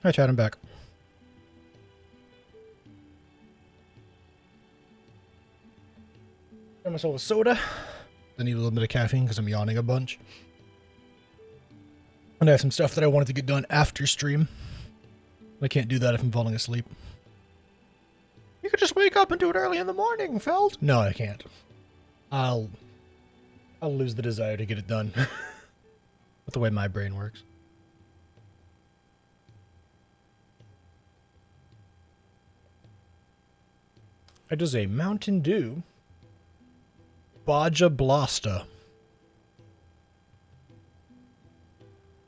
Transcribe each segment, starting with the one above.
Hi, Chad. I'm back. Got myself a soda. I need a little bit of caffeine because I'm yawning a bunch. And I have some stuff that I wanted to get done after stream. I can't do that if I'm falling asleep. You could just wake up and do it early in the morning, Feld. No, I can't. I'll lose the desire to get it done. With the way my brain works. It is a Mountain Dew Baja Blasta. I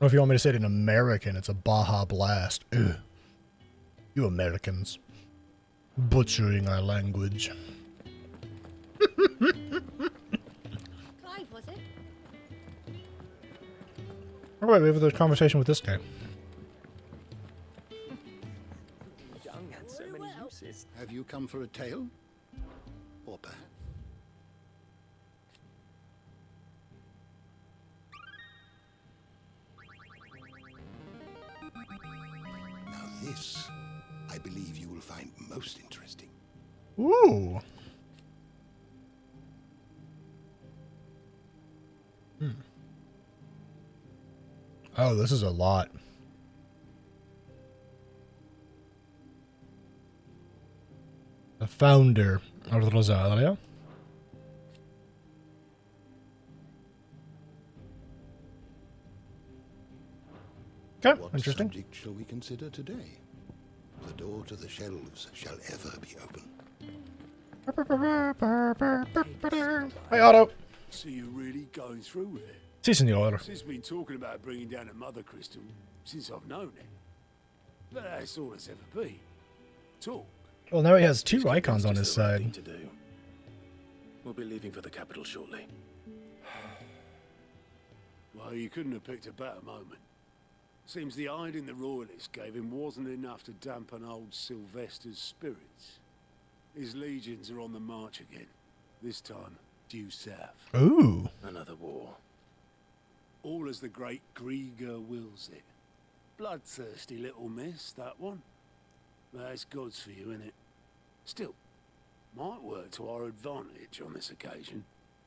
don't know if you want me to say it in American. It's a Baja Blast. Ugh. You Americans. Butchering our language. Clive, was it? Oh, wait, we have a conversation with this guy. Young had so many uses. Have you come for a tale? Or perhaps? Now this, I believe you will find most interesting. Ooh. Oh, this is a lot. The founder of Rosaria. Okay, What interesting. subject shall we consider today? The door to the shelves shall ever be open. Hey, Otto. So you're really going through with it? Si, senor. Sis been talking about bringing down a mother crystal since I've known it. But that's all it's ever been. Talk. Well, now he has two icons on his side. To do. We'll be leaving for the capital shortly. Well, you couldn't have picked a better moment. Seems the hiding the royalists gave him wasn't enough to dampen old Sylvester's spirits. His legions are on the march again. This time, due south. Ooh. Another war. All as the great Grieger wills it. Bloodthirsty little miss, that one. That's God's for you, innit? Still, might work to our advantage on this occasion.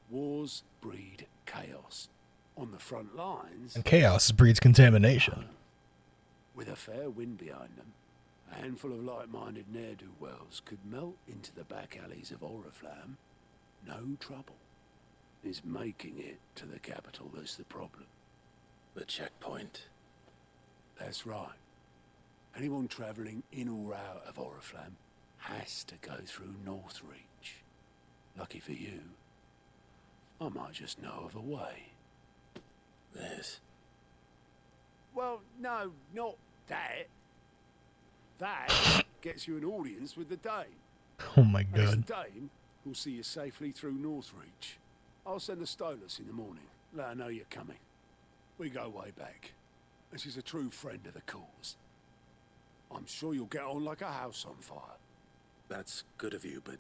Wars breed chaos. On the front lines... And chaos breeds contamination. With a fair wind behind them, a handful of like-minded ne'er-do-wells could melt into the back alleys of Oriflamme. No trouble. It's making it to the capital that's the problem. The checkpoint. That's right. Anyone travelling in or out of Oriflamme has to go through Northreach. Lucky for you, I might just know of a way. This. Well, no, not that. That gets you an audience with the Dame. Oh my And it's god. the Dame who'll see you safely through Northreach. I'll send a Stolas in the morning. Let her know you're coming. We go way back. And she's a true friend of the cause. I'm sure you'll get on like a house on fire. That's good of you, but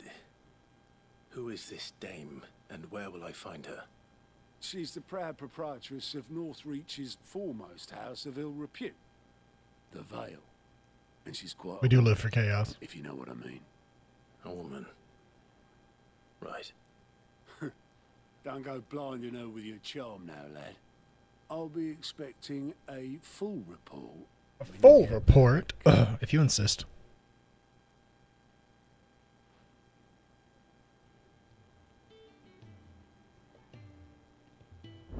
who is this dame, and where will I find her? She's the proud proprietress of Northreach's foremost house of ill repute, the Vale. And she's quite We do live for chaos. if you know what I mean. A woman. Right. Don't go blinding her with your charm now, lad. I'll be expecting a full report. A full report? If you insist.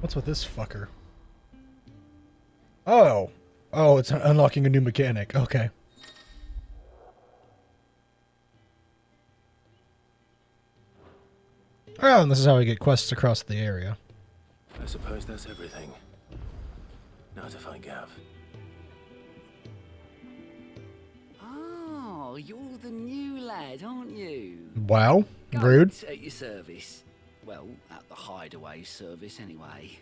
What's with this fucker? Oh. Oh, it's unlocking a new mechanic. Okay. Oh, and this is how we get quests across the area. I suppose that's everything. Now to find Gav. Oh, you're the new lad, aren't you? Wow. Rude. Guards at your service. Well, at the hideaway service anyway.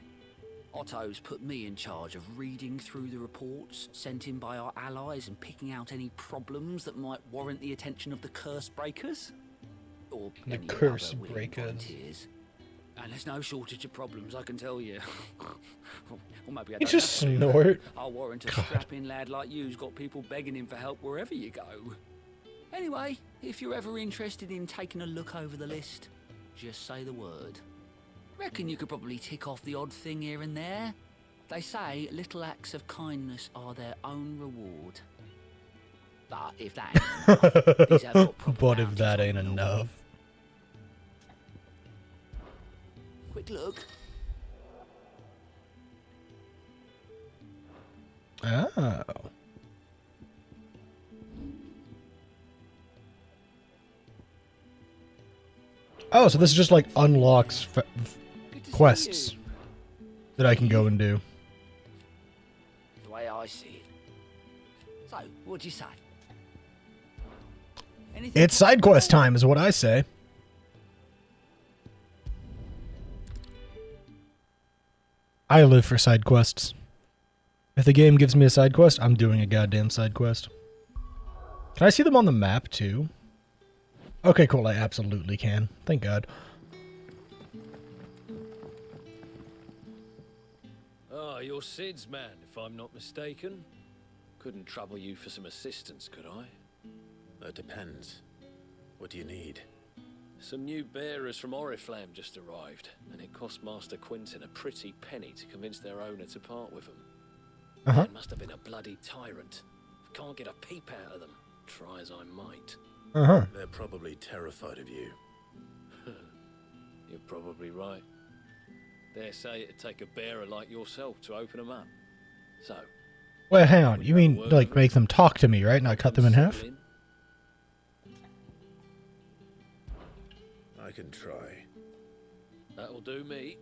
Otto's put me in charge of reading through the reports sent in by our allies and picking out any problems that might warrant the attention of the curse breakers. Or The any curse other willing breakers. volunteers. And there's no shortage of problems, I can tell you. Or maybe I He don't just have to. snort. I'll warrant a God. strapping lad like you's got people begging him for help wherever you go. Anyway, if you're ever interested in taking a look over the list, just say the word. Reckon you could probably tick off the odd thing here and there. They say little acts of kindness are their own reward. But if that ain't enough, these have got proper But if bounties that on ain't them. enough. Quick look. Oh. Oh, so this is just like unlocks Good to see quests you. that I can go and do. The way I see it. So, what'd you say? Anything It's side quest time, is what I say. I live for side quests. If the game gives me a side quest, I'm doing a goddamn side quest. Can I see them on the map too? Okay, cool. I absolutely can. Thank God. Ah, you're Sid's man, if I'm not mistaken. Couldn't trouble you for some assistance, could I? That depends. What do you need? Some new bearers from Oriflamme just arrived, and it cost Master Quinton a pretty penny to convince their owner to part with them. Uh-huh. Man must have been a bloody tyrant. Can't get a peep out of them, try as I might. Uh-huh. They're probably terrified of you. You're probably right. Dare say it'd take a bearer like yourself to open them up. So, Wait, hang on. You mean, like, make them talk to me, right? Not cut them in half? settle in. I can try. That'll do me.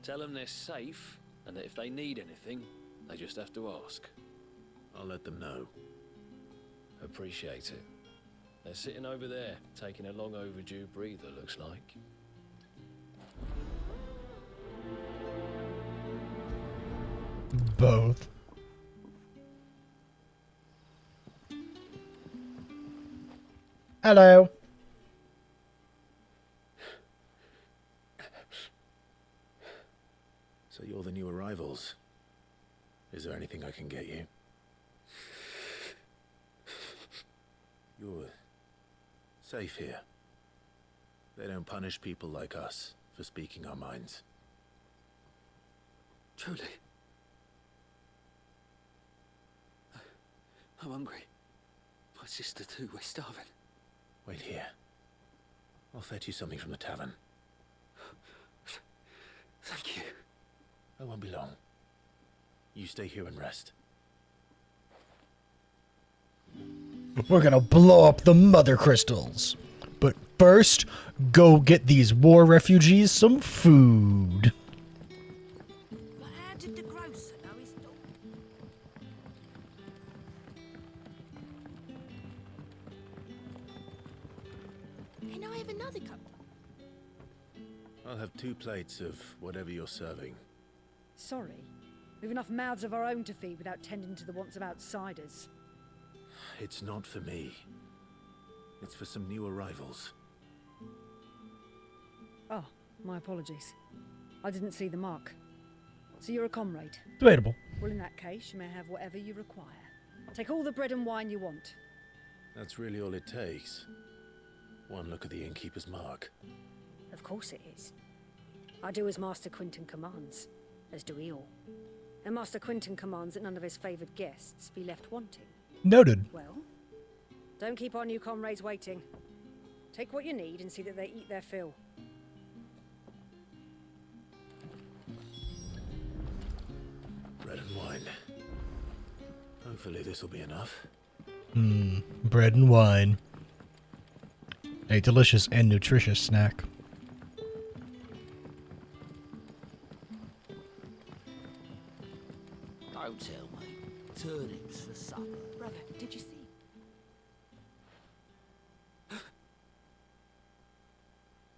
Tell them they're safe, and that if they need anything, they just have to ask. I'll let them know. Appreciate it. They're sitting over there, taking a long overdue breather, looks like. Both. Hello. So you're the new arrivals. Is there anything I can get you? You're safe here. They don't punish people like us for speaking our minds. Truly. I'm hungry. My sister too, we're starving. Wait here. I'll fetch you something from the tavern. Thank you. I won't be long. You stay here and rest. We're gonna blow up the mother crystals. But first, go get these war refugees some food. But how did the grocer know his dog? Can I have another cup? I'll have 2 plates of whatever you're serving. Sorry. We've enough mouths of our own to feed without tending to the wants of outsiders. It's not for me. It's for some new arrivals. Oh, my apologies. I didn't see the mark. So you're a comrade. Debatable. Well, in that case, you may have whatever you require. Take all the bread and wine you want. That's really all it takes. One look at the innkeeper's mark. Of course it is. I do as Master Quinton commands, as do we all. And Master Quinton commands that none of his favoured guests be left wanting. Noted. Well, don't keep our new comrades waiting. Take what you need and see that they eat their fill. Bread and wine. Hopefully this will be enough. Bread and wine. A delicious and nutritious snack. Don't tell me. Turnips for supper. Brother, did you see?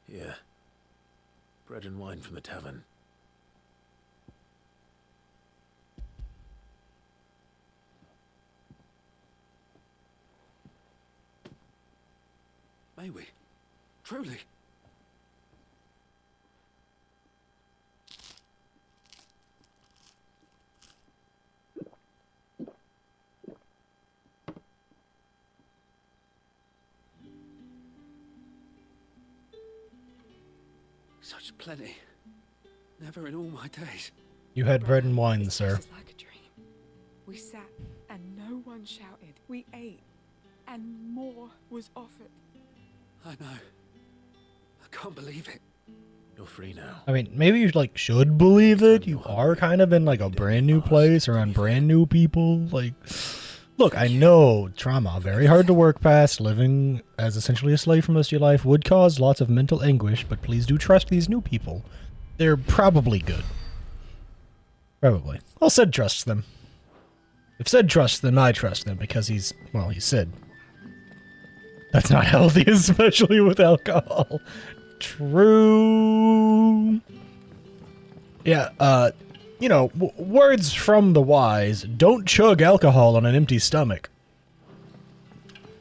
Yeah. Bread and wine from the tavern. May we? Truly? Such plenty. Never in all my days. You had bread and wine, This sir. place is like a dream. We sat and no one shouted. We ate and more was offered. I know. I can't believe it. You're free now. I mean, maybe you like should believe it. You are kind of in like a brand new place around brand new people. Like, look, I know trauma, very hard to work past. Living as essentially a slave for most of your life would cause lots of mental anguish, but please do trust these new people. They're probably good. Probably. Well, Sid trusts them. If Sid trusts them, I trust them because he's Sid. That's not healthy, especially with alcohol. True. Yeah, you know, words from the wise, don't chug alcohol on an empty stomach.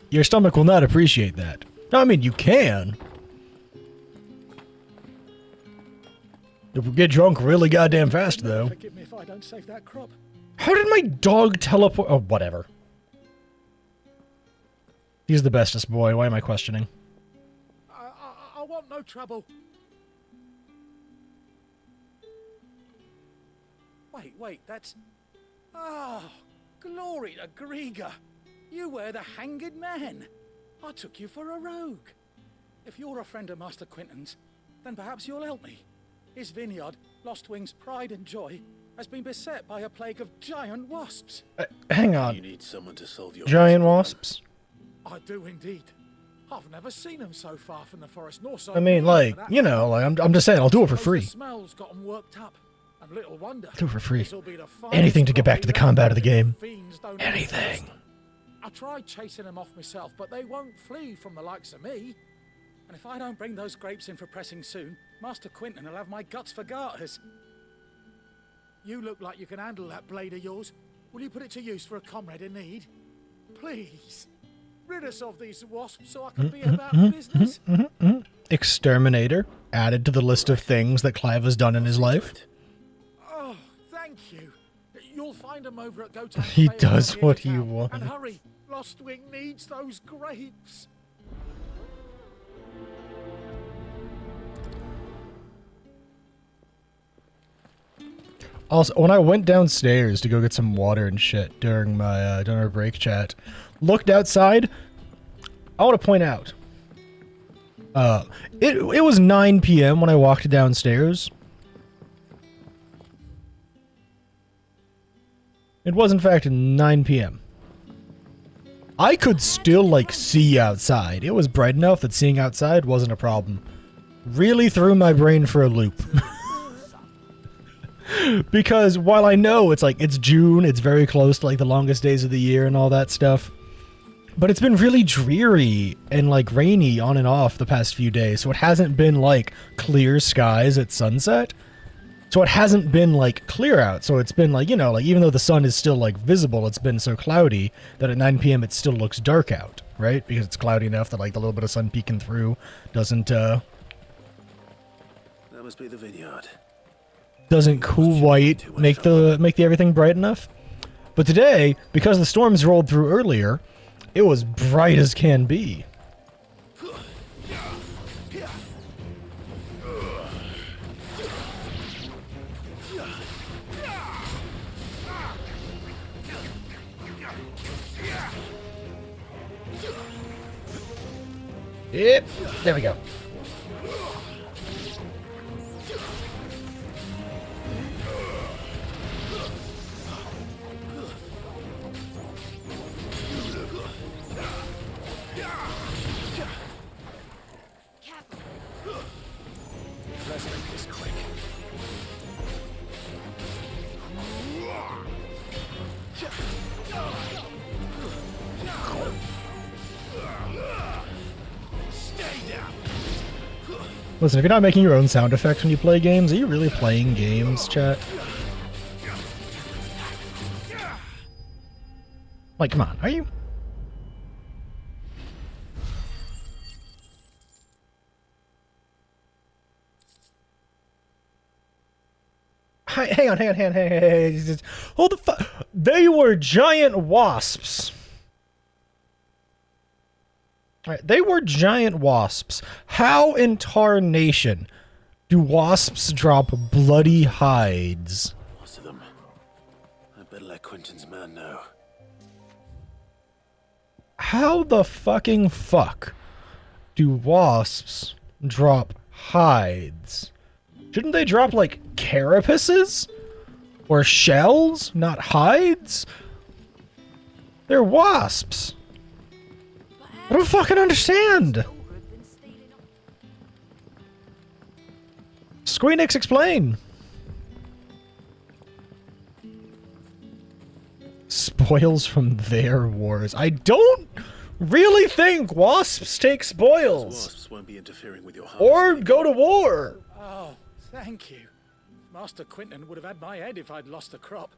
Your stomach will not appreciate that. I mean, you can. You'll get drunk really goddamn fast, though. Forgive me if I don't save that crop. How did my dog teleport? Oh, whatever. He's the bestest boy. Why am I questioning? I want no trouble. Wait, that's... Oh, glory to Griga. You were the hanged man. I took you for a rogue. If you're a friend of Master Quinton's, then perhaps you'll help me. His vineyard, Lostwing's pride and joy, has been beset by a plague of giant wasps. Hang on. You need someone to solve your Giant wasps? I do indeed. I've never seen them so far from the forest, nor so I mean, near like, for that you know, like, I'm just saying, I'll do it for free. The smell's got 'em worked up, and little wonder. Do it for free. This'll be the finest Anything to get back to the property combat of the game. fiends don't Anything. exist. I tried chasing them off myself, but they won't flee from the likes of me. And if I don't bring those grapes in for pressing soon, Master Quinton will have my guts for garters. You look like you can handle that blade of yours. Will you put it to use for a comrade in need? Please. Rid us of these wasps so I can be about business. Exterminator, added to the list of things that Clive has done in his life. Oh, thank you. You'll find them over at Gotan. He does what he wants. And hurry, Lostwing needs those grapes. Also, when I went downstairs to go get some water and shit during my dinner break chat, looked outside. I want to point out, it was 9 p.m. when I walked downstairs. It was in fact 9 p.m. I could still like see outside. It was bright enough that seeing outside wasn't a problem. Really threw my brain for a loop. Because while I know it's like, it's June, it's very close to like the longest days of the year and all that stuff, but it's been really dreary and like rainy on and off the past few days, so it hasn't been like clear skies at sunset. So it hasn't been like clear out, so it's been like, you know, like even though the sun is still like visible, it's been so cloudy that at 9 p.m. it still looks dark out, right? Because it's cloudy enough that like the little bit of sun peeking through doesn't That must be the vineyard. doesn't quite make the everything bright enough. But today, because the storms rolled through earlier, it was bright as can be. Yep, there we go. Let's make this quick. Stay down. Listen, if you're not making your own sound effects when you play games, are you really playing games, chat? Like, come on, are you? Hang on. Hold the fuck. They were giant wasps. Alright, they were giant wasps. How in tarnation Do wasps drop bloody hides? Most of them. I better let Quentin's man know. How the fucking fuck do wasps drop hides? Shouldn't they drop, like, carapaces? Or shells, not hides? They're wasps. I don't fucking understand. Squeenix, explain. Spoils from their wars. I don't really think wasps take spoils. Wasps won't be interfering with your Or go to war. Oh, thank you. Master Quinton would have had my head if I'd lost the crop.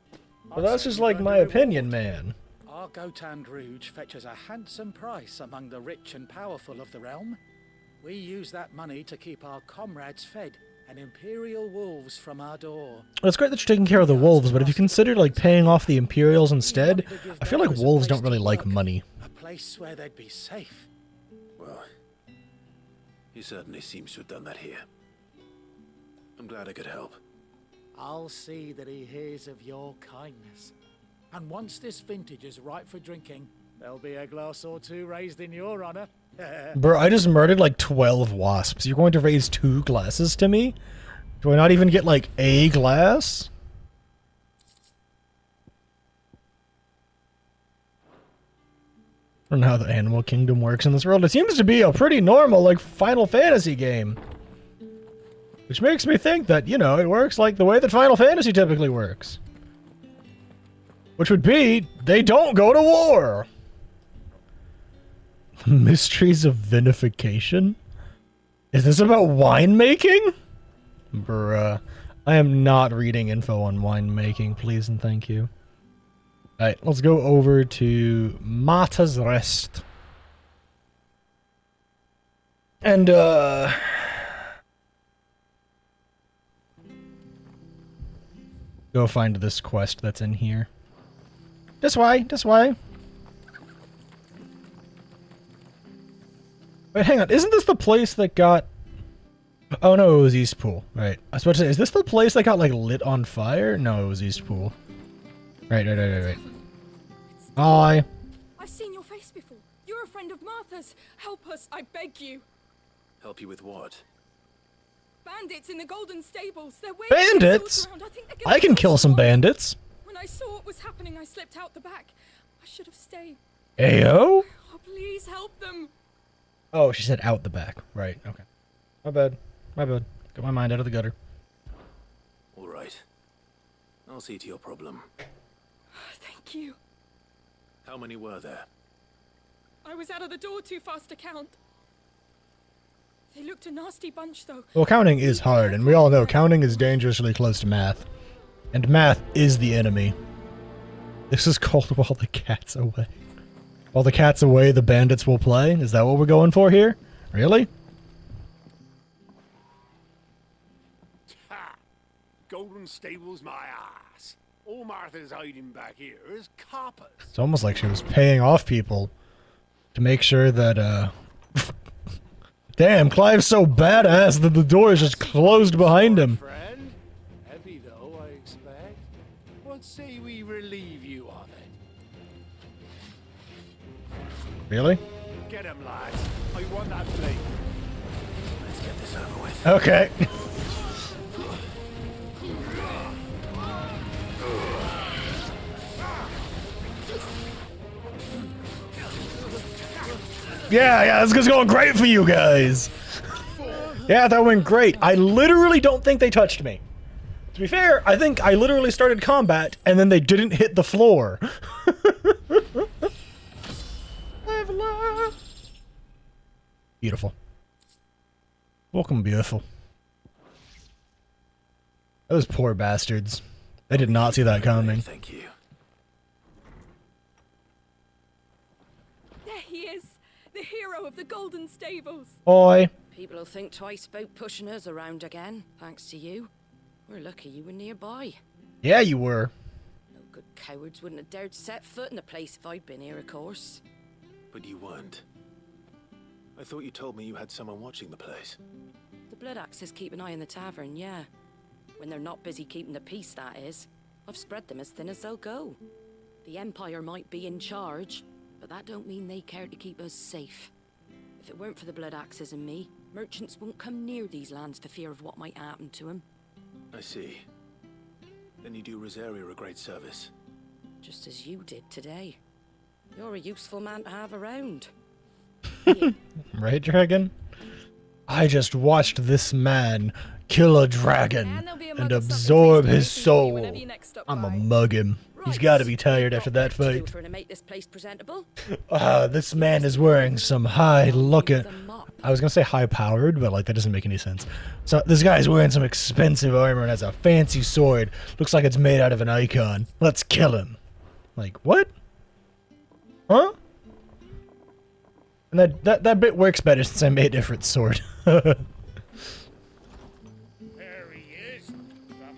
Well, that's just like my opinion, man. Our Gotand Rouge fetches a handsome price among the rich and powerful of the realm. We use that money to keep our comrades fed and Imperial wolves from our door. Well, it's great that you're taking care of the wolves, but if you consider, like, paying off the Imperials instead, I feel like wolves don't really like money. A place where they'd be safe. Well, he certainly seems to have done that here. I'm glad I could help. I'll see that he hears of your kindness. And once this vintage is ripe for drinking, there'll be a glass or two raised in your honor. Bro, I just murdered like 12 wasps. You're going to raise 2 glasses to me? Do I not even get like a glass? I don't know how the Animal Kingdom works in this world. It seems to be a pretty normal, like, Final Fantasy game. Which makes me think that, you know, it works like the way that Final Fantasy typically works. Which would be, they don't go to war! Mysteries of Vinification? Is this about winemaking? Bruh. I am not reading info on winemaking, please and thank you. Alright, let's go over to Mata's Rest. And, go find this quest that's in here. This way, this way. Wait, hang on. Isn't this the place that got... Oh, no, it was Eastpool. Right. I was about to say, is this the place that got, like, lit on fire? No, it was Eastpool. Right. Hi. I've seen your face before. You're a friend of Martha's. Help us, I beg you. Help you with what? Bandits in the Golden Stables. They're waving Bandits? around. I think they're gonna I can kill some bandits. When I saw what was happening, I slipped out the back. I should have stayed. Ayo? Oh, please help them. Oh, she said out the back. Right, okay. My bad. Got my mind out of the gutter. All right. I'll see to your problem. Thank you. How many were there? I was out of the door too fast to count. They looked a nasty bunch, though. Well, counting is hard, and we all know counting is dangerously close to math. And math is the enemy. This is called While the Cat's Away. While the cat's away, the bandits will play? Is that what we're going for here? Really? Ha! Golden Stables my ass. All Martha's hiding back here is coppers. It's almost like she was paying off people to make sure that, Damn, Clive's so badass that the door is just closed behind him. Friend, heavy though, I expect. What say we relieve you of it? Really? Get him, lads. I want that blade. Let's get this over with. Okay. Yeah, this is going great for you guys. Yeah, that went great. I literally don't think they touched me. To be fair, I think I literally started combat and then they didn't hit the floor. Beautiful. Welcome, beautiful. Those poor bastards. They did not see that coming. Thank you. There he is, the hero of the Golden Stables. Oi. People will think twice about pushing us around again, thanks to you. We're lucky you were nearby. Yeah, you were. No good cowards wouldn't have dared set foot in the place if I'd been here, of course. But you weren't. I thought you told me you had someone watching the place. The Blood Axes keep an eye on the tavern, yeah. When they're not busy keeping the peace, that is. I've spread them as thin as they'll go. The Empire might be in charge, but that don't mean they care to keep us safe. If it weren't for the Blood Axes and me, merchants won't come near these lands for fear of what might happen to them. I see. Then you do Rosaria a great service. Just as you did today. You're a useful man to have around. Right, Dragon? I just watched this man kill a dragon and absorb his soul. I'ma mug him. He's gotta be tired after that fight. This man is wearing some high-looking... I was gonna say high-powered, but like that doesn't make any sense. So this guy's wearing some expensive armor and has a fancy sword. Looks like it's made out of an icon. Let's kill him. Like, what? Huh? And that bit works better since I made a different sword. There he is, the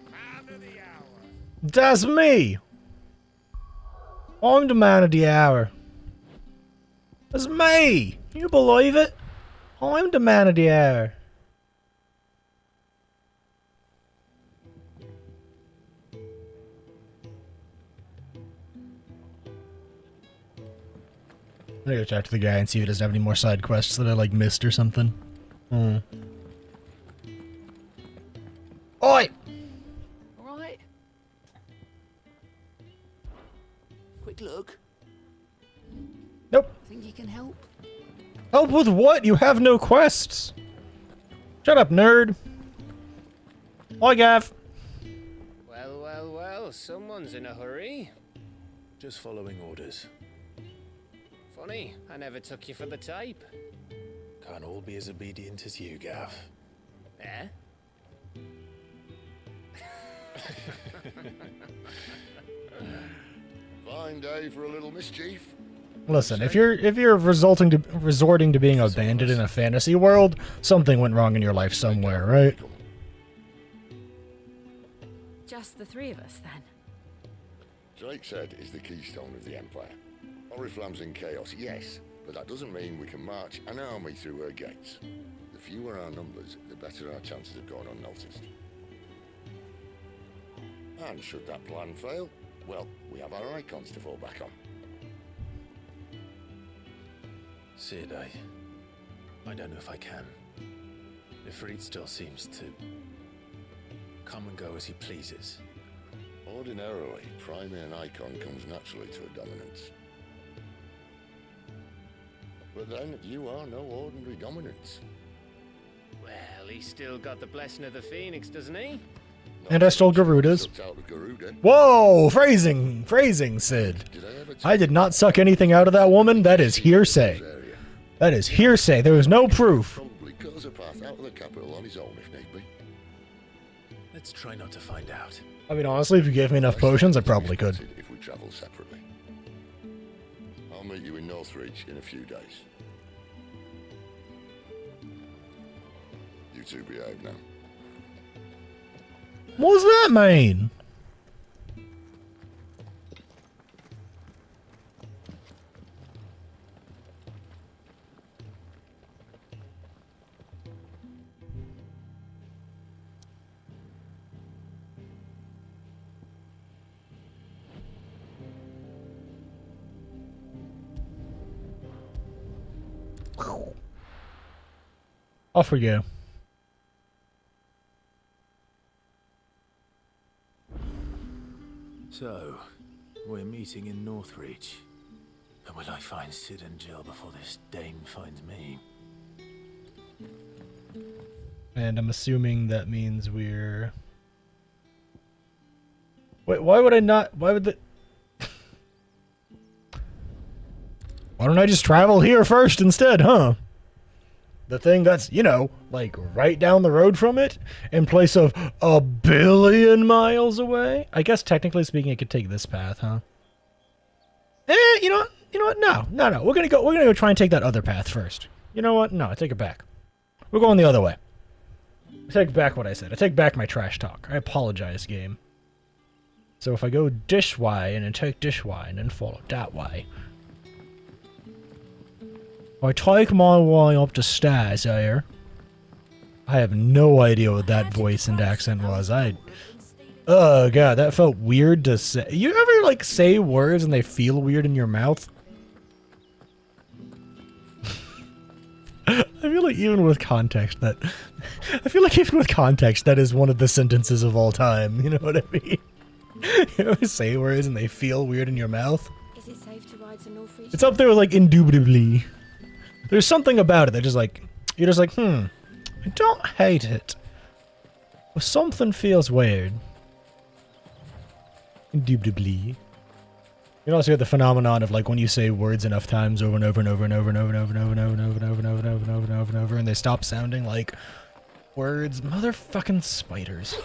man of the hour. That's me! I'm the man of the hour. That's me! Can you believe it? I'm the man of the hour. I'm gonna go talk to the guy and see if he doesn't have any more side quests that I like missed or something. Oi! Alright. Quick look. Nope. Think you can help? Help with what? You have no quests. Shut up, nerd. Hi, Gav. Well, someone's in a hurry. Just following orders. Funny, I never took you for the type. Can't all be as obedient as you, Gav. Eh? Fine day for a little mischief. Listen, if you're resorting to being a bandit in a fantasy world, something went wrong in your life somewhere, right? Just the three of us, then? Drake said is the keystone of the Empire. Oriflamme's in chaos, yes, but that doesn't mean we can march an army through her gates. The fewer our numbers, the better our chances of going unnoticed. And should that plan fail, well, we have our icons to fall back on. Sid, I don't know if I can. Ifrit still seems to come and go as he pleases. Ordinarily, priming an icon comes naturally to a dominance. But then, you are no ordinary dominance. Well, he's still got the blessing of the Phoenix, doesn't he? And I stole Garuda's. Garuda. Whoa! Phrasing, Sid. I did not suck anything out of that woman. That is hearsay. That is hearsay. There was no proof. Probably cuts a path out of the capital on his own if need be. Let's try not to find out. I mean, honestly, if you gave me enough potions, I probably could. If we travel separately. I'll meet you in Northreach in a few days. You two behave now. What does that mean? Off we go. So, we're meeting in Northreach. And will I find Sid and Jill before this dame finds me? And I'm assuming that means we're... Wait, why would I not... Why would the... Why don't I just travel here first instead, huh? The thing that's, you know, like right down the road from it, in place of 1 billion miles away. I guess technically speaking, it could take this path, huh? You know what? No. We're gonna go try and take that other path first. You know what? No, I take it back. We're going the other way. I take back what I said. I take back my trash talk. I apologize, game. So if I go this way and then take this way and then follow that way. I take my way up the stairs here. I have no idea what that voice and accent was. Oh god, that felt weird to say. You ever like say words and they feel weird in your mouth? I feel like even with context that is one of the sentences of all time. You know what I mean? You ever say words and they feel weird in your mouth? Is it safe to ride to Northreach? It's up there with like indubitably. There's something about it that just like you're just like, I don't hate it. But something feels weird. Indubitably. You can also get the phenomenon of like when you say words enough times over and over and over and over and over and over and over and over and over and over and over and over and over and over and over and they stop sounding like words. Motherfucking spiders.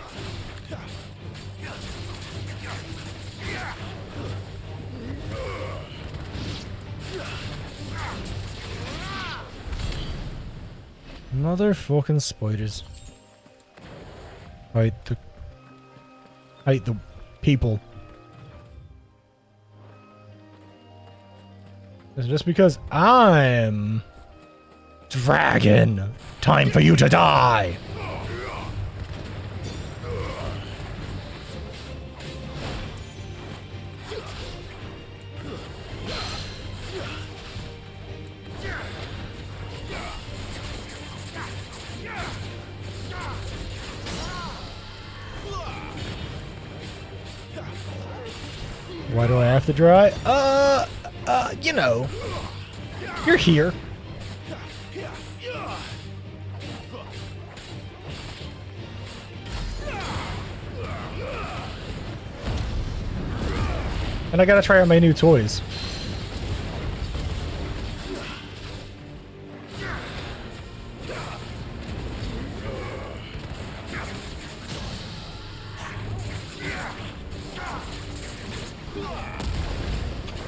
Motherfucking spiders. I hate the people. It's just because I'm dragon. Time for you to die. Why do I have to dry? You know. You're here. And I gotta try out my new toys.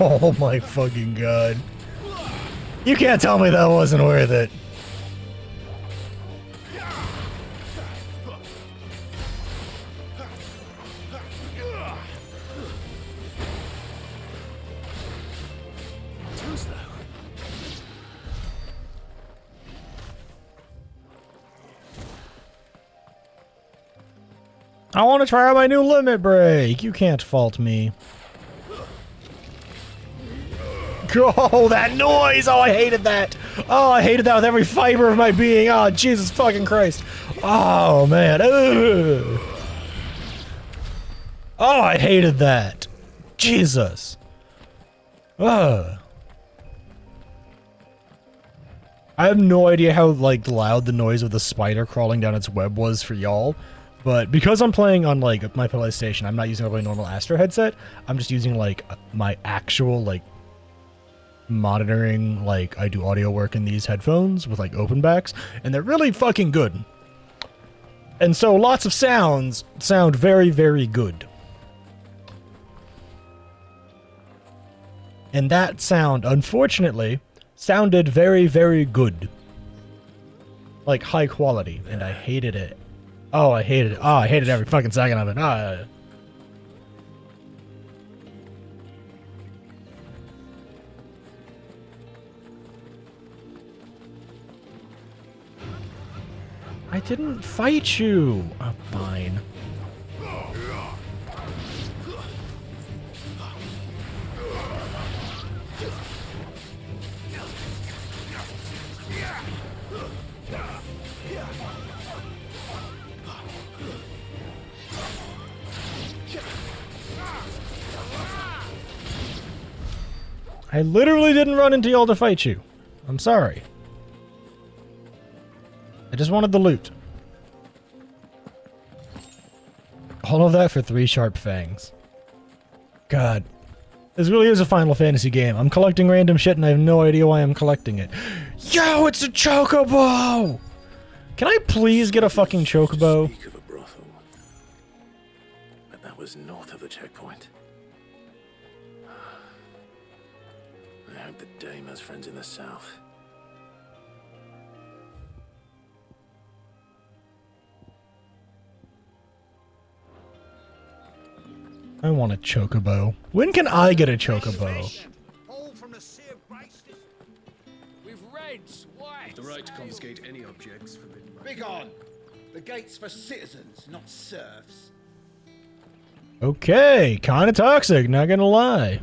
Oh my fucking god. You can't tell me that wasn't worth it. I want to try out my new limit break. You can't fault me. Oh, that noise! Oh, I hated that! Oh, I hated that with every fiber of my being! Oh, Jesus fucking Christ! Oh, man! Ugh. Oh, I hated that! Jesus! Ugh. I have no idea how, like, loud the noise of the spider crawling down its web was for y'all, but because I'm playing on, like, my PlayStation, I'm not using my normal Astro headset, I'm just using, like, my actual, like, monitoring, like, I do audio work in these headphones with, like, open backs, and they're really fucking good. And so lots of sounds sound very, very good. And that sound, unfortunately, sounded very, very good. Like, high quality, and I hated it. Oh, I hated it. Oh, I hated every fucking second of it. I didn't fight you. Oh, fine. I literally didn't run into y'all to fight you. I'm sorry. I just wanted the loot. All of that for 3 sharp fangs. God. This really is a Final Fantasy game. I'm collecting random shit and I have no idea why I'm collecting it. Yo, it's a chocobo! Can I please get a fucking chocobo? Speak of a brothel. But that was north of the checkpoint. I hope the dame has friends in the south. I want a chocobo. When can I get a chocobo? with reds, whites. The right to confiscate any objects forbidden by... Begone! The gate's for citizens, not serfs. Okay, kind of toxic, not gonna lie.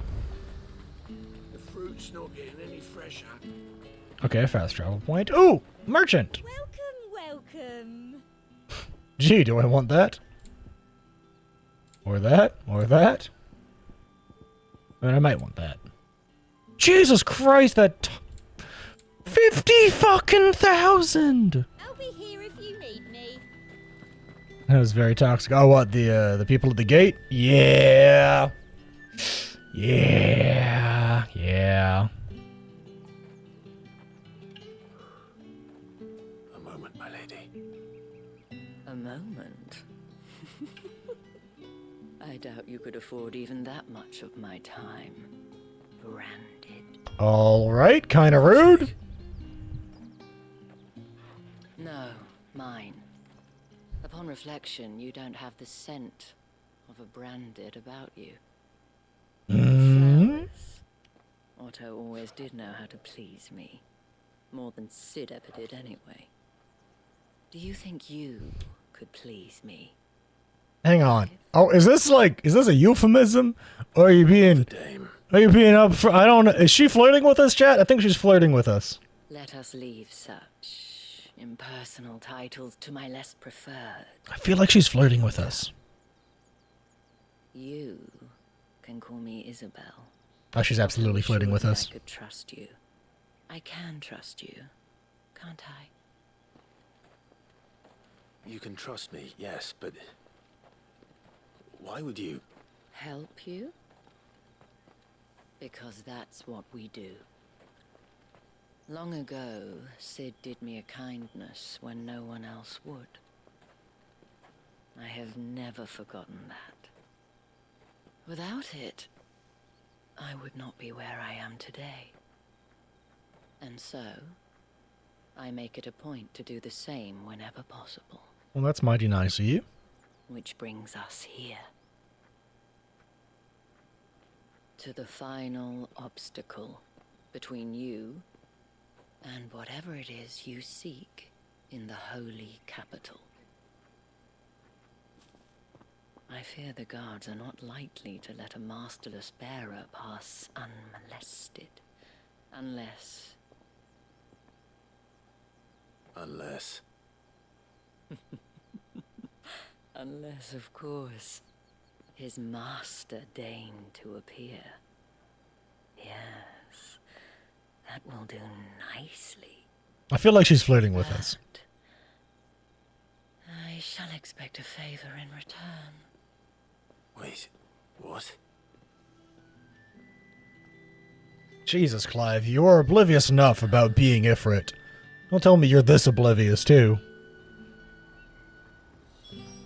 The fruit's not getting any fresher. Okay, fast travel point. Ooh, merchant. Welcome. Gee, do I want that? Or that? Or that? I mean, I might want that. Jesus Christ, that 50 fucking thousand! I'll be here if you need me. That was very toxic. Oh, what, the people at the gate? Yeah. Yeah. Yeah. A moment, my lady. A moment? I doubt you could afford even that much of my time. Branded. Alright, kinda rude. No, mine. Upon reflection, you don't have the scent of a branded about you. Flowers. Otto always did know how to please me. More than Sid ever did anyway. Do you think you could please me? Hang on. Oh, is this a euphemism? Or are you being up for, I don't know. Is she flirting with us, chat? I think she's flirting with us. Let us leave such impersonal titles to my less preferred. I feel like she's flirting with us. You can call me Isabel. Oh, she's absolutely flirting with us. I could trust you. I can trust you, can't I? You can trust me, yes, but... why would you? Help you? Because that's what we do. Long ago, Sid did me a kindness when no one else would. I have never forgotten that. Without it, I would not be where I am today. And so, I make it a point to do the same whenever possible. Well, that's mighty nice of you. Which brings us here. To the final obstacle between you and whatever it is you seek in the holy capital. I fear the guards are not likely to let a masterless bearer pass unmolested. Unless... Unless, of course, his master deigned to appear. Yes, that will do nicely. I feel like she's flirting with us. I shall expect a favor in return. Wait, what? Jesus, Clive, you're oblivious enough about being Ifrit. Don't tell me you're this oblivious, too.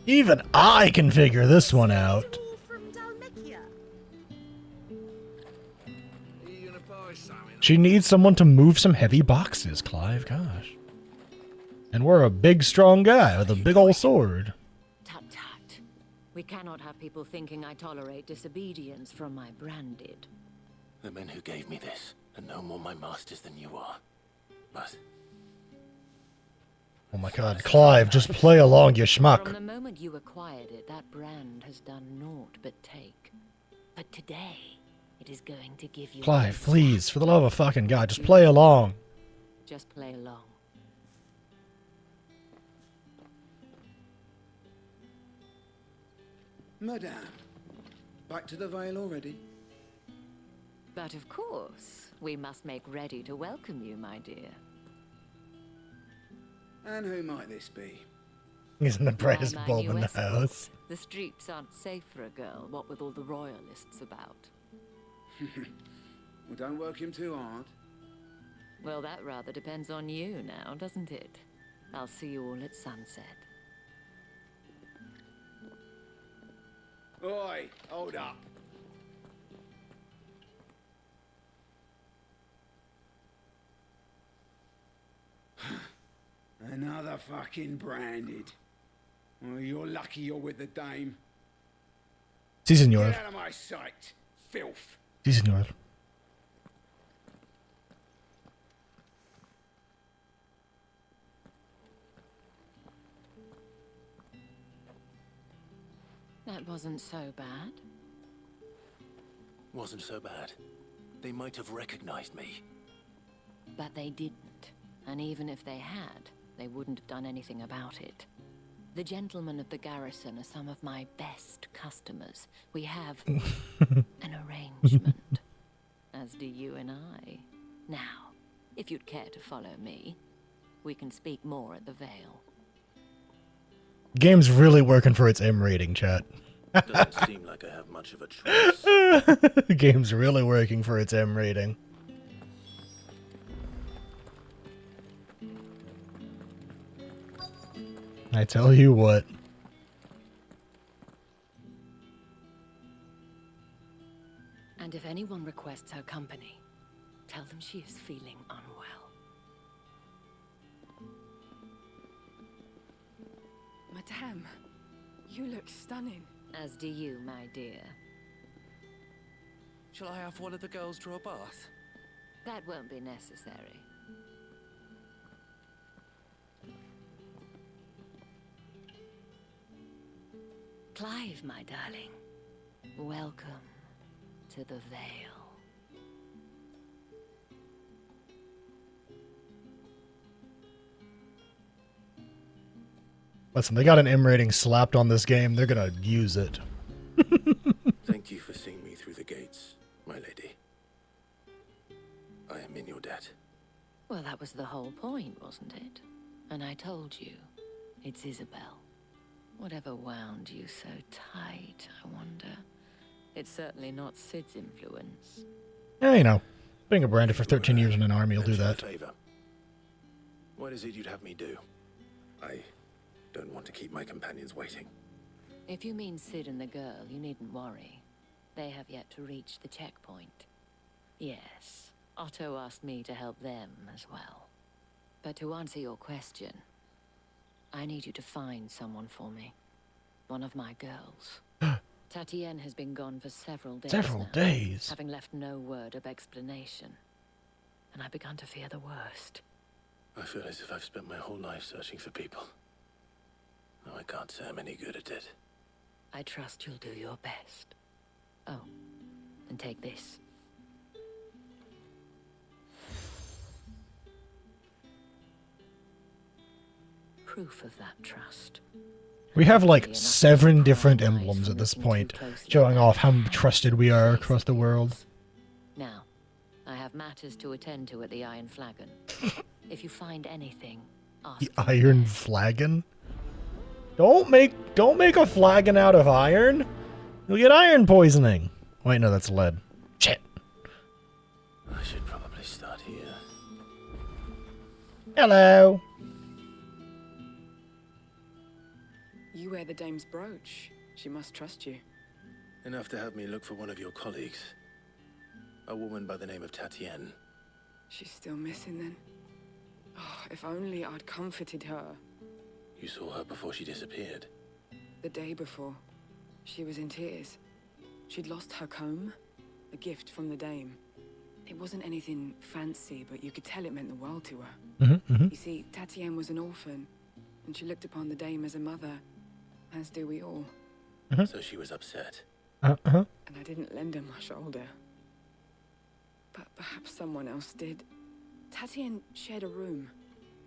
Even I can figure this one out. She needs someone to move some heavy boxes, Clive, gosh. And we're a big, strong guy with a big old sword. Tut tut. We cannot have people thinking I tolerate disobedience from my branded. The men who gave me this are no more my masters than you are. But... oh my god, Clive, just play along, you schmuck. From the moment you acquired it, that brand has done naught but take. But today, it is going to give you... Clive, please, for the love of fucking God, just play along. Just play along. Madame, back to the Vale already? But of course, we must make ready to welcome you, my dear. And who might this be? Isn't the brightest Why, my bulb new in the escort. house? The streets aren't safe for a girl, what with all the royalists about. Well, don't work him too hard. Well, that rather depends on you now, doesn't it? I'll see you all at sunset. Oi, hold up. Another fucking branded. Well, you're lucky you're with the dame. Si, señor. Get out of my sight, filth. Si, señor. That wasn't so bad. Wasn't so bad. They might have recognized me. But they didn't. And even if they had, they wouldn't have done anything about it. The gentlemen of the garrison are some of my best customers. We have an arrangement. As do you and I. Now, if you'd care to follow me, we can speak more at the Vale. Game's really working for its M rating, chat. Doesn't seem like I have much of a choice. Game's really working for its M rating. I tell you what. And if anyone requests her company, tell them she is feeling unwell. Madame, you look stunning. As do you, my dear. Shall I have one of the girls draw a bath? That won't be necessary. Clive, my darling. Welcome to the Vale. Listen, they got an M rating slapped on this game. They're gonna use it. Thank you for seeing me through the gates, my lady. I am in your debt. Well, that was the whole point, wasn't it? And I told you, it's Isabel. Whatever wound you so tight, I wonder. It's certainly not Sid's influence. Yeah, you know, being a brander for 13 years in an army will do that. Favor. What is it you'd have me do? I don't want to keep my companions waiting. If you mean Sid and the girl, you needn't worry. They have yet to reach the checkpoint. Yes, Otto asked me to help them as well. But to answer your question, I need you to find someone for me. One of my girls. Tatienne has been gone for several days Several now, days? having left no word of explanation. And I've begun to fear the worst. I feel as if I've spent my whole life searching for people. No, I can't say I'm any good at it. I trust you'll do your best. Oh, and take this. Proof of that trust. We have like 7 different emblems at this point, showing off how trusted we are across the world. Now, I have matters to attend to at the Iron Flagon. If you find anything, ask. The Iron Flagon? Don't make a flagon out of iron. You'll get iron poisoning. Wait, no, that's lead. Shit. I should probably start here. Hello. You wear the dame's brooch. She must trust you. Enough to have me look for one of your colleagues. A woman by the name of Tatienne. She's still missing then. Oh, if only I'd comforted her. You saw her before she disappeared. The day before, she was in tears. She'd lost her comb, a gift from the dame. It wasn't anything fancy, but you could tell it meant the world to her. You see, Tatienne was an orphan, and she looked upon the dame as a mother, as do we all. So she was upset. And I didn't lend her my shoulder. But perhaps someone else did. Tatienne shared a room.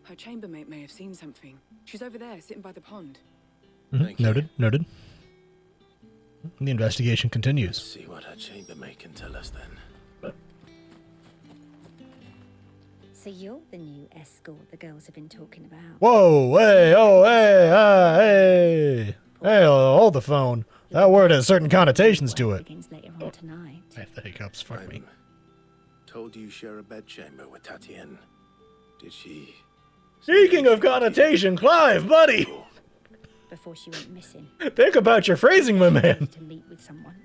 Her chambermaid may have seen something. She's over there, sitting by the pond. Noted, noted. The investigation continues. Let's see what her chambermaid can tell us then. So you're the new escort the girls have been talking about. Whoa, hey, oh, hey, hey. Hey, hold the phone. That word has certain connotations to it. Begins later on tonight. I have the hiccups, fuck me. Told you share a bedchamber with Tatienne. Did she... Speaking of connotation, Clive, buddy! Before she went missing. Think about your phrasing, my man. To meet with someone.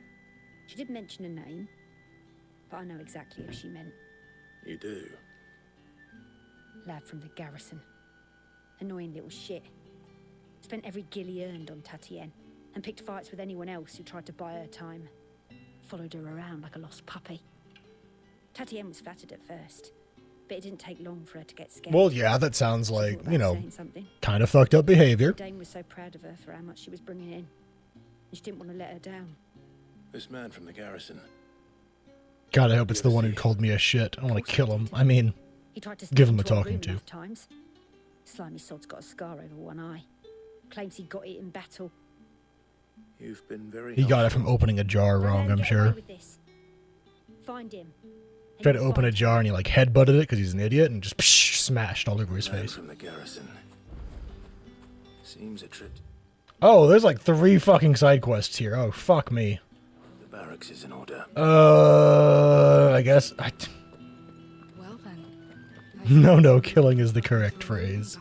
She did mention a name, but I know exactly who she meant. You do? Lad from the garrison. Annoying little shit. Spent every gil he earned on Tatienne, and picked fights with anyone else who tried to buy her time. Followed her around like a lost puppy. Tatienne was flattered at first, but it didn't take long for her to get scared. Well, yeah, that sounds like, you know, something. kind of fucked up behavior. Dame was so proud of her for how much she was bringing in. She didn't want to let her down. This man from the garrison. God, I hope it's the one who called me a shit. I want to kill him. I mean, He tried to give sneak him a into our talking room to. enough times. Slimy sod's got a scar over one eye. Claims he got it in battle. You've been very He got it from opening a jar wrong, I'm sure. Find him. Tried to open a jar and he like headbutted it because he's an idiot and just psh, smashed all over his face. From the garrison. Seems a trip. Oh, there's like 3 fucking side quests here. Oh, fuck me. The barracks is in order. I guess. Well then. No, killing is the correct phrase.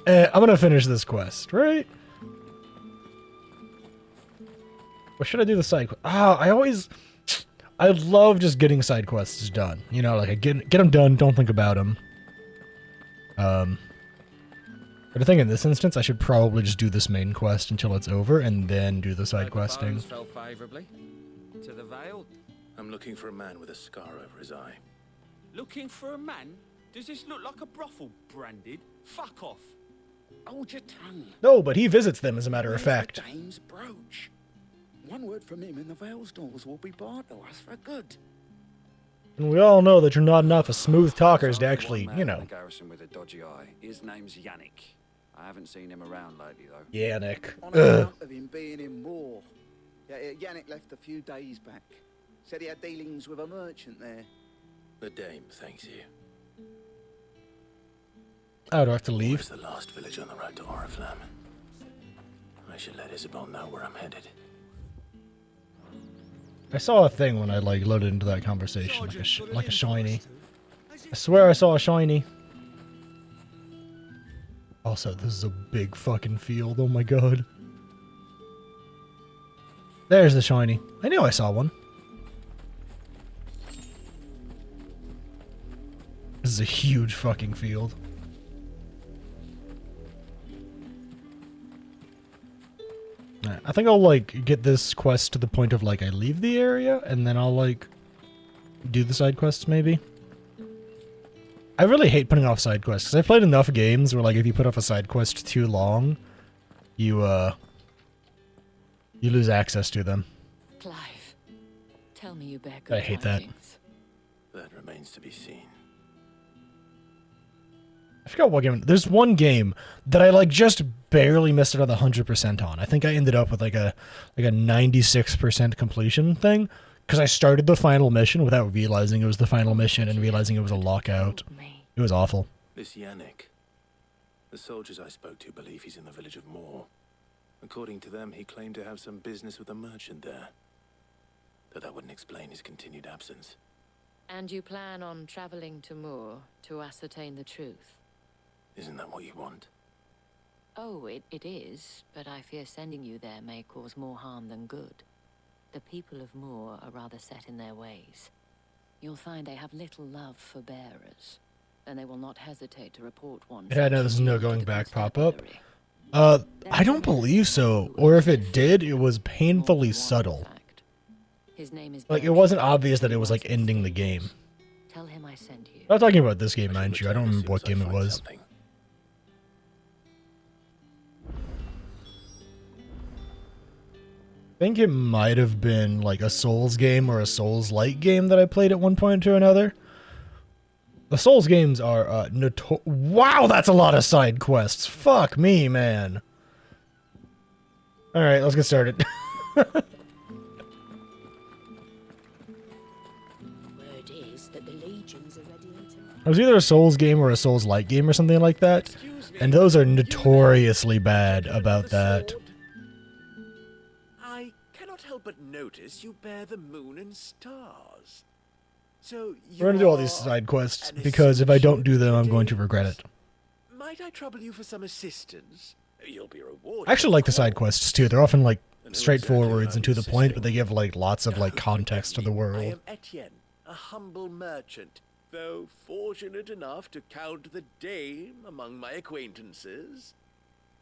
I'm gonna finish this quest, right? Or should I do the side quest? I love just getting side quests done. You know, like I get them done, don't think about them. But I think in this instance, I should probably just do this main quest until it's over, and then do the side questing. Fell favourably to the Vale. I'm looking for a man with a scar over his eye. Looking for a man? Does this look like a brothel, Branded? Fuck off. Hold your tongue. No, but he visits them, as a matter of fact. The Dame's brooch. One word from him and the Vale's doors will be barred to us for good. And we all know that you're not enough of smooth talkers to actually, you know. Garrison with a dodgy eye. His name's Yannick. I haven't seen him around lately, though. Yannick. On account of him being in war. Yeah, Yannick left a few days back. Said he had dealings with a merchant there. The Dame thanks you. Oh, do I have to leave? Where's the last village on the road to Oriflamme? I should let Isabel know where I'm headed. I saw a thing when I like loaded into that conversation, like a shiny. I swear I saw a shiny. Also, this is a big fucking field. Oh my god. There's the shiny. I knew I saw one. This is a huge fucking field. Right, I think I'll like get this quest to the point of like I leave the area and then I'll like do the side quests maybe. I really hate putting off side quests because I've played enough games where like if you put off a side quest too long, you lose access to them. Clive, tell me you bear good I hate that. tidings. That remains to be seen. I forgot what game. There's one game that I like just barely missed another 100% on. I think I ended up with like a 96% completion thing because I started the final mission without realizing it was the final mission and realizing it was a lockout. It was awful. This Yannick. The soldiers I spoke to believe he's in the village of Moor. According to them, he claimed to have some business with a merchant there. Though that wouldn't explain his continued absence. And you plan on traveling to Moor to ascertain the truth? Isn't that what you want? Oh, it is, but I fear sending you there may cause more harm than good. The people of Moor are rather set in their ways. You'll find they have little love for bearers, and they will not hesitate to report one. Yeah, no, there's no going back pop-up. I don't believe so. Or if it did, it was painfully subtle. His name is Like, it wasn't obvious that it was, like, ending the game. Tell him I sent you. I'm talking about this game, mind you. I don't remember what game it was. I think it might have been, like, a Souls game or a Souls-like game that I played at one point or another. The Souls games are, wow, that's a lot of side quests. Fuck me, man. Alright, let's get started. Word is that the legions are ready to... It was either a Souls game or a Souls-like game or something like that. And those are notoriously bad about that. I cannot help but notice you bear the moon and stars. So We're gonna do all these side quests, because if I don't do them, I'm going to regret it. might I trouble you for some assistance? You'll be rewarded. I actually like the side quests, too. They're often, like, straightforward and to the point, but they give, like, lots of, like, context to the I world. am Etienne, a humble merchant, though fortunate enough to count the Dame among my acquaintances.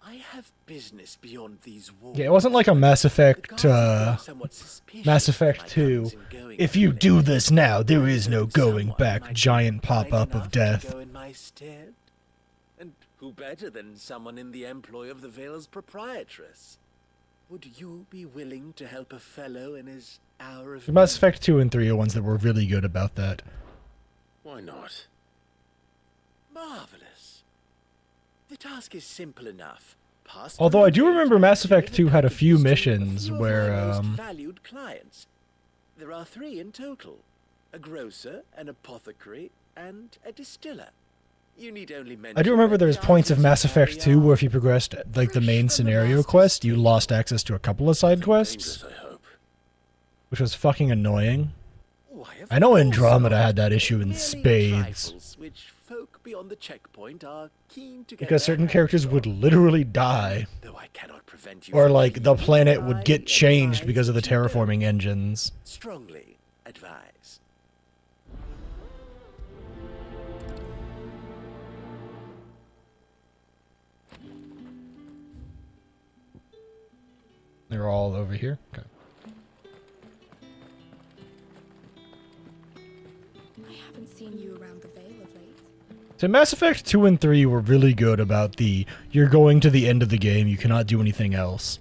I have business beyond these walls. Yeah, it wasn't like a Mass Effect, Mass Effect 2. If you do this now, there is no going back, giant pop-up of death. Go in my stead? And who better than someone in the employ of the Vale's proprietress? Would you be willing to help a fellow in his hour of Mass Effect 2 and 3 are ones that were really good about that. Why not? Marvelous. The task is simple enough. Pass Although through I the do gate, remember Mass Effect deliver 2 had a few packages to missions few of where, my most valued clients. There are 3 in total: a grocer, an apothecary, and a distiller. You need only mention I do remember that there's the points of items Mass you Effect carry 2 where are if you progressed like the main from the scenario master's quest, you lost access to a couple of side quests, dangerous, I hope. which was fucking annoying. Why, of I know course Andromeda not. had that issue in Merely spades, trifles which folk beyond the checkpoint are keen to get because their certain hands characters on. would literally die, Though I cannot prevent you or from like the leaving, planet would I get changed advise because of the that you don't. terraforming engines. Strongly advise. They're all over here. Okay. I haven't seen you around the Vale of late. So Mass Effect 2 and 3 were really good about the, you're going to the end of the game, you cannot do anything else.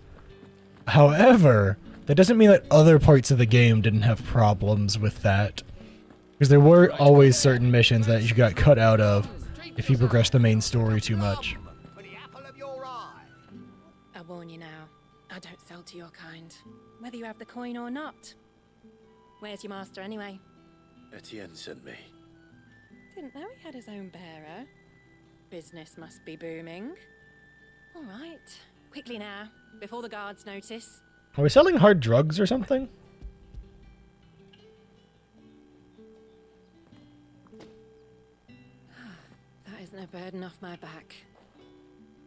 However, that doesn't mean that other parts of the game didn't have problems with that. Because there were always certain missions that you got cut out of if you progressed the main story too much. I warn you now, I don't sell to your kind, whether you have the coin or not. Where's your master anyway? Etienne sent me. Didn't know he had his own bearer. Business must be booming. All right, quickly now, before the guards notice. Are we selling hard drugs or something? That isn't a burden off my back.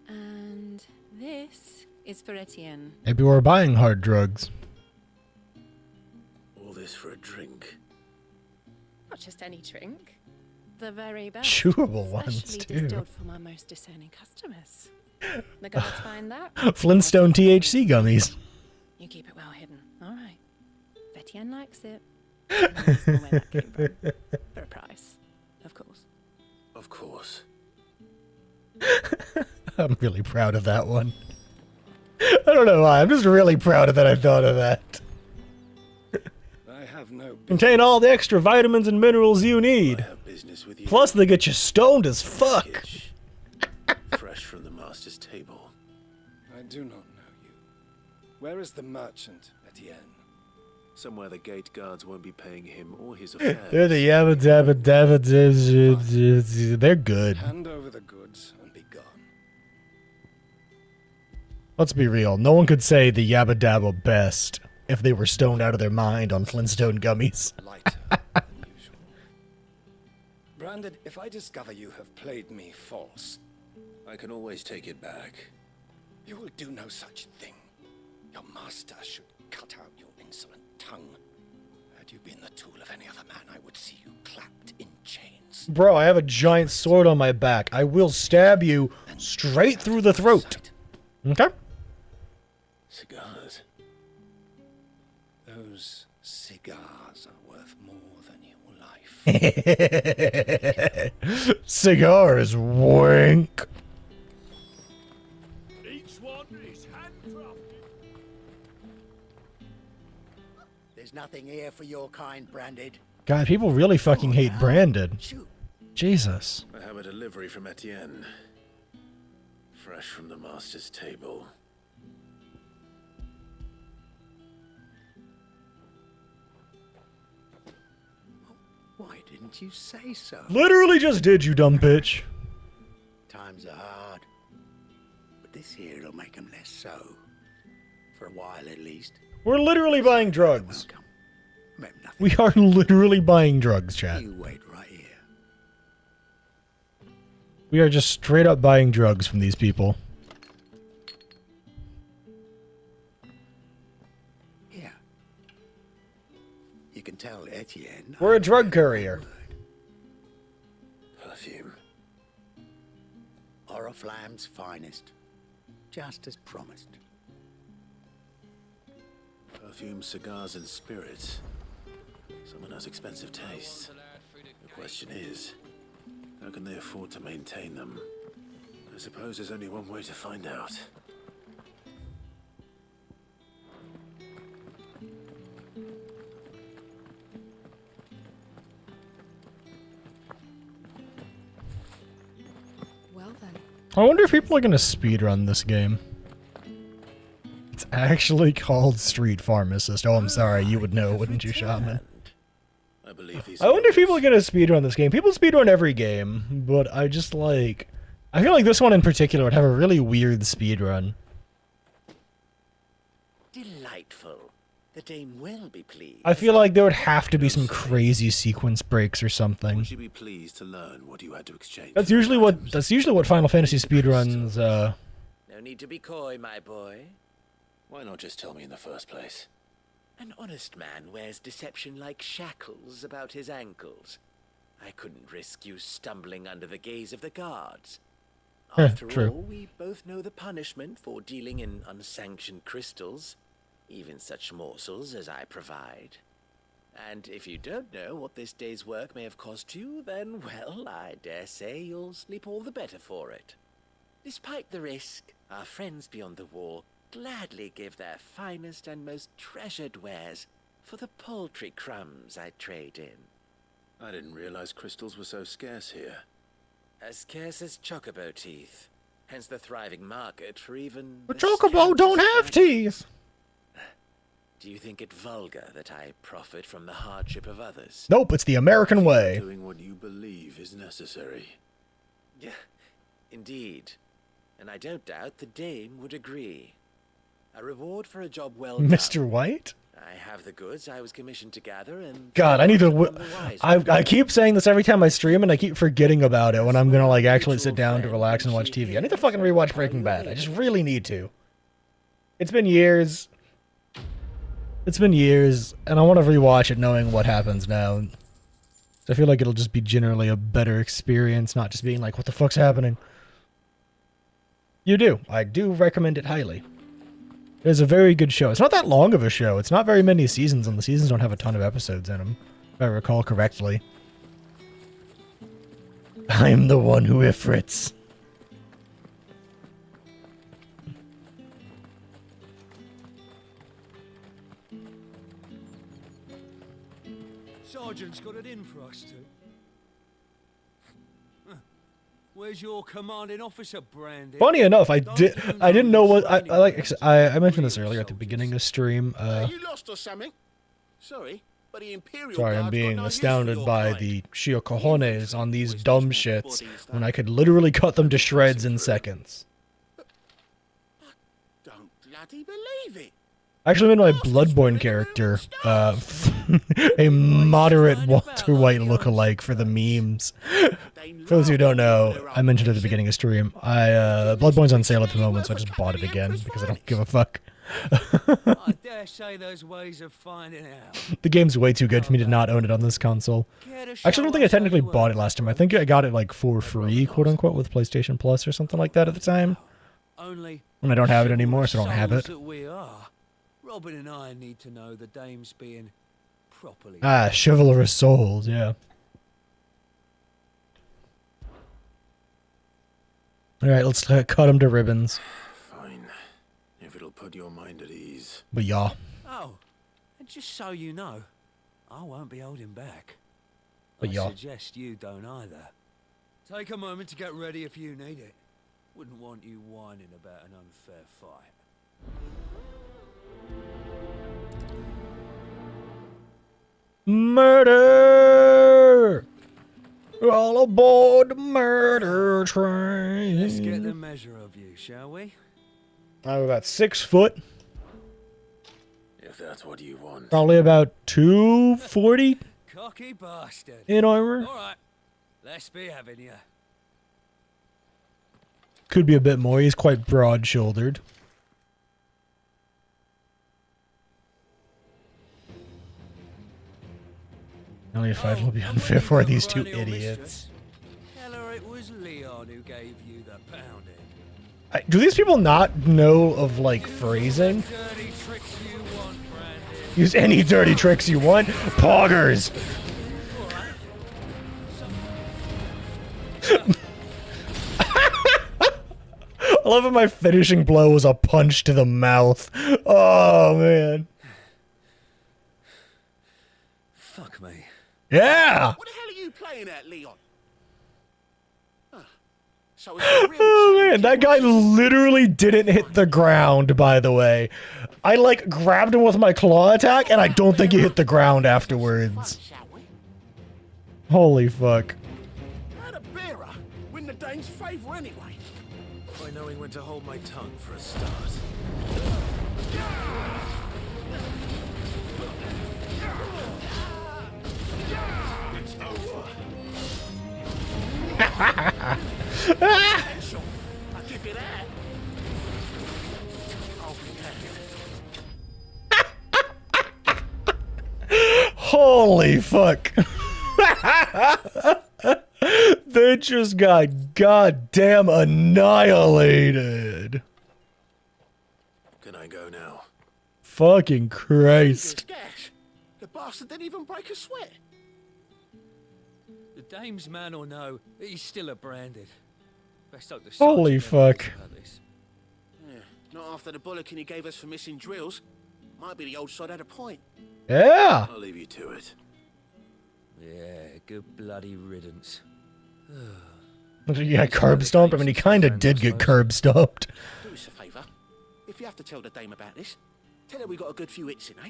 And this is for Etienne. Maybe we're buying hard drugs. All this for a drink. Not just any drink. The very best. Chewable ones, Specially too. distilled for my most discerning customers. The guards find that. Flintstone THC gummies. You keep it well hidden. All right. Etienne likes it. And that's where that came from. For a price, of course. Of course. I'm really proud of that one. I don't know why, I'm just really proud of that I thought of that. I have no Contain all the extra vitamins and minerals you need. Business with you. Plus they get you stoned as fuck. Fresh from the master's table. I do not know you. Where is the merchant, Etienne? Somewhere the gate guards won't be paying him or his affairs. They're the yabba dabba dabba. They're good. Hand over the goods and be gone. Let's be real. No one could say the yabba dabba best if they were stoned out of their mind on Flintstone gummies. Lighter than usual. Branded, if I discover you have played me false, I can always take it back. you will do no such thing. Your master should cut out your insolent tongue. Had you been the tool of any other man, I would see you clapped in chains. Bro, I have a giant sword on my back. I will stab you straight through the throat. Okay? Cigars. Those cigars are worth more than your life. Cigars, wink. Each one is handcrafted. There's nothing here for your kind, Branded. God, people really fucking hate Branded. Jesus. I have a delivery from Etienne. Fresh from the master's table. Why didn't you say so? Literally just did, you dumb bitch. Times are hard. But this here'll make 'em less so. For a while, at least. We're literally buying drugs. Remember nothing. We are literally buying drugs, chat. You wait right here. We are just straight up buying drugs from these people. Here. You can tell Etienne. We're a drug courier. Perfume. Oriflamme's finest. Just as promised. Perfume, cigars, and spirits. Someone has expensive tastes. The question is, how can they afford to maintain them? I suppose there's only one way to find out. then. I wonder if people are gonna speedrun this game. It's actually called Street Pharmacist. Oh, I'm sorry, you would know, wouldn't you, Shaman? I believe these I wonder if people are gonna speedrun this game. People speedrun every game, but I just like... I feel like this one in particular would have a really weird speedrun. Delightful. The dame will be pleased. I feel like there would have to be some crazy sequence breaks or something. Would you be pleased to learn what you had to exchange? That's usually what Final Fantasy speedruns No need to be coy, my boy. Why not just tell me in the first place? An honest man wears deception like shackles about his ankles. I couldn't risk you stumbling under the gaze of the guards. After true. all, we both know the punishment for dealing in unsanctioned crystals, even such morsels as I provide. And if you don't know what this day's work may have cost you, then, well, I dare say you'll sleep all the better for it. Despite the risk, our friends beyond the wall gladly give their finest and most treasured wares for the paltry crumbs I trade in. I didn't realize crystals were so scarce here. As scarce as chocobo teeth, hence the thriving market for even... The chocobo don't have teeth! Do you think it vulgar that I profit from the hardship of others? Nope, it's the American way. Doing what you believe is necessary. Yeah, indeed. And I don't doubt the dame would agree. A reward for a job well done. Mr. White? I have the goods I was commissioned to gather, and... God, I need to... I keep saying this every time I stream, and I keep forgetting about it when I'm gonna, like, actually sit down to relax and watch TV. I need to fucking rewatch Breaking Bad. I just really need to. It's been years. It's been years, and I want to rewatch it knowing what happens now. I feel like it'll just be generally a better experience, not just being like, what the fuck's happening? You do. I do recommend it highly. It is a very good show. It's not that long of a show. It's not very many seasons, and the seasons don't have a ton of episodes in them, if I recall correctly. I'm the one who ifrits. Sergeant's got it in for us two. Where's your commanding officer, Brandy? Funny enough, I didn't know what I mentioned this earlier at the beginning of stream. You lost or something? Sorry, but the Imperial Sorry, I'm Guard's being got no use astounded for your by kind. the sheer cojones on these dumb shits when I could literally cut them to shreds in seconds. Don't bloody believe it. I actually made my Bloodborne character a moderate Walter White lookalike for the memes. For those who don't know, I mentioned at the beginning of stream, Bloodborne's on sale at the moment, so I just bought it again because I don't give a fuck. I dare say there's ways of finding out. The game's way too good for me to not own it on this console. I actually don't think I technically bought it last time. I think I got it like for free, quote unquote, with PlayStation Plus or something like that at the time. Only When I don't have it anymore, so I don't have it. that we are. Robin and I need to know the dame's being properly... Ah, chivalrous souls, yeah. Alright, let's cut him to ribbons. Fine. If it'll put your mind at ease. But yeah. Oh, and just so you know, I won't be holding back. But I yeah. suggest you don't either. Take a moment to get ready if you need it. Wouldn't want you whining about an unfair fight. Murder! We're all aboard the murder train. Let's get the measure of you, shall we? I'm about 6 foot. If that's what you want. Probably about 240 Cocky bastard. in armor. All right, let's be having you. Could be a bit more. He's quite broad-shouldered. Only a fight will be unfair for these two idiots. Tell her it was Leon who gave you the pounding. Do these people not know of, like, phrasing? Dirty tricks you want, Brandy. Use any dirty tricks you want. Poggers! I love how my finishing blow was a punch to the mouth. Oh, man. Fuck me. Yeah! What the hell are you playing at, Leon? So it's a real Oh man, that guy challenge. literally didn't hit the ground, by the way. I like grabbed him with my claw attack and I don't think he hit the ground afterwards. Holy fuck. Had a bearer. Win the Danes' favour anyway. By knowing when to hold my tongue for a start. It's over. Potential. I'll give you that. I'll be damned. Holy fuck. They just got goddamn annihilated. Can I go now? Fucking Christ. Gash. The bastard didn't even break a sweat. The dame's man or no, he's still a branded. Best hope the Holy sergeant never fuck. knows about this. Yeah, not after the bullocking he gave us for missing drills. Might be the old sod had a point. Yeah. I'll leave you to it. Yeah, good bloody riddance. Yeah, curb stomped. I mean, he kind of did get curb stomped. Do us a favour. If you have to tell the dame about this, tell her we got a good few hits in, eh?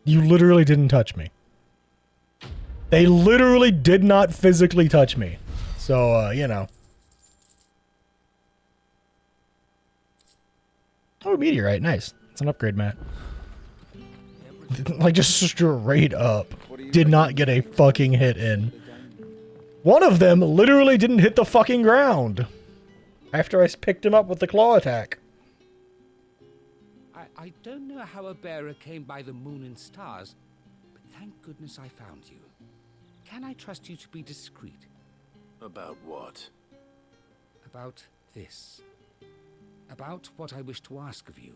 You literally didn't touch me. They literally did not physically touch me. So, you know. Oh, meteorite. Nice. It's an upgrade, Matt. Like, just straight up. Did not get a fucking hit in. One of them literally didn't hit the fucking ground. After I picked him up with the claw attack. I don't know how a bearer came by the moon and stars, but thank goodness I found you. Can I trust you to be discreet? About what? About this. About what I wish to ask of you.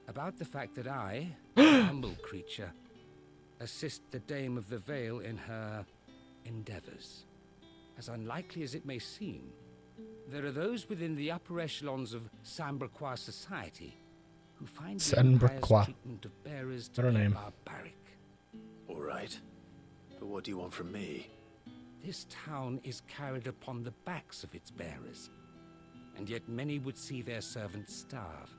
About the fact that I, a humble creature, assist the Dame of the Vale in her endeavors. As unlikely as it may seem, there are those within the upper echelons of Samberquois society who find the Empire's treatment of bearers to be barbaric. All right. But what do you want from me? This town is carried upon the backs of its bearers, and yet many would see their servants starve.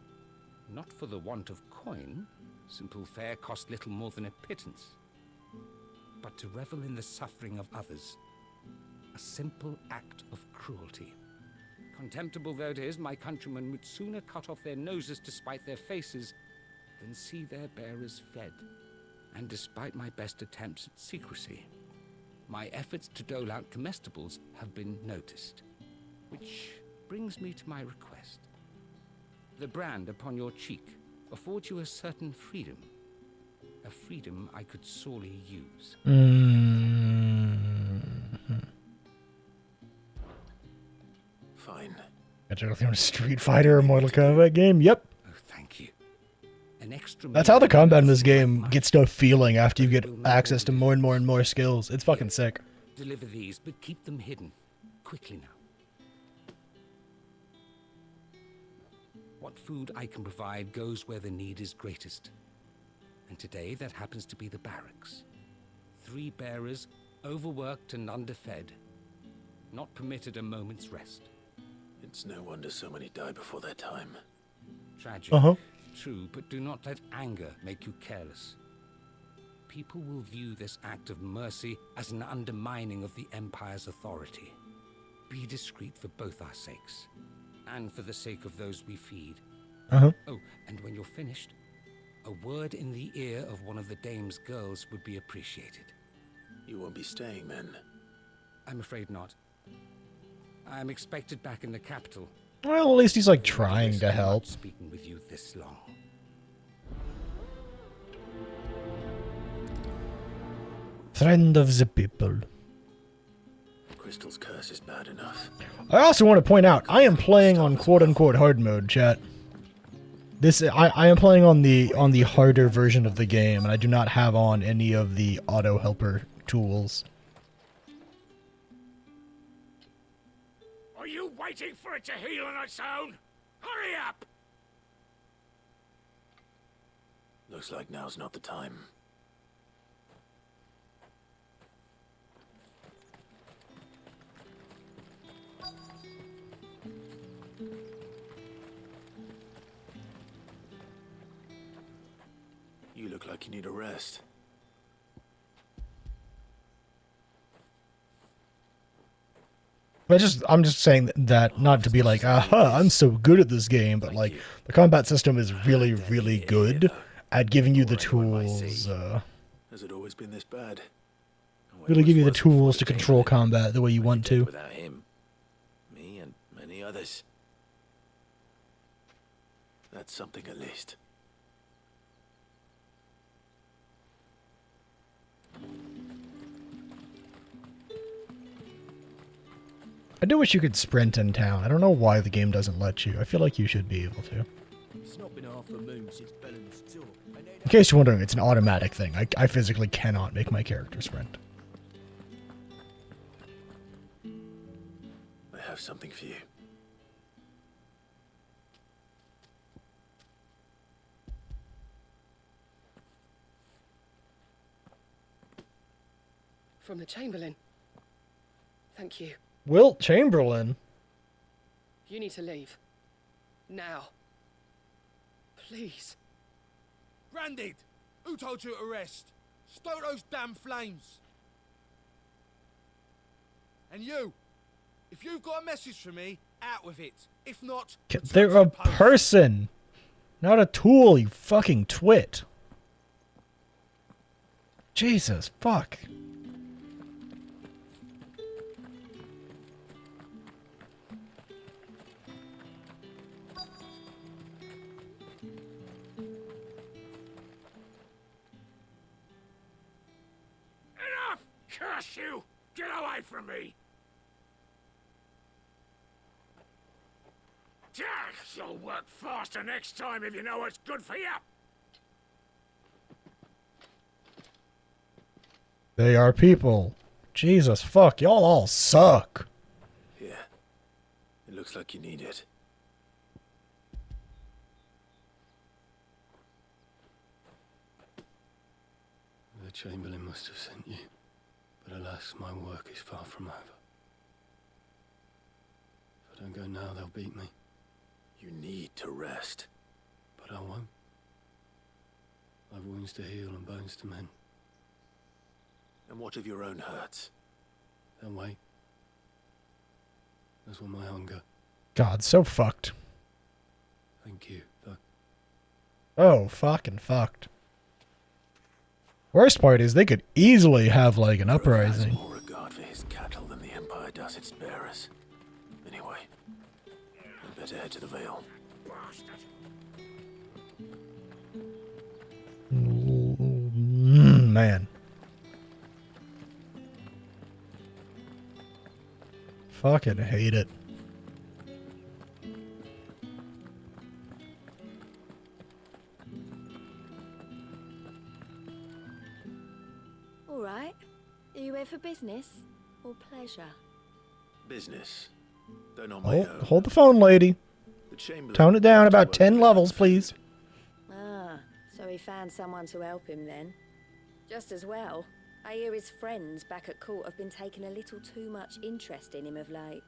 Not for the want of coin, simple fare cost little more than a pittance, but to revel in the suffering of others, a simple act of cruelty. Contemptible though it is, my countrymen would sooner cut off their noses to spite their faces than see their bearers fed. And despite my best attempts at secrecy, my efforts to dole out comestibles have been noticed. Which brings me to my request. The brand upon your cheek affords you a certain freedom. A freedom I could sorely use. Fine. Got a Street Fighter or Mortal Kombat game? Yep. Oh, thank you. An extra. That's how the combat in this game gets no feeling after you get access to more and more and more skills. It's fucking sick. Deliver these, but keep them hidden. Quickly now. What food I can provide goes where the need is greatest. And today that happens to be the barracks. 3 bearers, overworked and underfed, not permitted a moment's rest. It's no wonder so many die before their time. Tragic, true, but do not let anger make you careless. People will view this act of mercy as an undermining of the Empire's authority. Be discreet for both our sakes, and for the sake of those we feed. Oh, and when you're finished, a word in the ear of one of the Dame's girls would be appreciated. You won't be staying then? I'm afraid not. I'm expected back in the capital. Well, at least he's like trying to help. Speaking with you this long. Friend of the people. Crystal's curse is bad enough. I also want to point out, I am playing on quote-unquote hard mode, chat. I am playing on the harder version of the game, and I do not have on any of the auto helper tools. Are you waiting for it to heal on its own? Hurry up! Looks like now's not the time. like you need a rest. I'm just saying that not to be like, aha, I'm so good at this game, but like the combat system is really, really good at giving you the tools. Has it always been this bad? Really give you the tools to control combat the way you want to. Without him, me and many others. That's something at least. I do wish you could sprint in town. I don't know why the game doesn't let you. I feel like you should be able to. It's not been half a moon since Bellen's tour. In case you're wondering, it's an automatic thing. I physically cannot make my character sprint. I have something for you. From the Chamberlain. Thank you. Wilt Chamberlain? You need to leave. Now. Please. Branded! Who told you to rest? Stoke those damn flames! And you! If you've got a message for me, out with it. If not... They're a person! Not a tool, you fucking twit. Jesus, fuck. Curse you! Get away from me! You'll work faster next time if you know what's good for you! They are people. Jesus, fuck, y'all all suck. Yeah. It looks like you need it. The Chamberlain must have sent you. But alas, my work is far from over. If I don't go now, they'll beat me. You need to rest. But I won't. I've wounds to heal and bones to mend. And what of your own hurts? They'll wait. As will my hunger. God, so fucked. Thank you, though. Oh, fucking fucked. Worst part is they could easily have like an uprising. He has more regard for his cattle than the Empire does its bearers. Anyway, I'd better head to the Vale. Man. Fucking hate it. All right. Are you here for business or pleasure? Business. Don't on my own. Hold the phone, lady. The Chamberlain Tone it down about 10 levels, please. Ah, so he found someone to help him then. Just as well. I hear his friends back at court have been taking a little too much interest in him of late.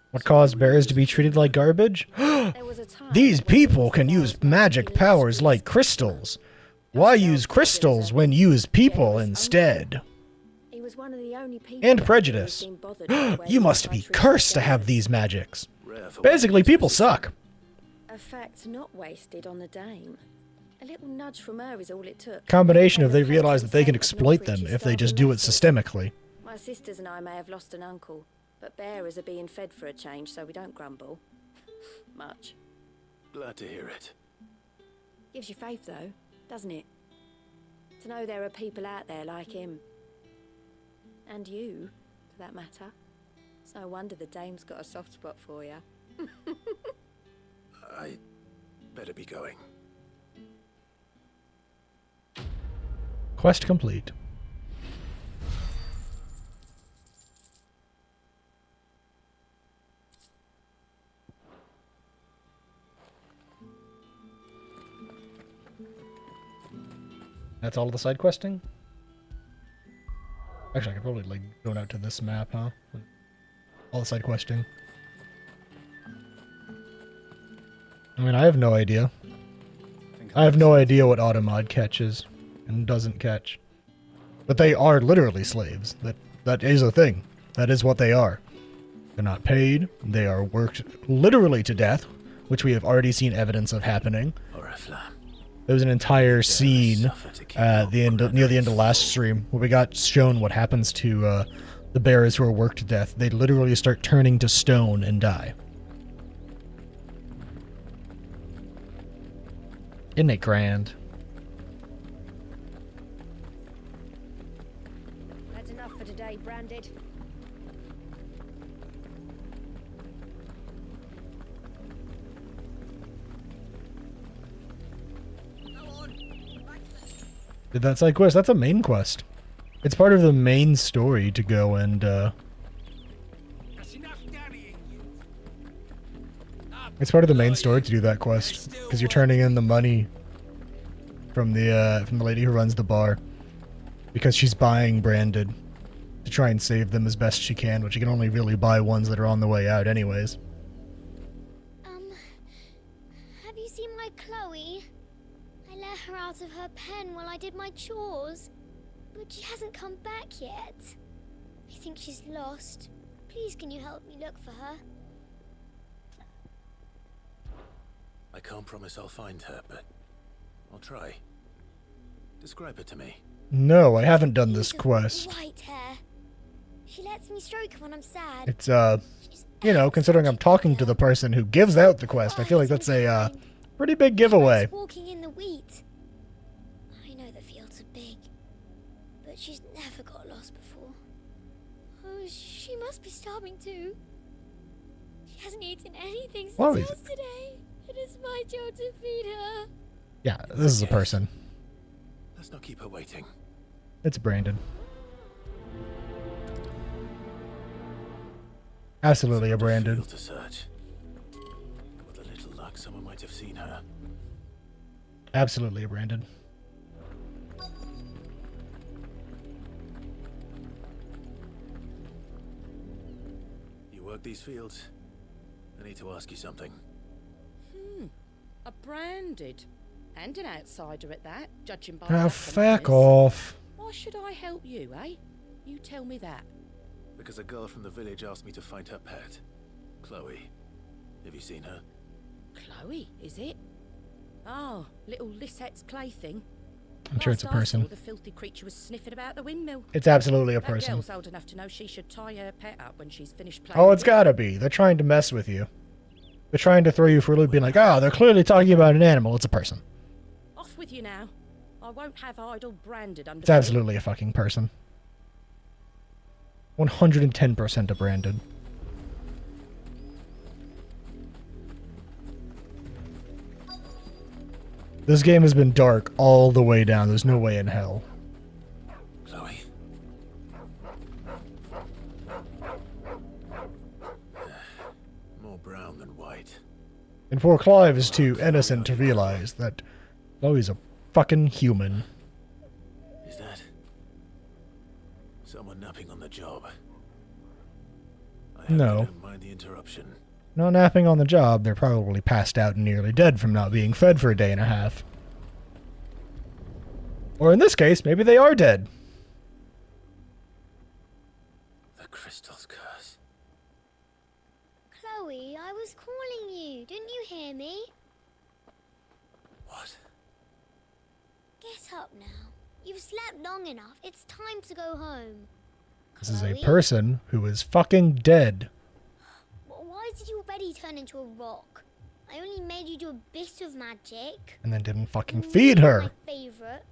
What caused bears to be treated like garbage? These people can use magic powers like crystals. Why use crystals when use people instead? He was one of the only people And prejudice. You must be cursed to have these magics. Basically, people suck. A fact not wasted on the dame. A little nudge from her is all it took. Combination of they realize that they can exploit them if they just do it systemically. My sisters and I may have lost an uncle, but bearers are being fed for a change, so we don't grumble. Much. Glad to hear it. Gives you faith, though, doesn't it? To know there are people out there like him. And you, for that matter. It's no wonder the dame's got a soft spot for you. I better be going. Quest complete. That's all of the side questing? Actually, I could probably like go out to this map, huh? All the side questing. I mean, I have no idea. I have no idea what Automod catches. and doesn't catch. But they are literally slaves. That is a thing. That is what they are. They're not paid. They are worked literally to death, which we have already seen evidence of happening. There was an entire scene at the end, near the end of last stream, where we got shown what happens to the bearers who are worked to death. They literally start turning to stone and die. Isn't it grand? That's enough for today, Branded. Did that side quest? That's a main quest. It's part of the main story to go and, it's part of the main story to do that quest, because you're turning in the money from the lady who runs the bar, because she's buying Branded to try and save them as best she can, but she can only really buy ones that are on the way out anyways. Have you seen my Chloe? I let her out of her pen while I did my chores, but she hasn't come back yet. I think she's lost. Please, can you help me look for her? I can't promise I'll find her, but I'll try. Describe her to me. No, I haven't done this quest. White hair. She lets me stroke her when I'm sad. It's, you know, considering I'm talking to the person who gives out the quest, I feel like that's a, pretty big giveaway. Walking in the wheat. I know the fields are big, but she's never got lost before. Oh, she must be starving too. She hasn't eaten anything since yesterday. It is my job to feed her. Yeah, this is a person. Let's not keep her waiting. It's Brandon. Absolutely a Brandon. To search. With a little luck, someone might have seen her. Absolutely a Brandon. You work these fields? I need to ask you something. A Branded. And an outsider at that, judging by Oh, fuck off. Why should I help you, eh? You tell me that. Because a girl from the village asked me to find her pet, Chloe. Have you seen her? Chloe, is it? Oh, little Lisette's plaything. I'm sure it's a person. The filthy creature was sniffing about the windmill. It's absolutely a That person. girl's old enough to know she should tie her pet up when she's finished playing. Oh, it's gotta be. They're trying to mess with you. They're trying to throw you for a loop, being like, oh, they're clearly talking about an animal. It's a person. Off with you now. I won't have idle Branded under. It's absolutely a fucking person. 110% a Brandon. This game has been dark all the way down. There's no way in hell. Chloe. More brown than white. And poor Clive is too innocent to realize that Chloe's a fucking human. Is that someone napping on the job? No. Don't mind the interruption. Not napping on the job, they're probably passed out and nearly dead from not being fed for a day and a half. Or in this case, maybe they are dead. The crystal's curse. Chloe, I was calling you. Didn't you hear me? What? Get up now. You've slept long enough. It's time to go home. This is a person who is fucking dead. Why did you already turn into a rock? I only made you do a bit of magic. And then didn't fucking feed her. My favorite.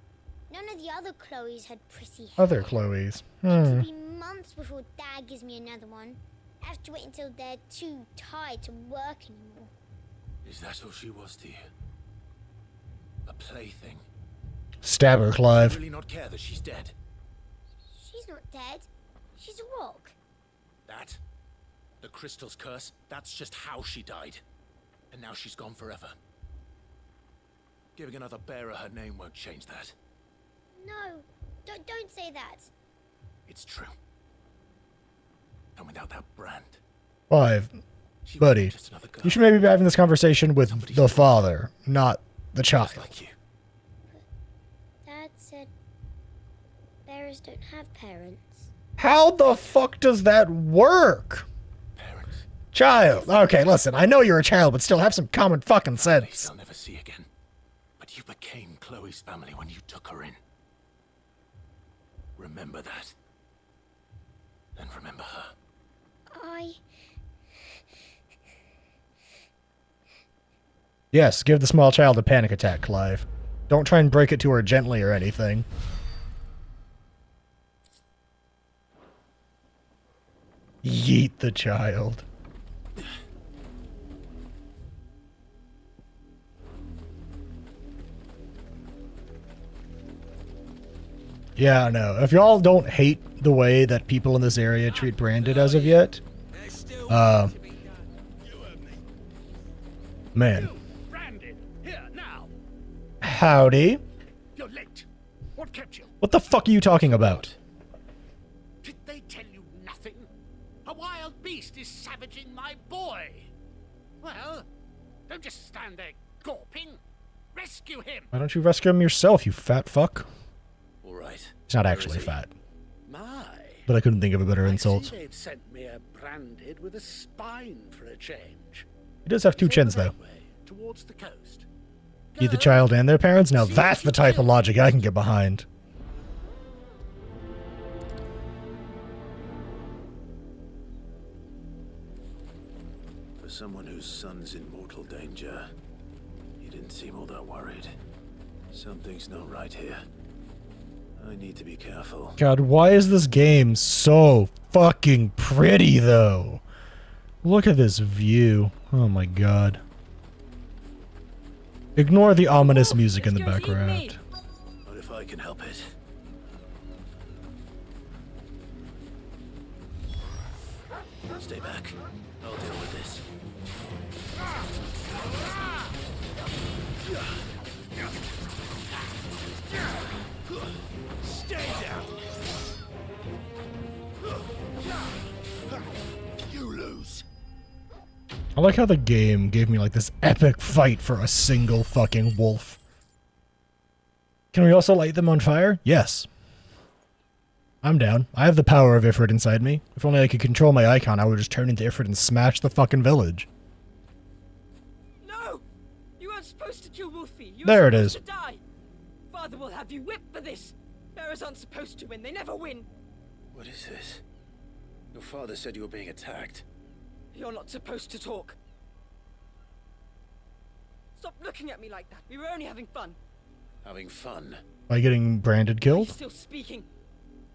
None of the other Chloes had pretty hair. Other Chloes. It'll be months before Dad gives me another one. I have to wait until they're too tired to work anymore. Is that all she was to you? A plaything? Stab her, Clive. You really not care that she's dead? She's not dead. She's a rock. That? The crystal's curse? That's just how she died. And now she's gone forever. Giving another bearer her name won't change that. No, don't say that. It's true. And without that brand... Clive, buddy, you should maybe be having this conversation with the father, not the child. Dad said sparrows don't have parents. How the fuck does that work? Child. Okay, listen, I know you're a child, but still have some common fucking sense. I'll never see again. But you became Chloe's family when you took her in. Remember that. And remember her. Yes, give the small child a panic attack, Clive. Don't try and break it to her gently or anything. Yeet the child. Yeah, no. If y'all don't hate the way that people in this area treat Branded as of yet, man. Branded, here now. Howdy. You're late. What kept you? What the fuck are you talking about? Did they tell you nothing? A wild beast is savaging my boy. Well, don't just stand there gawping. Rescue him. Why don't you rescue him yourself, you fat fuck? All right. He's not actually fat. My. But I couldn't think of a better insult. See, they've sent me a Branded with a spine for a change. He does have two chins, though. Towards the coast. Eat the child and their parents? Now that's the type of logic I can get behind. For someone whose son's in mortal danger, he didn't seem all that worried. Something's not right here. I need to be careful. God, why is this game so fucking pretty, though? Look at this view. Oh my god. Ignore the ominous music in the background. What if I can help it? Stay back. I'll deal with this. Stay down. You lose. I like how the game gave me like this epic fight for a single fucking wolf. Can we also light them on fire? Yes. I'm down. I have the power of Ifrit inside me. If only I could control my icon, I would just turn into Ifrit and smash the fucking village. No! You weren't supposed to kill Wolfie. You There were it supposed to die. Father will have you whipped for this. Bearers aren't supposed to win. They never win. What is this? Your father said you were being attacked. You're not supposed to talk. Stop looking at me like that. We were only having fun. Having fun? By getting Branded killed? Still speaking.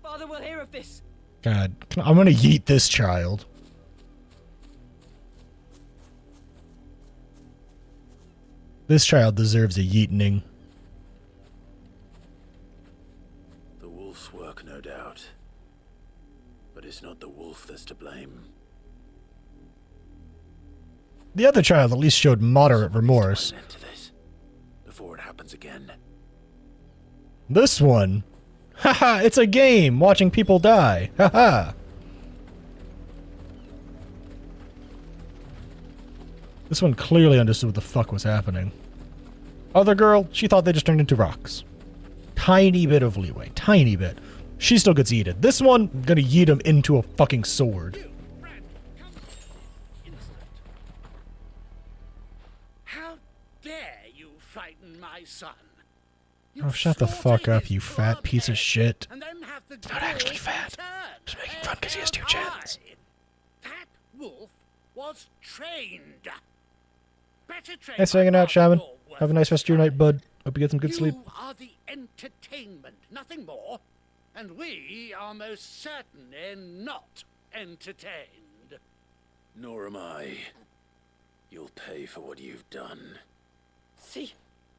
Father will hear of this. God, I'm gonna yeet this child. This child deserves a yeetening. The wolf's work, no doubt. But it's not the wolf that's to blame. The other child at least showed moderate remorse. Before it happens again. This one? Haha, it's a game! Watching people die. Haha! This one clearly understood what the fuck was happening. Other girl, she thought they just turned into rocks. Tiny bit of leeway. Tiny bit. She still gets yeeted. This one, I'm gonna yeet him into a fucking sword. How dare you frighten my son? Oh, shut the fuck up, you fat piece of shit. It's not actually fat. Just making fun because he has two chins. That wolf was trained. Better trained. Thanks for hanging out, Shaman. Have a nice rest of your night, bud. Hope you get some good sleep. You are the entertainment, nothing more. And we are most certainly not entertained. Nor am I. You'll pay for what you've done. See?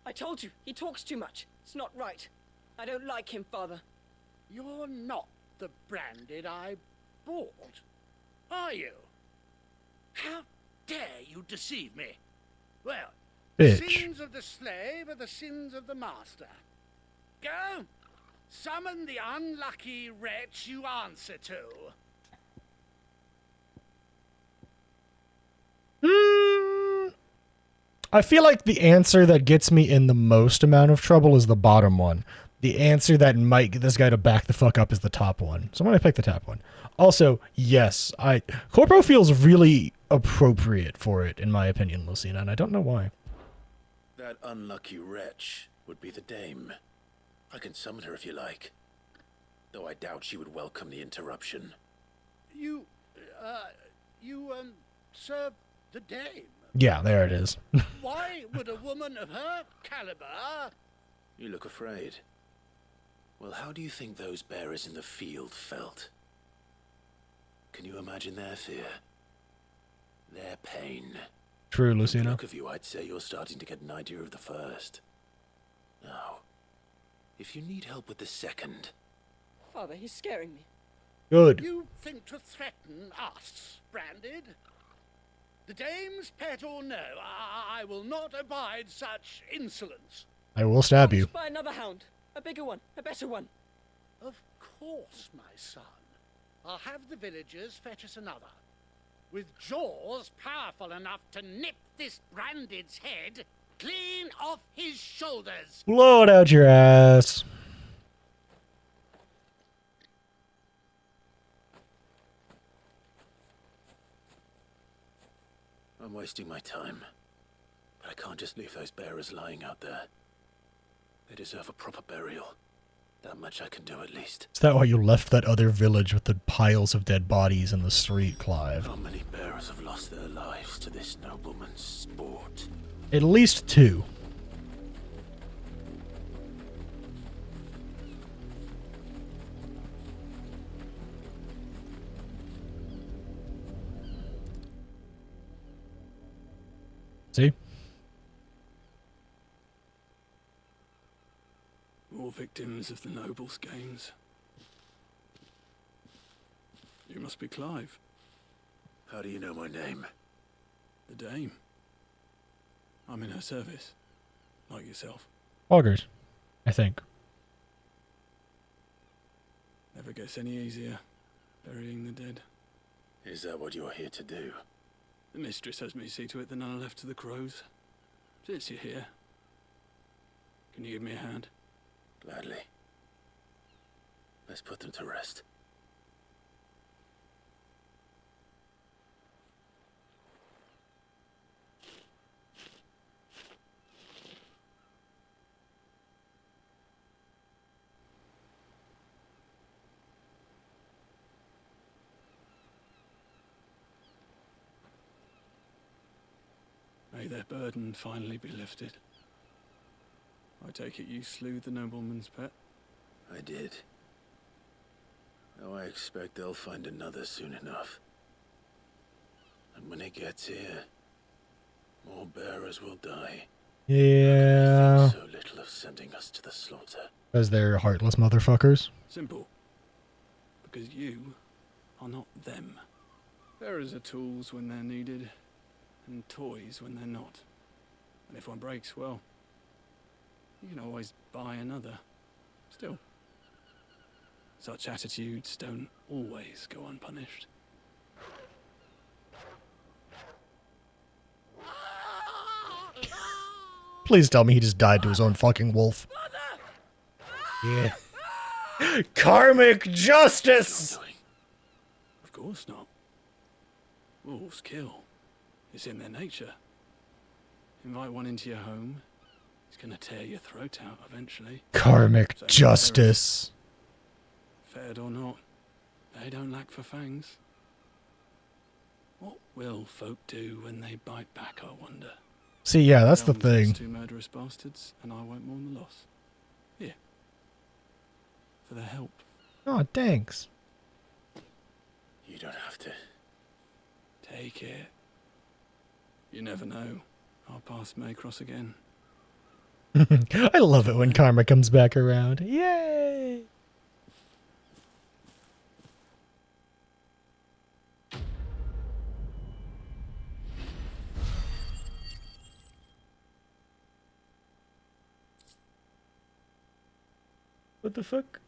I told you. He talks too much. It's not right. I don't like him, Father. You're not the Branded I bought, are you? How dare you deceive me? Well, the Bitch. sins of the slave are the sins of the master. Go, summon the unlucky wretch you answer to. I feel like the answer that gets me in the most amount of trouble is the bottom one. The answer that might get this guy to back the fuck up is the top one. So I'm going to pick the top one. Also, yes, Corpo feels really appropriate for it, in my opinion, Lucina, and I don't know why. That unlucky wretch would be the dame. I can summon her if you like. Though I doubt she would welcome the interruption. You serve the dame? Yeah, there it is. Why would a woman of her caliber... You look afraid. Well, how do you think those bearers in the field felt? Can you imagine their fear? Their pain? True, From the Lucina. look of you, I'd say you're starting to get an idea of the first. Now, if you need help with the second... Father, he's scaring me. Good. You think to threaten us, Branded? The dame's pet or no, I will not abide such insolence. I will stab you. Buy another hound. A bigger one. A better one. Of course, my son. I'll have the villagers fetch us another. With jaws powerful enough to nip this Branded's head clean off his shoulders. Blow it out your ass. I'm wasting my time. But I can't just leave those bearers lying out there. They deserve a proper burial. That much I can do at least. Is that why you left that other village with the piles of dead bodies in the street, Clive? How many bearers have lost their lives to this nobleman's sport? At least 2. See? More victims of the nobles' games. You must be Clive. How do you know my name? The dame. I'm in her service. Like yourself. Augers, I think. Never gets any easier, burying the dead. Is that what you're here to do? The mistress has me see to it that none are left to the crows. Since you're here, can you give me a hand? Gladly. Let's put them to rest. May their burden finally be lifted. I take it you slew the nobleman's pet? I did. Now I expect they'll find another soon enough. And when it gets here, more bearers will die. Yeah. So little of sending us to the slaughter. As they're heartless motherfuckers. Simple. Because you are not them. Bearers are tools when they're needed, and toys when they're not. And if one breaks, well, you can always buy another. Still, such attitudes don't always go unpunished. Please tell me he just died to his own fucking wolf. Yeah. Karmic justice! Of course not. Wolves kill. It's in their nature. Invite one into your home, he's gonna tear your throat out eventually. Karmic justice. Fed or not, they don't lack for fangs. What will folk do when they bite back, I wonder? See, yeah, that's the Tell me thing. those 2 murderous bastards, and I won't mourn the loss. Here. For their help. Oh, thanks. You don't have to. Take it. You never know. Our paths may cross again. I love it when karma comes back around. Yay! What the fuck?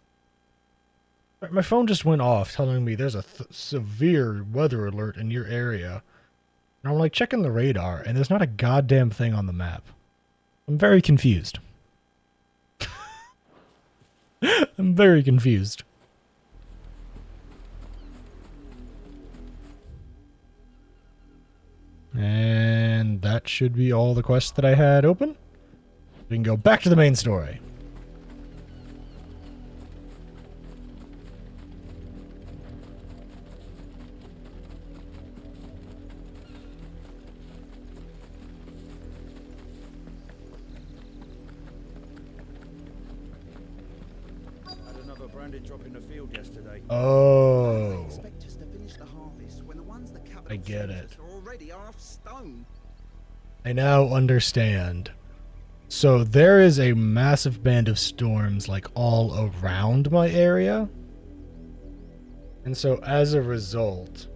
My phone just went off telling me there's a severe weather alert in your area. And I'm like checking the radar and there's not a goddamn thing on the map. I'm very confused. I'm very confused. And that should be all the quests that I had open. We can go back to the main story. Had another branded drop in the field yesterday. Oh. Expect us to finish the harvest when the ones that I get it. are already half stone. I now understand. So there is a massive band of storms like all around my area. And so as a result,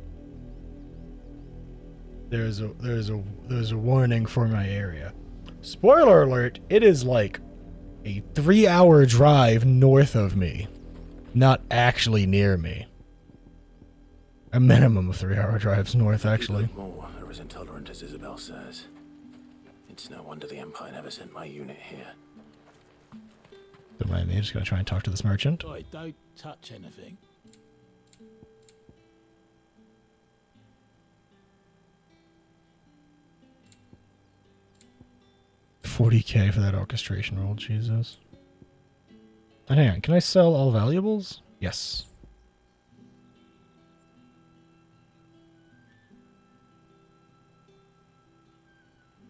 there's a warning for my area. Spoiler alert, it is like a 3-hour drive north of me. Not actually near me. A minimum of 3-hour drives north, actually. More are as intolerant as Isabel says. It's no wonder the Empire never sent my unit here. Don't mind me, I'm just gonna try and talk to this merchant. Boy, don't touch anything. $40K for that orchestration roll, Jesus. And hang on, can I sell all valuables? Yes.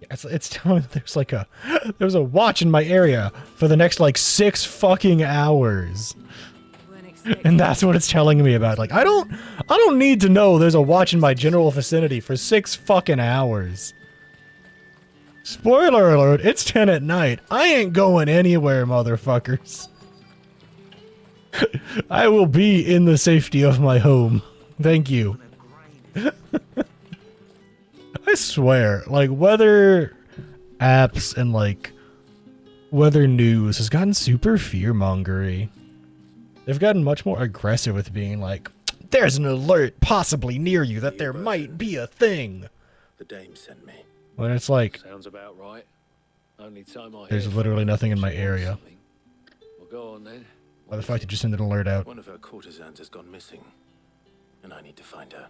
It's telling me there's a watch in my area for the next like 6 fucking hours. And that's what it's telling me about. Like I don't need to know there's a watch in my general vicinity for 6 fucking hours. Spoiler alert, it's 10 at night. I ain't going anywhere, motherfuckers. I will be in the safety of my home. Thank you. I swear, like, weather apps and, like, weather news has gotten super fear-mongery. They've gotten much more aggressive with being like, there's an alert possibly near you that there might be a thing. The dame sent me. When it's like, sounds about right. Only time I there's literally nothing in my area. Well, go on then. Why the fuck did you send an alert out? One of her courtesans has gone missing, and I need to find her.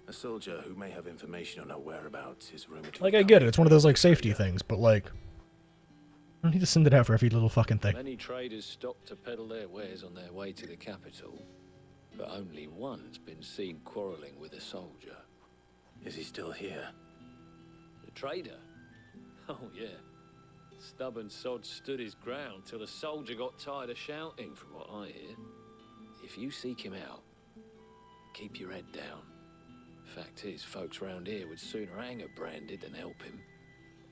A soldier who may have information on her whereabouts is rumored to. Like, I get it. It's one of those, like, safety things, but, like, I don't need to send it out for every little fucking thing. Many traders stopped to peddle their wares on their way to the capital, but only one's been seen quarreling with a soldier. Is he still here? The trader? Oh, yeah. Stubborn sod stood his ground till the soldier got tired of shouting, from what I hear. If you seek him out, keep your head down. Fact is, folks round here would sooner hang a branded than help him.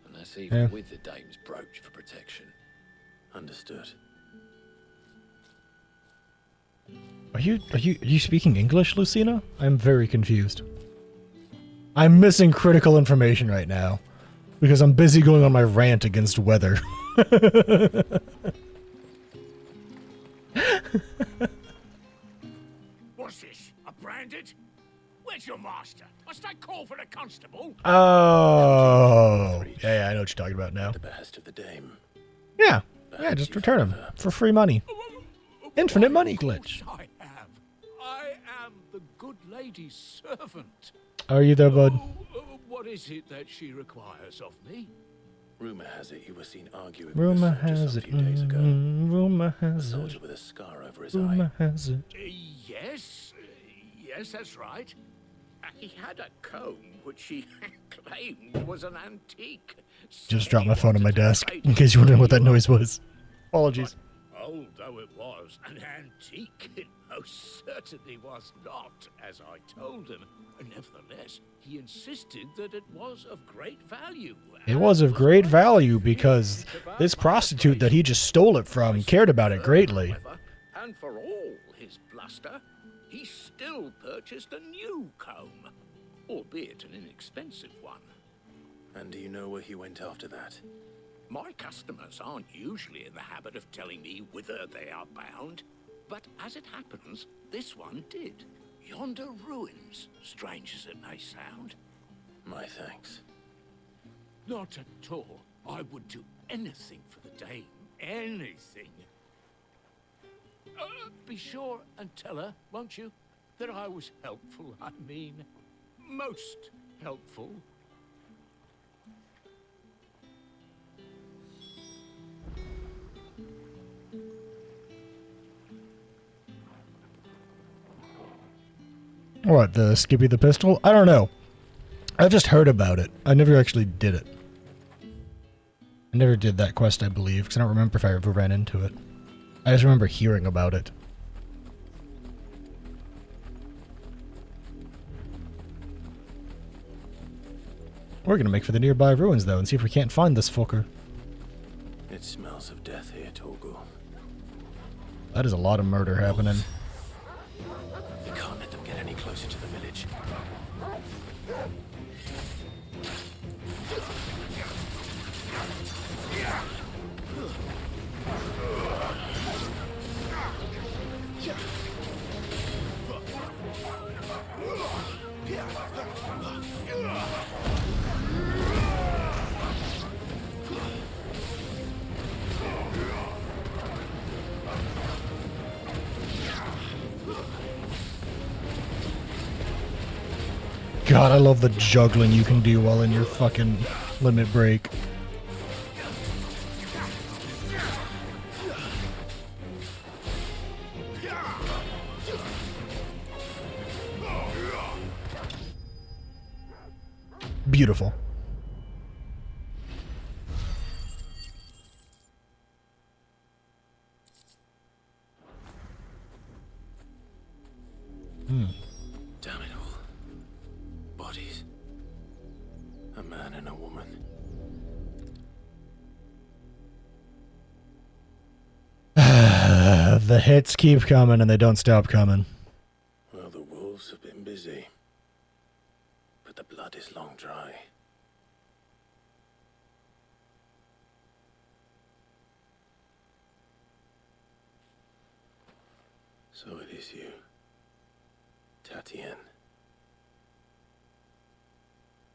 And that's even with the dame's brooch for protection. Understood. Are you speaking English, Lucina? I'm very confused. I'm missing critical information right now. Because I'm busy going on my rant against weather. What's this? A branded? Where's your master? Must I call for the constable? Oh. Yeah, I know what you're talking about now. The behest of the dame. Yeah, just return him for free money. Infinite money glitch. I am the good lady's servant. Are you there, bud? What is it that she requires of me? Rumor has it you were seen arguing Rumor with a soldier has a it. few days ago. Rumor A has soldier it. with a scar over his Rumor eye. has it. Yes, that's right. He had a comb which he claimed was an antique. Just dropped my phone on my desk in case you're wondering what that noise was. Apologies. Old though it was, an antique it most certainly was not, as I told him. Nevertheless, he insisted that it was of great value. It was of great value because this prostitute that he just stole it from cared about it greatly. And for all his bluster, he still purchased a new comb, albeit an inexpensive one. And do you know where he went after that? My customers aren't usually in the habit of telling me whither they are bound, but as it happens, this one did. Yonder ruins, strange as it may sound. My thanks. Not at all. I would do anything for the dame. Anything. Be sure and tell her, won't you, that I was helpful. I mean, most helpful. What, the Skippy the Pistol? I don't know. I've just heard about it. I never actually did it. I never did that quest, I believe, because I don't remember if I ever ran into it. I just remember hearing about it. We're gonna make for the nearby ruins, though, and see if we can't find this fucker. It smells of death here, Torgal. That is a lot of murder happening. We can't let them get any closer to the village. God, I love the juggling you can do while in your fucking limit break. Beautiful. Damn it all. Bodies. A man and a woman. The hits keep coming and they don't stop coming. Well, the wolves have been busy. But the blood is long dry. So it is you. Tatien.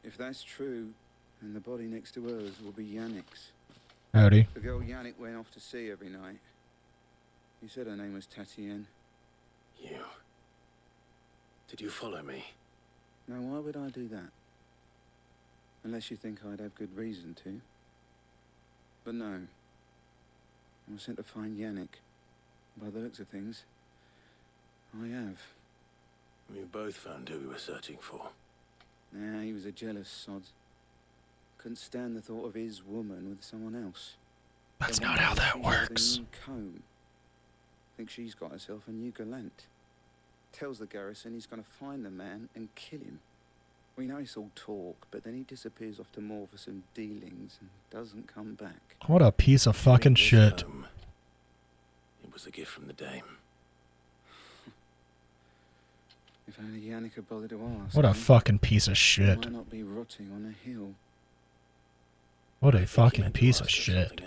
If that's true, then the body next to hers will be Yannick's. Howdy. The girl Yannick went off to sea every night. He said her name was Tatien. You. Did you follow me? Now, why would I do that? Unless you think I'd have good reason to. But no. I was sent to find Yannick. By the looks of things, I have. We both found who we were searching for. Nah, he was a jealous sod. Couldn't stand the thought of his woman with someone else. That's not how that works. Comb. Think she's got herself a new gallant. Tells the garrison he's gonna find the man and kill him. We know it's all talk, but then he disappears off to Moor for some dealings and doesn't come back. What a piece of fucking shit. It was a gift from the dame. If only Yannick had bothered to ask. What a fucking piece of shit. Might not be rotting on a hill. What a fucking piece of shit.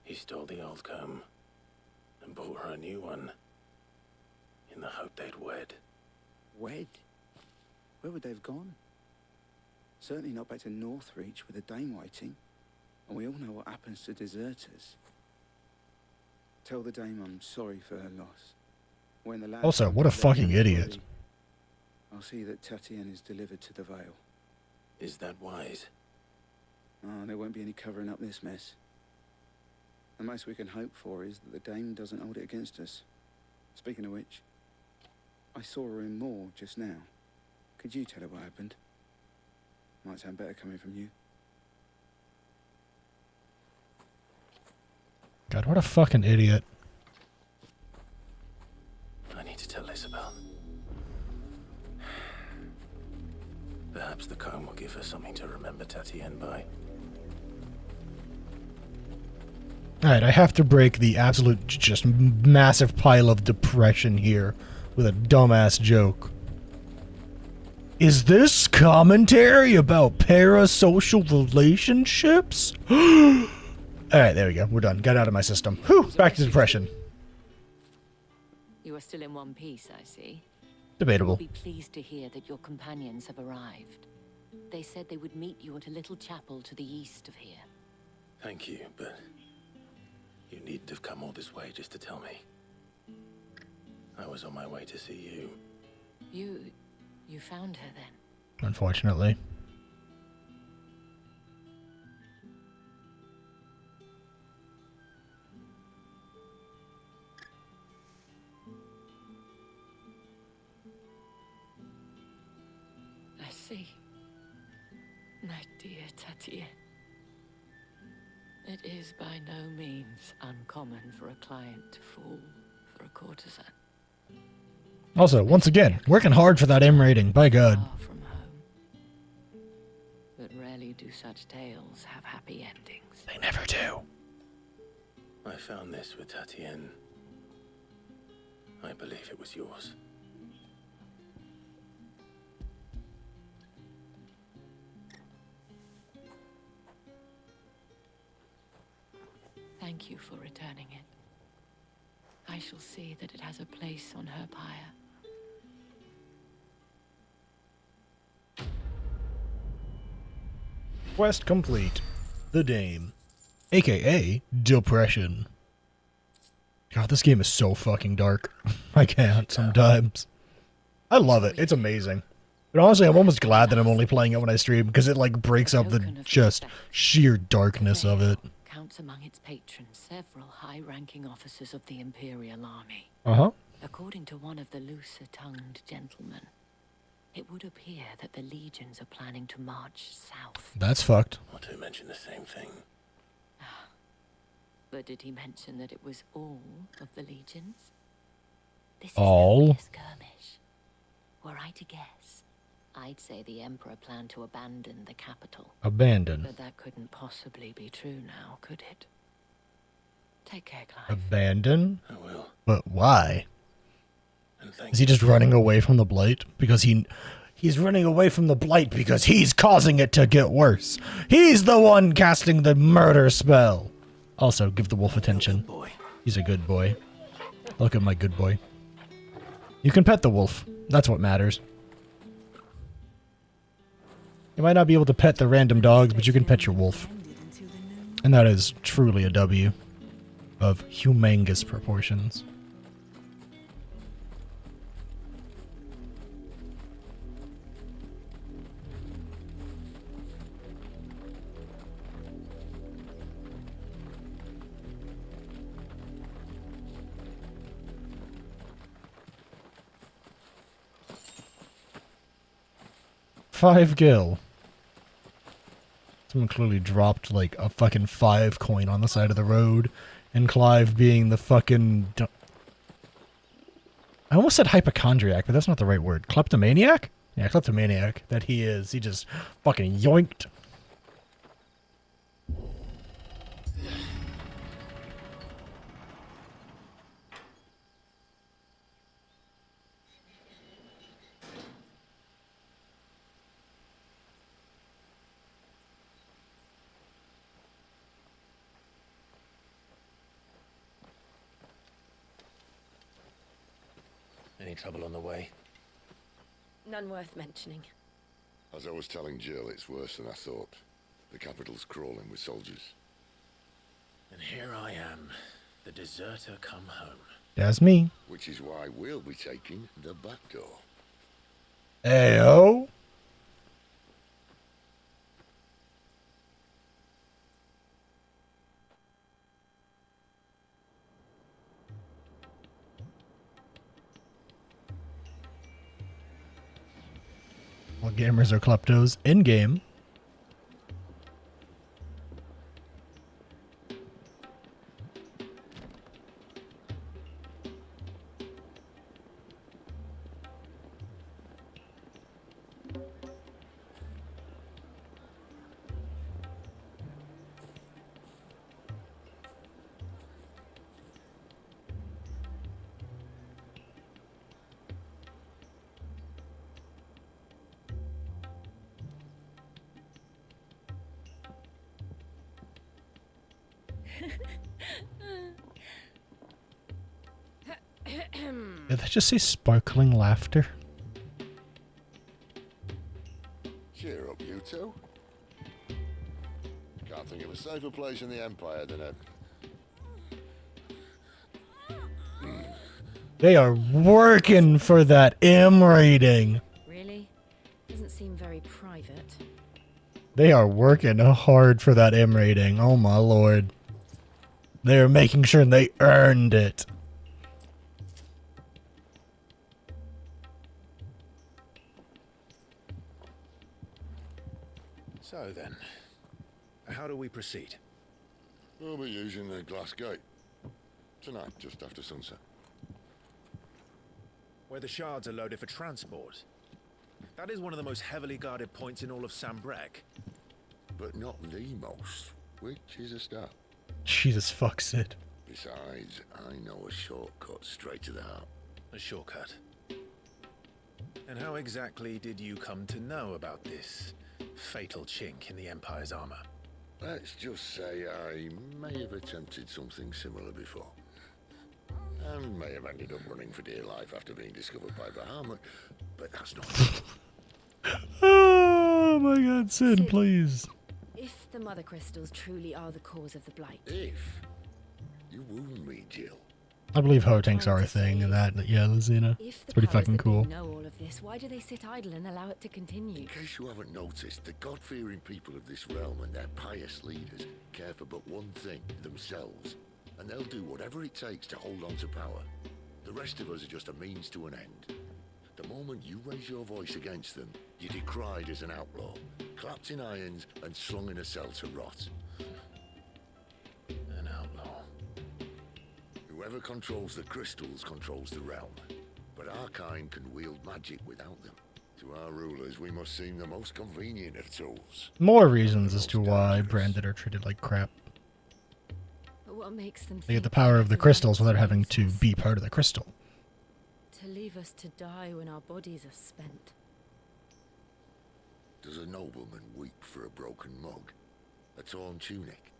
He stole the old comb and bought her a new one in the hope they'd wed. Wed? Where would they have gone? Certainly not back to Northreach with a dame waiting. And we all know what happens to deserters. Tell the dame I'm sorry for her loss. When the lad Also, what a fucking idiot. I'll see that Tatien is delivered to the Vale. Is that wise? Oh, there won't be any covering up this mess. The most we can hope for is that the dame doesn't hold it against us. Speaking of which, I saw her in Moor just now. Could you tell her what happened? Might sound better coming from you. God, what a fucking idiot. I need to tell Isabel. Perhaps the comb will give her something to remember Tatien by. Alright, I have to break the absolute just massive pile of depression here with a dumbass joke. Is this commentary about parasocial relationships? Alright, there we go. We're done. Got it out of my system. Whew, back to depression. You are still in one piece, I see. Debatable. You'll be pleased to hear that your companions have arrived. They said they would meet you at a little chapel to the east of here. Thank you, but You needn't have come all this way just to tell me. I was on my way to see you. You found her then? Unfortunately. I see. My dear Tatienne. It is by no means uncommon for a client to fall for a courtesan. Also, once again, working hard for that M rating, by God. Far from home. But rarely do such tales have happy endings. They never do. I found this with Tatienne. I believe it was yours. Thank you for returning it. I shall see that it has a place on her pyre. Quest complete. The Dame. AKA Depression. God, this game is so fucking dark. I can't sometimes. I love it. It's amazing. But honestly, I'm almost glad that I'm only playing it when I stream, because it like breaks up the just sheer darkness of it. Counts among its patrons several high-ranking officers of the Imperial Army. Uh-huh. According to one of the looser-tongued gentlemen, it would appear that the legions are planning to march south. That's fucked. Not to mention the same thing. But did he mention that it was all of the legions? This all? Is a skirmish. Were I to guess, I'd say the Emperor planned to abandon the capital. Abandon. But that couldn't possibly be true now, could it? Take care, Clive. Abandon? I will. But why? Is he just running away from the blight? Because he's running away from the blight because he's causing it to get worse. He's the one casting the murder spell. Also, give the wolf attention. He's a good boy. Look at my good boy. You can pet the wolf. That's what matters. You might not be able to pet the random dogs, but you can pet your wolf. And that is truly a W of humongous proportions. Five gil. Someone clearly dropped like a fucking 5 coin on the side of the road, and Clive being the fucking... I almost said hypochondriac, but that's not the right word. Kleptomaniac? Yeah, kleptomaniac. That he is. He just fucking yoinked. Any trouble on the way? None worth mentioning. As I was telling Jill, it's worse than I thought. The capital's crawling with soldiers. And here I am, the deserter come home. That's me. Which is why we'll be taking the back door. Ayo. All gamers are kleptos in-game. Did they just say sparkling laughter? Cheer up, you two. Can't think of a safer place in the Empire than a They are working for that M rating. Really? Doesn't seem very private. They are working hard for that M rating. Oh my lord. They are making sure they earned it. So then, how do we proceed? We'll be using the glass gate. Tonight, just after sunset. Where the shards are loaded for transport. That is one of the most heavily guarded points in all of Sambrek. But not the most, which is a start. Jesus fuck, Sid. Besides, I know a shortcut straight to the heart. A shortcut. And how exactly did you come to know about this fatal chink in the Empire's armor? Let's just say I may have attempted something similar before. And may have ended up running for dear life after being discovered by Bahamut, but that's not... Oh my god, Sid, please. If the mother crystals truly are the cause of the blight. If? You wound me, Jill. I believe hoe tanks are a thing, and that, yeah, Lizina. If the It's pretty powers fucking that cool. be know all of this, why do they sit idle and allow it to continue? In case you haven't noticed, the God-fearing people of this realm and their pious leaders care for but one thing, themselves. And they'll do whatever it takes to hold on to power. The rest of us are just a means to an end. The moment you raise your voice against them, you're decried as an outlaw, clapped in irons and slung in a cell to rot. An outlaw. Whoever controls the crystals controls the realm. But our kind can wield magic without them. To our rulers, we must seem the most convenient of tools. More reasons as to why branded are treated like crap. But what makes them They get the think power of the light crystals without is having to useless? be part of the crystal. To leave us to die when our bodies are spent. Does a nobleman weep for a broken mug? A torn tunic?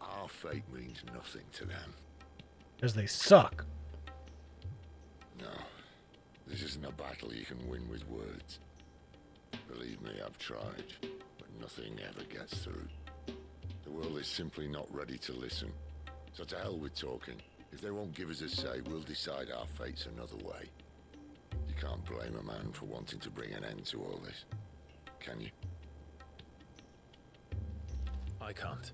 Our fate means nothing to them. Because they suck. No, this isn't a battle you can win with words. Believe me, I've tried, but nothing ever gets through. The world is simply not ready to listen. So to hell with talking. If they won't give us a say, we'll decide our fates another way. You can't blame a man for wanting to bring an end to all this, can you? I can't.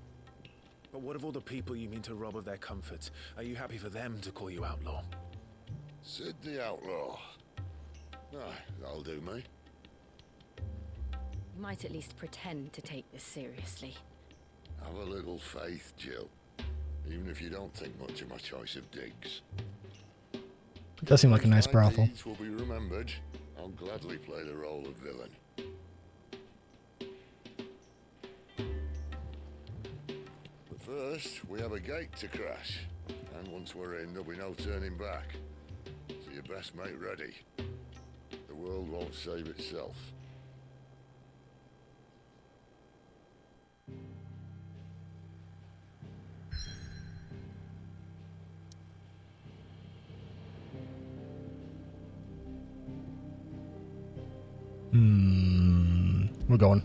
But what of all the people you mean to rob of their comforts? Are you happy for them to call you outlaw? Sid the Outlaw. Ah, that'll do me. You might at least pretend to take this seriously. Have a little faith, Jill. Even if you don't think much of my choice of digs. It does seem like a nice My brothel. deeds will be remembered. I'll gladly play the role of villain. But first, we have a gate to crash. And once we're in, there'll be no turning back. So you best make ready. The world won't save itself. We're going.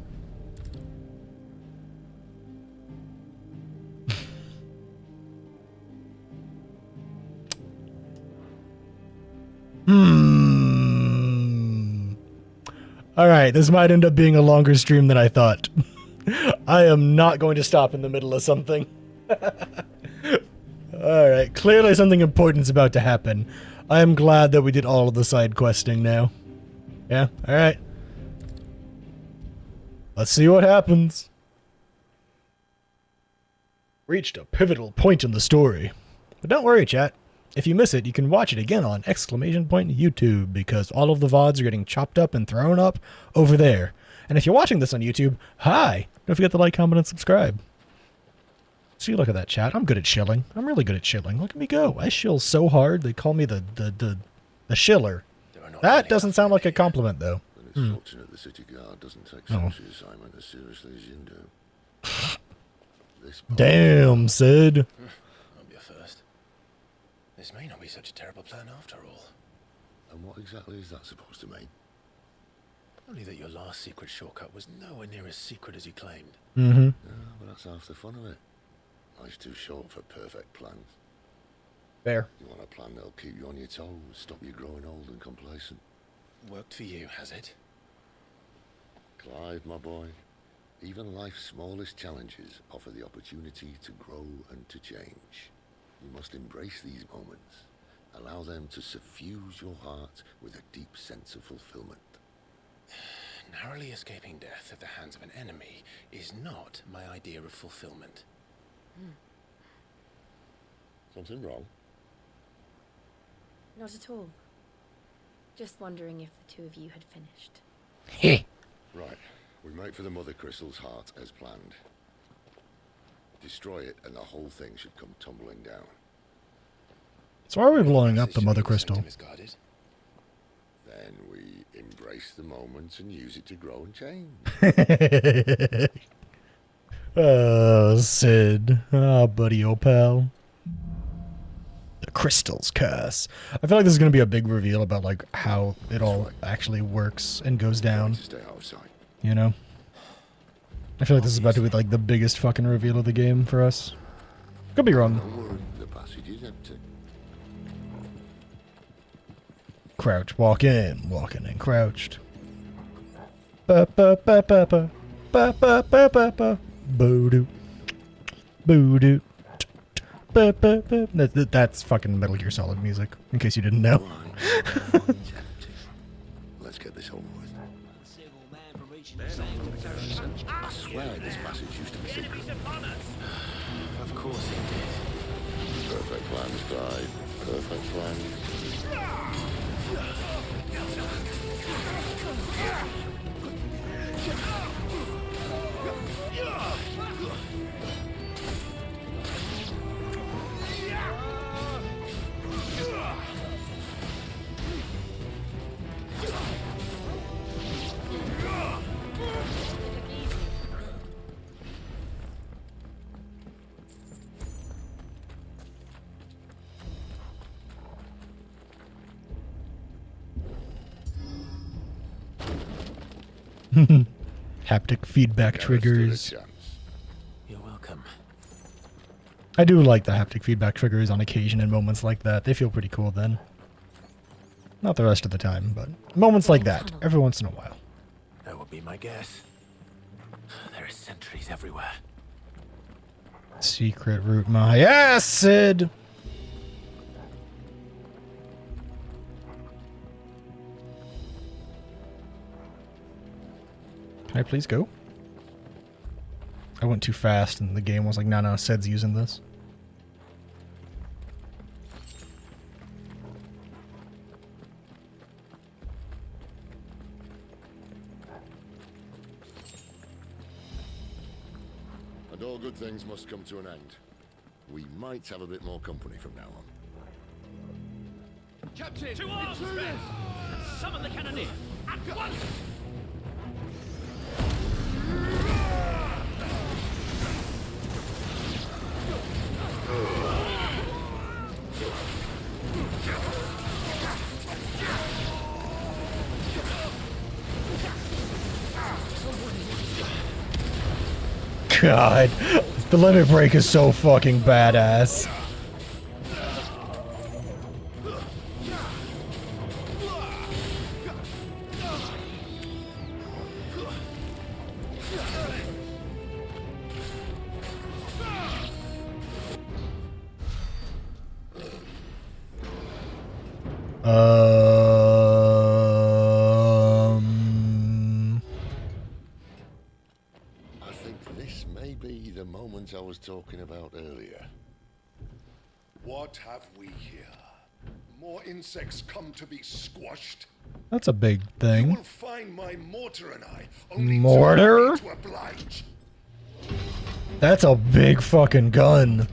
Alright, this might end up being a longer stream than I thought. I am not going to stop in the middle of something. Alright, clearly something important's about to happen. I am glad that we did all of the side questing now. Yeah, alright. Let's see what happens. Reached a pivotal point in the story. But don't worry, chat. If you miss it, you can watch it again on YouTube, because all of the VODs are getting chopped up and thrown up over there. And if you're watching this on YouTube, hi! Don't forget to like, comment, and subscribe. See, look at that, chat. I'm good at shilling. I'm really good at shilling. Look at me go. I shill so hard, they call me the shiller. That doesn't sound like a compliment, though. It's fortunate the city guard doesn't take such an assignment as seriously as you do. Damn, Sid. I'll be a first. This may not be such a terrible plan after all. And what exactly is that supposed to mean? Only that your last secret shortcut was nowhere near as secret as you claimed. Mm-hmm. Yeah, but that's half the fun of it. Life's too short for perfect plans. Fair. You want a plan that'll keep you on your toes, stop you growing old and complacent. Worked for you, has it? Clive, my boy, even life's smallest challenges offer the opportunity to grow and to change. You must embrace these moments. Allow them to suffuse your heart with a deep sense of fulfillment. Narrowly escaping death at the hands of an enemy is not my idea of fulfillment. Something wrong? Not at all. Just wondering if the two of you had finished. Right. We make for the Mother Crystal's heart as planned. Destroy it and the whole thing should come tumbling down. So why are we blowing up the Mother Crystal? Then we embrace the moment and use it to grow and change. Oh, Sid. Ah, buddy, old pal. The Crystal's curse. I feel like this is going to be a big reveal about like how it all actually works and goes down. Stay out of sight. You know? I feel like this is about to be like the biggest fucking reveal of the game for us. Could be wrong. Don't worry, the passage is empty. Crouch, walk in and crouched. Ba ba ba ba ba ba ba ba ba ba. Boo doo. Boo doo. Ba ba ba. That's fucking Metal Gear Solid music, in case you didn't know. Let's get this over with. I swear this passage used to be secret. Of course it did. Perfect plans, Clive. Perfect plans. Haptic feedback triggers. You're welcome. I do like the haptic feedback triggers on occasion in moments like that. They feel pretty cool then. Not the rest of the time, but moments like that, every once in a while. That would be my guess. There are sentries everywhere. Secret route, my acid! Can I please go? I went too fast and the game was like, no, Sid's using this. And all good things must come to an end. We might have a bit more company from now on. Captain! To arms, men! Summon the cannoneer! At once! God, the limit break is so fucking badass. I think this may be the moment I was talking about earlier. What have we here? More insects come to be squashed? That's a big You thing. will find my mortar and I only Mortar? to oblige. That's a big fucking gun.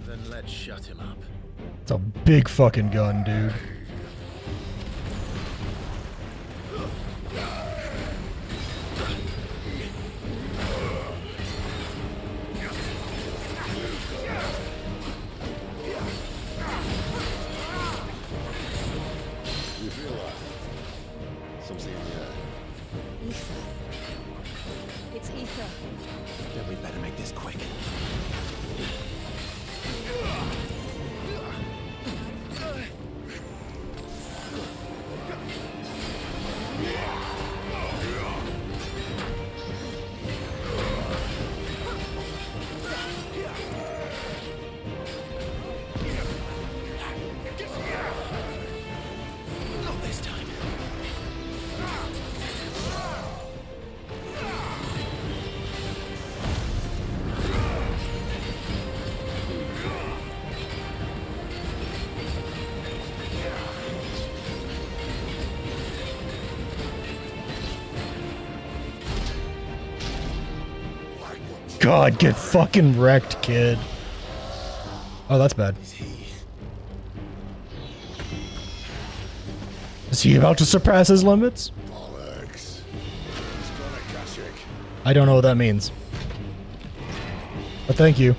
Then let's shut him up. It's a big fucking gun, dude. You feel that? Something in the air. Ether. It's ether. Then we better make this quick. God, get fucking wrecked, kid. Oh, that's bad. Is he about to surpass his limits? I don't know what that means. But thank you.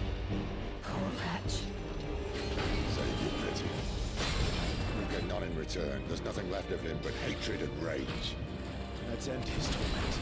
We'll get none in return. There's nothing left of him but hatred and rage. Let's end his torment.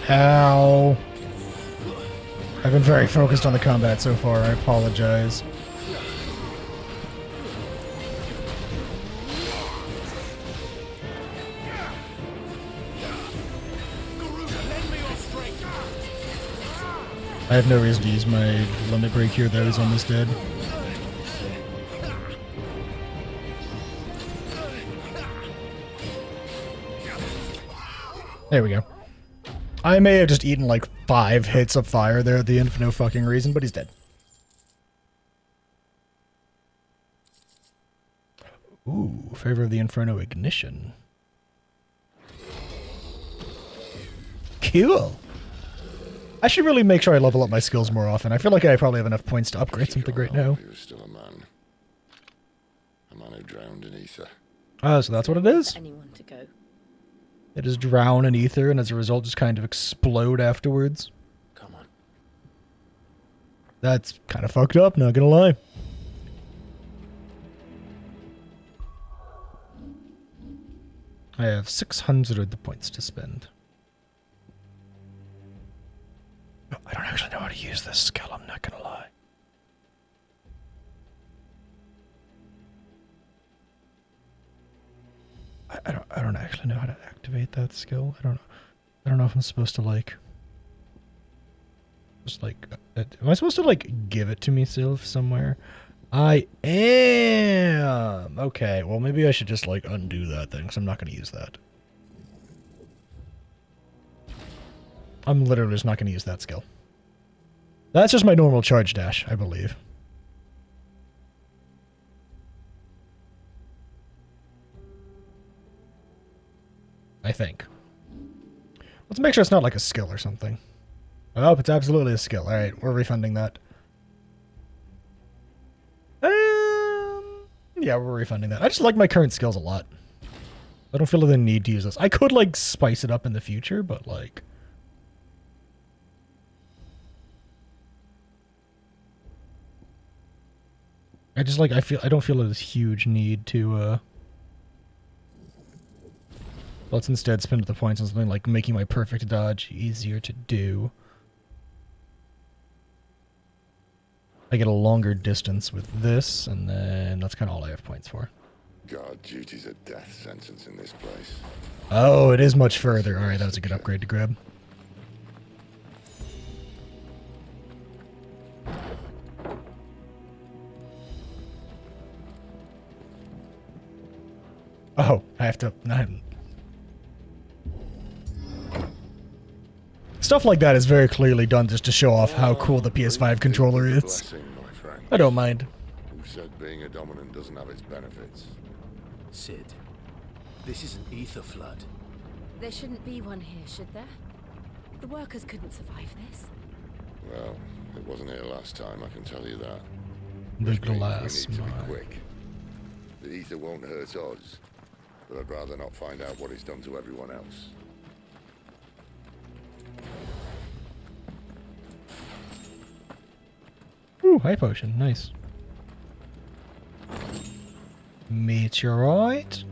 Ow. I've been very focused on the combat so far, I apologize. I have no reason to use my limit break here though, he's almost dead. There we go. I may have just eaten like 5 hits of fire there at the end for no fucking reason, but he's dead. Ooh, Favor of the Inferno Ignition. Cool. I should really make sure I level up my skills more often. I feel like I probably have enough points to upgrade something right now. He was still a man. A man who drowned in ether. Oh, so that's what it is? Anyone to go. It is drown in ether, and as a result, just kind of explode afterwards. Come on. That's kind of fucked up, not gonna lie. I have 600 points to spend. I don't actually know how to use this skill, I'm not gonna lie. I don't actually know how to activate that skill. I don't know if I'm supposed to like just like am I supposed to like give it to myself somewhere? I am. Okay, well maybe I should just like undo that thing, because I'm not going to use that. I'm literally just not going to use that skill. That's just my normal charge dash, I believe. I think. Let's make sure it's not like a skill or something. Oh, it's absolutely a skill. Alright, we're refunding that. Yeah, we're refunding that. I just like my current skills a lot. I don't feel the need to use this. I could, like, spice it up in the future, but, like... I just, like, I don't feel this huge need to, Let's instead spend the points on something like making my perfect dodge easier to do. I get a longer distance with this, and then that's kind of all I have points for. God, duty's a death sentence in this place. Oh, it is much further. Alright, that was a good upgrade to grab. Oh, I have to... Stuff like that is very clearly done just to show off how cool the PS5 controller is. I don't mind. Who said being a dominant doesn't have its benefits? Sid. This is an ether flood. There shouldn't be one here, should there? The workers couldn't survive this. Well, it wasn't here last time, I can tell you that. The Which means glass we need to mine. be quick. The ether won't hurt us, but I'd rather not find out what it's done to everyone else. Ooh, high potion, nice. Meteorite.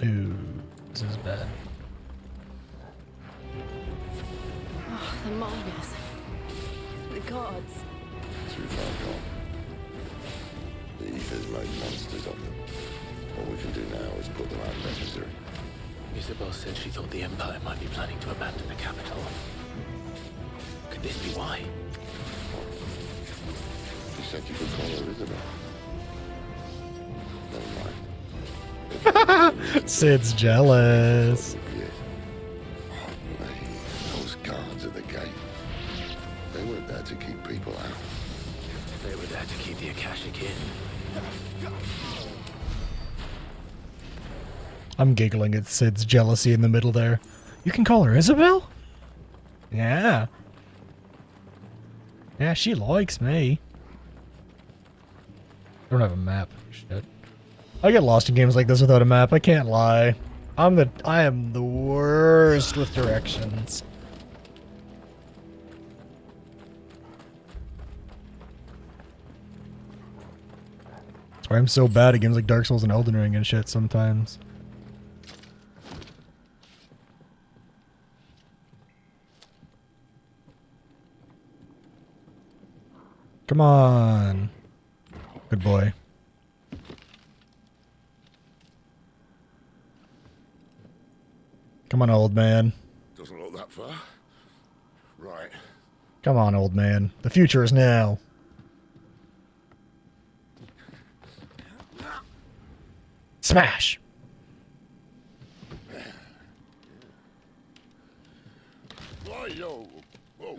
Ooh, this is bad. Oh, the miners. The gods. Too far gone. The ether's made monsters of them. All we can do now is put them out of their misery. Isabel said she thought the Empire might be planning to abandon the capital. Could this be why? You said you could call her Isabel. Never mind. Sid's jealous. Those guards at the gate. They weren't there to keep people out. They were there to keep the Akashic in. I'm giggling at Sid's jealousy in the middle there. You can call her Isabel? Yeah. Yeah, she likes me. I don't have a map. Shit. I get lost in games like this without a map, I can't lie. I am the worst with directions. That's why I'm so bad at games like Dark Souls and Elden Ring and shit sometimes. Come on. Good boy. Come on, old man. Doesn't look that far. Right. Come on, old man. The future is now. Smash! Why, yo? Whoa.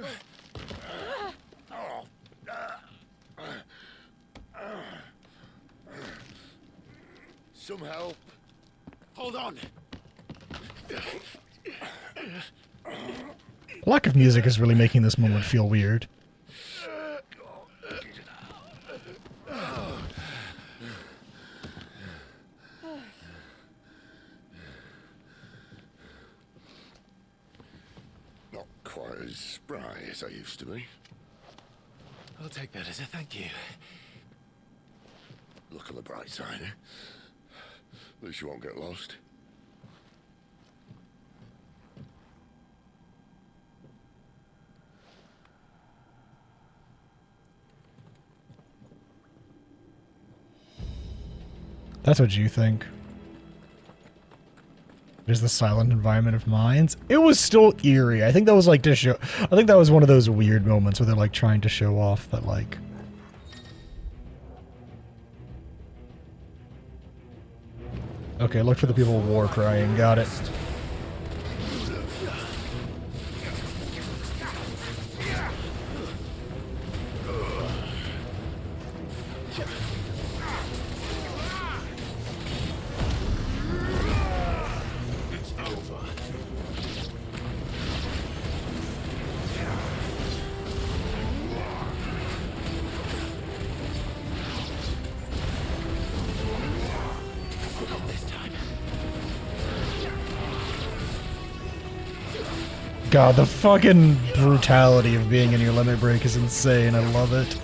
Some help. Hold on. Lack of music is really making this moment feel weird. Not quite as spry as I used to be. I'll take that as a thank you. Look on the bright side, eh? At least you won't get lost. That's what you think. There's the silent environment of mines. It was still eerie. I think that was like to show. I think that was one of those weird moments where they're like trying to show off that like. Okay, look for the people war crying. Got it. God, the fucking brutality of being in your limit break is insane. I love it.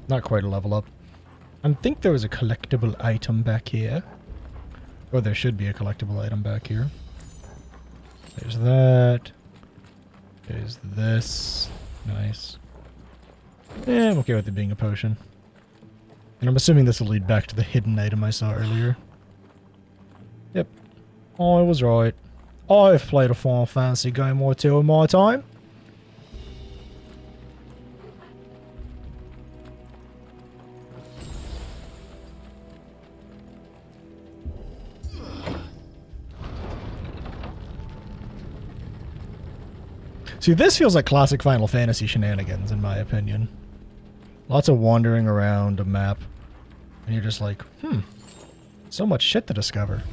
Not quite a level up. I think there was a collectible item back here. Or there should be a collectible item back here. There's that. There's this. Nice. Yeah, I'm okay with it being a potion. And I'm assuming this will lead back to the hidden item I saw earlier. Yep. I was right. I've played a Final Fantasy game or two in my time. See, this feels like classic Final Fantasy shenanigans, in my opinion. Lots of wandering around a map. And you're just like, so much shit to discover.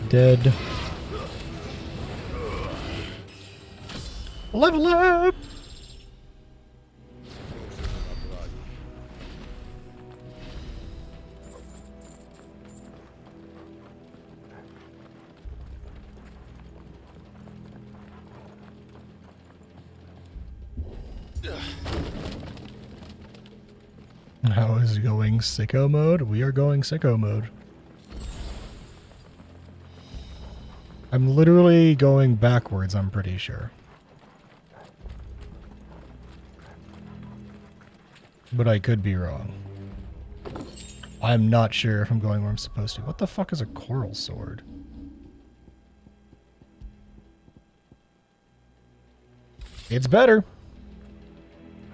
Dead. Level up! How is it going? Sicko mode? We are going sicko mode. I'm literally going backwards, I'm pretty sure. But I could be wrong. I'm not sure if I'm going where I'm supposed to. What the fuck is a coral sword? It's better.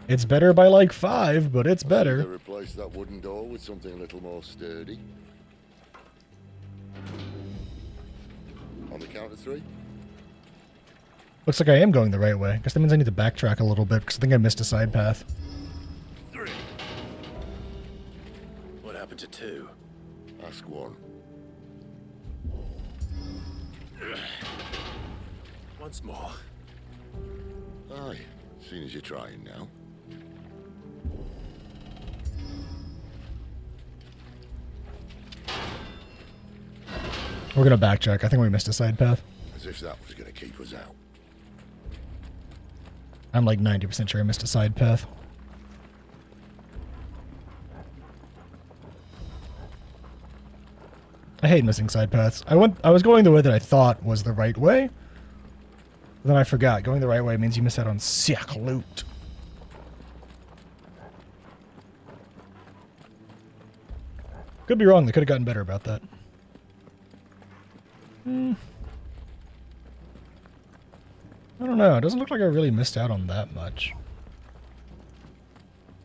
It's better by like 5, but it's better. They replaced that wooden door with something a little more sturdy. On the count of 3. Looks like I am going the right way. Guess that means I need to backtrack a little bit because I think I missed a side path. 3. What happened to 2? Ask 1. Once more. Aye, seeing as you're trying now. We're gonna backtrack. I think we missed a side path. As if that was gonna keep us out. I'm like 90% sure I missed a side path. I hate missing side paths. I was going the way that I thought was the right way. Then I forgot. Going the right way means you miss out on sick loot. Could be wrong. They could have gotten better about that. I don't know. It doesn't look like I really missed out on that much.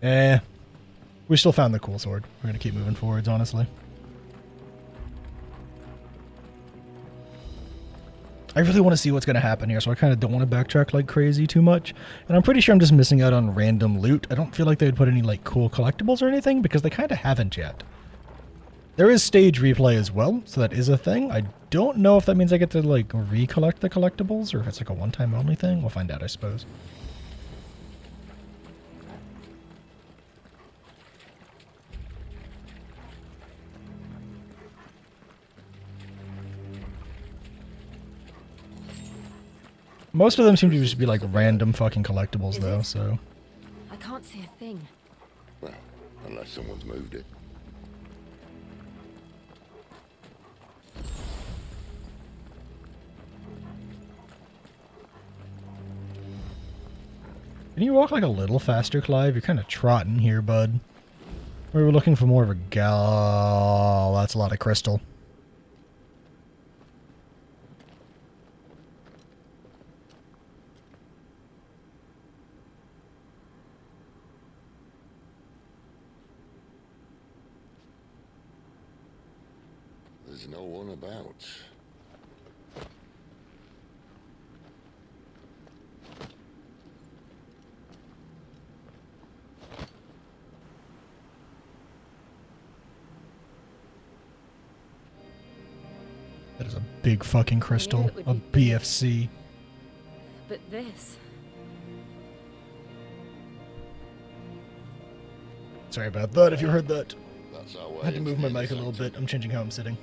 We still found the cool sword. We're going to keep moving forwards, honestly. I really want to see what's going to happen here, so I kind of don't want to backtrack like crazy too much. And I'm pretty sure I'm just missing out on random loot. I don't feel like they would put any like cool collectibles or anything, because they kind of haven't yet. There is stage replay as well, so that is a thing. I don't know if that means I get to like recollect the collectibles, or if it's like a one-time only thing. We'll find out, I suppose. Most of them seem to just be like random fucking collectibles though, so. I can't see a thing. Well, unless someone's moved it. Can you walk like a little faster, Clive? You're kind of trotting here, bud. We were looking for more of a gal. That's a lot of crystal. There's no one about. That is a big fucking crystal. A BFC. But this... Sorry about that if you heard that. That's our way. I had to move my mic a little bit. I'm changing how I'm sitting.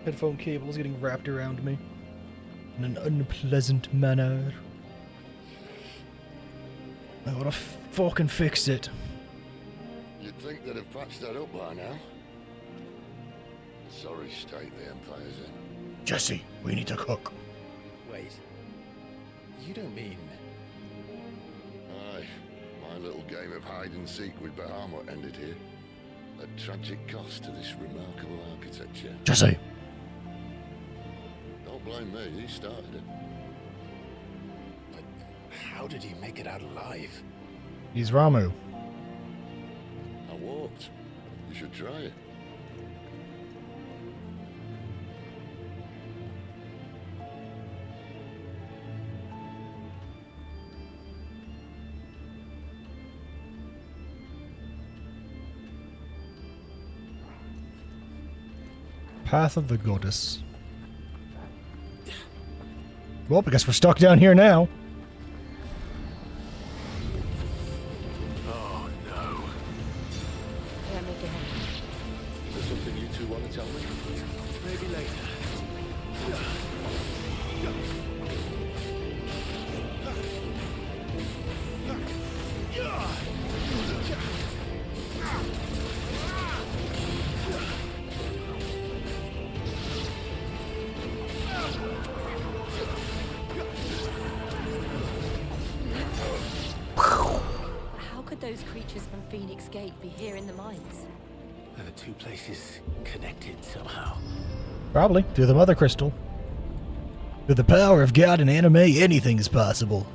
Headphone cable is getting wrapped around me in an unpleasant manner. I gotta fucking fix it. You'd think they'd have patched that up by now. Sorry state the Empire's in. Jesse, we need to cook. Wait. You don't mean... Aye. My little game of hide and seek with Bahamut ended here. A tragic cost to this remarkable architecture. Jesse! Don't blame me, he started it. But how did he make it out alive? He's Ramu. I walked. You should try it. Path of the Goddess. Well, I guess we're stuck down here now. Oh no. Is there something you two want to tell me? Maybe later. How could those creatures from Phoenix Gate be here in the mines? Are the two places connected somehow? Probably, through the Mother Crystal. With the power of God and anime, anything is possible.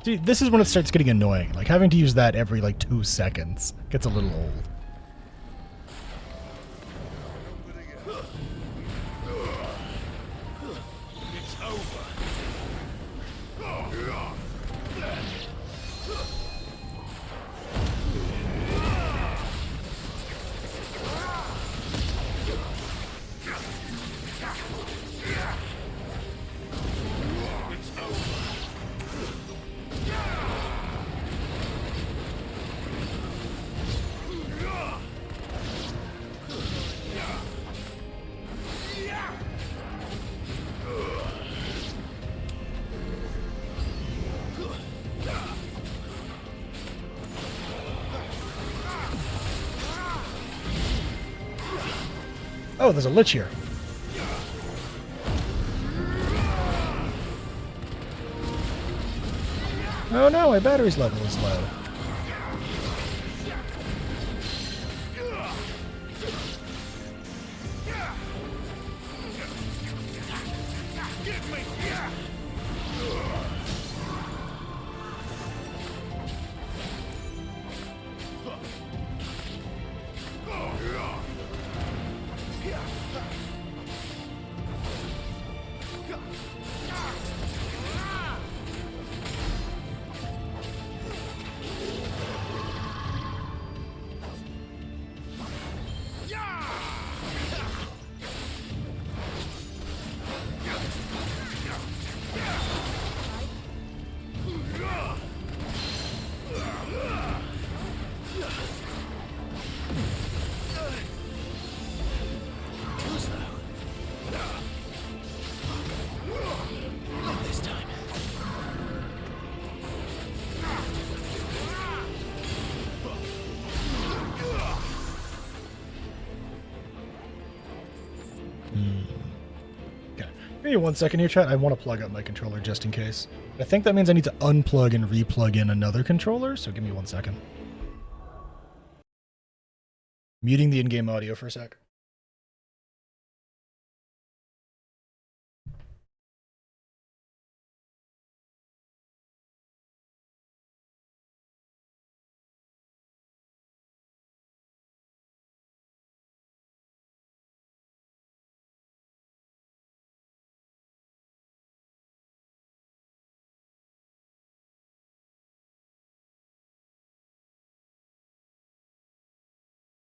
See, this is when it starts getting annoying. Like, having to use that every, like, 2 seconds gets a little old. It's over. Oh, there's a lich here. Oh no, my battery's level is low. Give me 1 second here, chat. I want to plug up my controller just in case. I think that means I need to unplug and replug in another controller, so give me 1 second. Muting the in-game audio for a sec.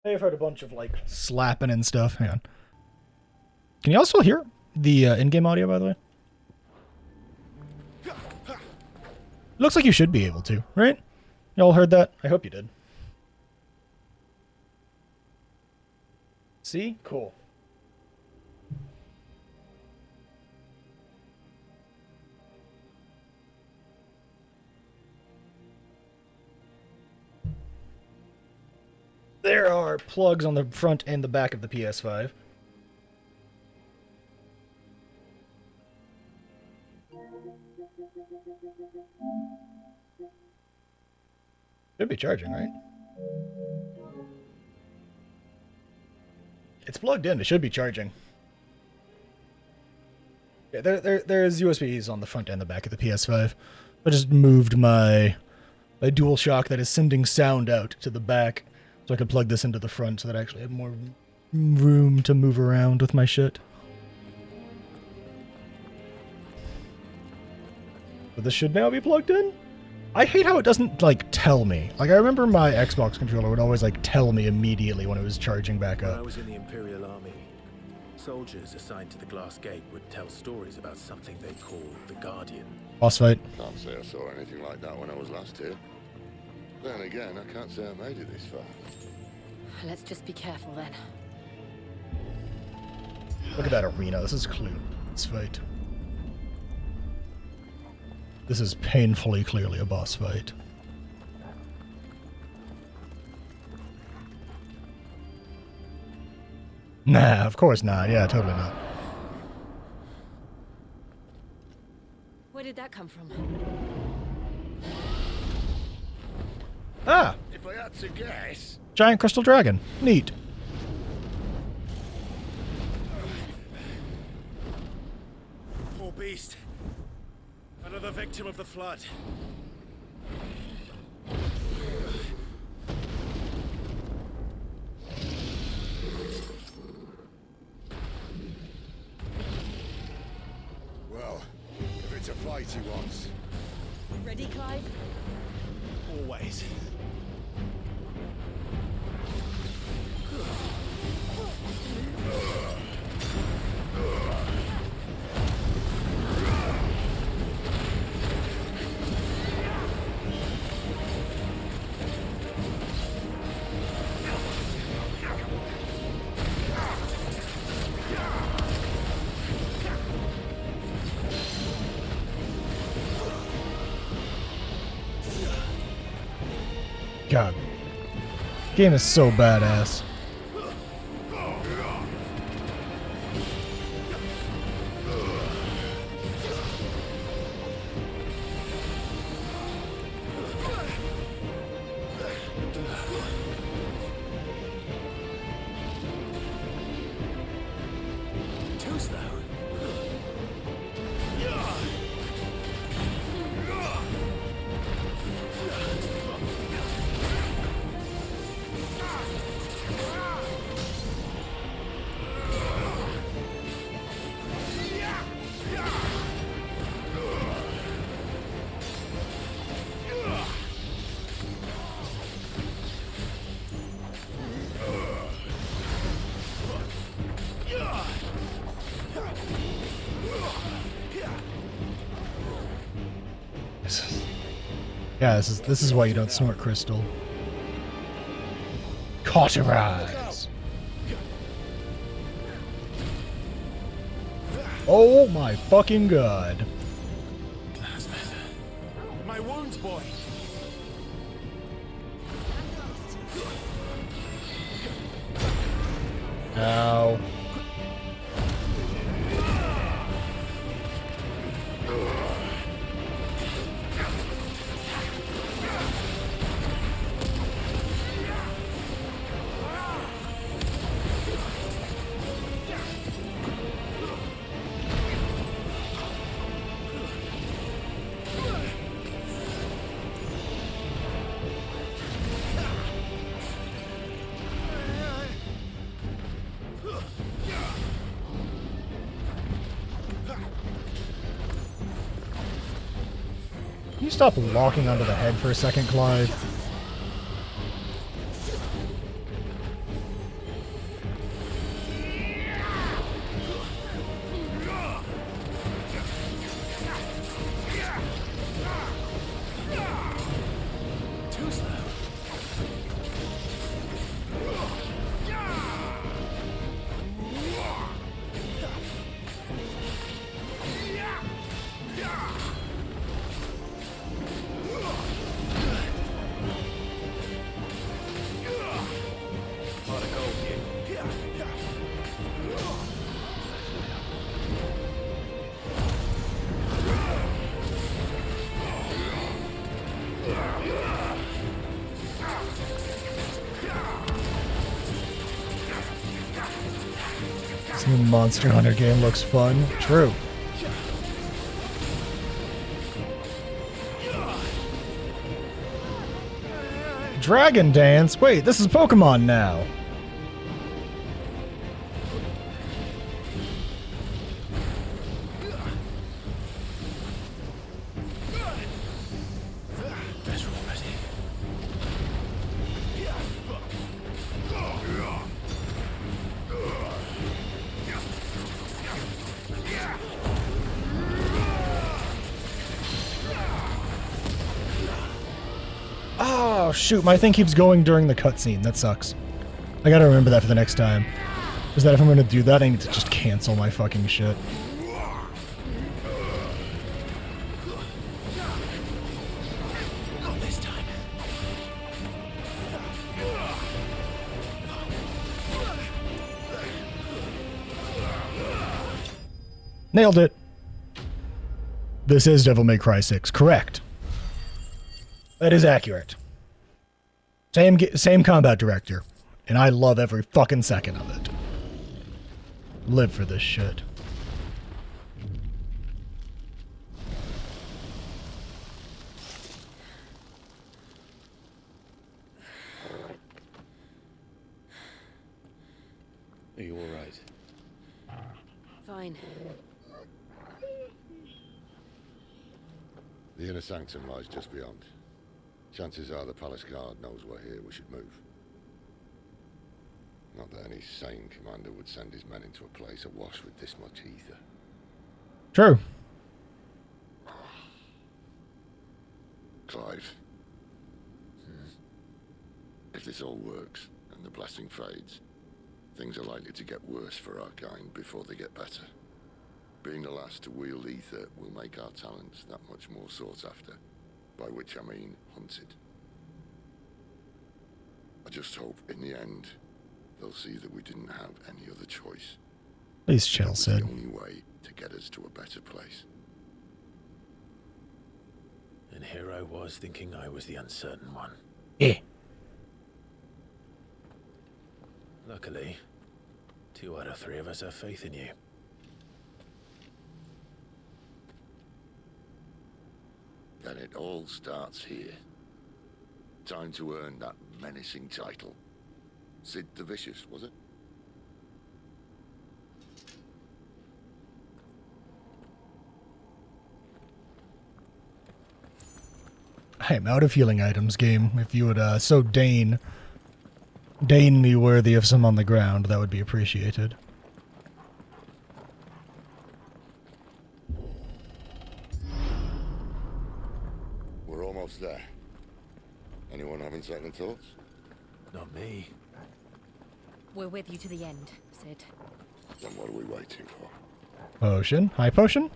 I've heard a bunch of like slapping and stuff. Hang on. Can you also hear the in-game audio, by the way? Looks like you should be able to, right? Y'all heard that? I hope you did. See? Cool. There are plugs on the front and the back of the PS5. Should be charging, right? It's plugged in. It should be charging. Yeah, there's USBs on the front and the back of the PS5. I just moved my DualShock that is sending sound out to the back, so I could plug this into the front so that I actually have more room to move around with my shit. But this should now be plugged in? I hate how it doesn't, like, tell me. Like, I remember my Xbox controller would always, like, tell me immediately when it was charging back up. When I was in the Imperial Army, soldiers assigned to the Glass Gate would tell stories about something they called the Guardian. Boss fight. Can't say I saw anything like that when I was last here. Then again, I can't say I made it this far. Let's just be careful then. Look at that arena. This is clear. Let's fight. This is painfully clearly a boss fight. Nah, of course not. Yeah, totally not. Where did that come from? Ah! If I had to guess... Giant crystal dragon. Neat. Poor beast. Another victim of the flood. Well, if it's a fight he wants. Ready, Clive? Always. God. Game is so badass. Too slow. Yeah, this is why you don't snort crystal. Cauterize. Oh my fucking god. My wounds, boy. Ow. stop locking onto the head for a second, Clive? This new Monster Hunter game looks fun. True. Dragon Dance? Wait, this is Pokemon now. Oh shoot, my thing keeps going during the cutscene. That sucks. I gotta remember that for the next time. Is that if I'm gonna do that, I need to just cancel my fucking shit. Not this time. Nailed it. This is Devil May Cry 6. Correct. That is accurate. Same combat director. And I love every fucking second of it. Live for this shit. Are you alright? Fine. The inner sanctum lies just beyond. Chances are the palace guard knows we're here. We should move. Not that any sane commander would send his men into a place awash with this much ether. True. Clive. If this all works, and the blessing fades, things are likely to get worse for our kind before they get better. Being the last to wield ether will make our talents that much more sought after, by which I mean hunted. I just hope, in the end, they'll see that we didn't have any other choice. Please chill, Sid. The only way to get us to a better place. And here I was thinking I was the uncertain one. Eh. Luckily, 2 out of 3 of us have faith in you. Then it all starts here. Time to earn that menacing title. Sid the Vicious, was it? I am out of healing items, game. If you would so deign me worthy of some on the ground, that would be appreciated. We're almost there. Anyone having second thoughts? Not me. We're with you to the end, Sid. Then what are we waiting for? Potion? High potion?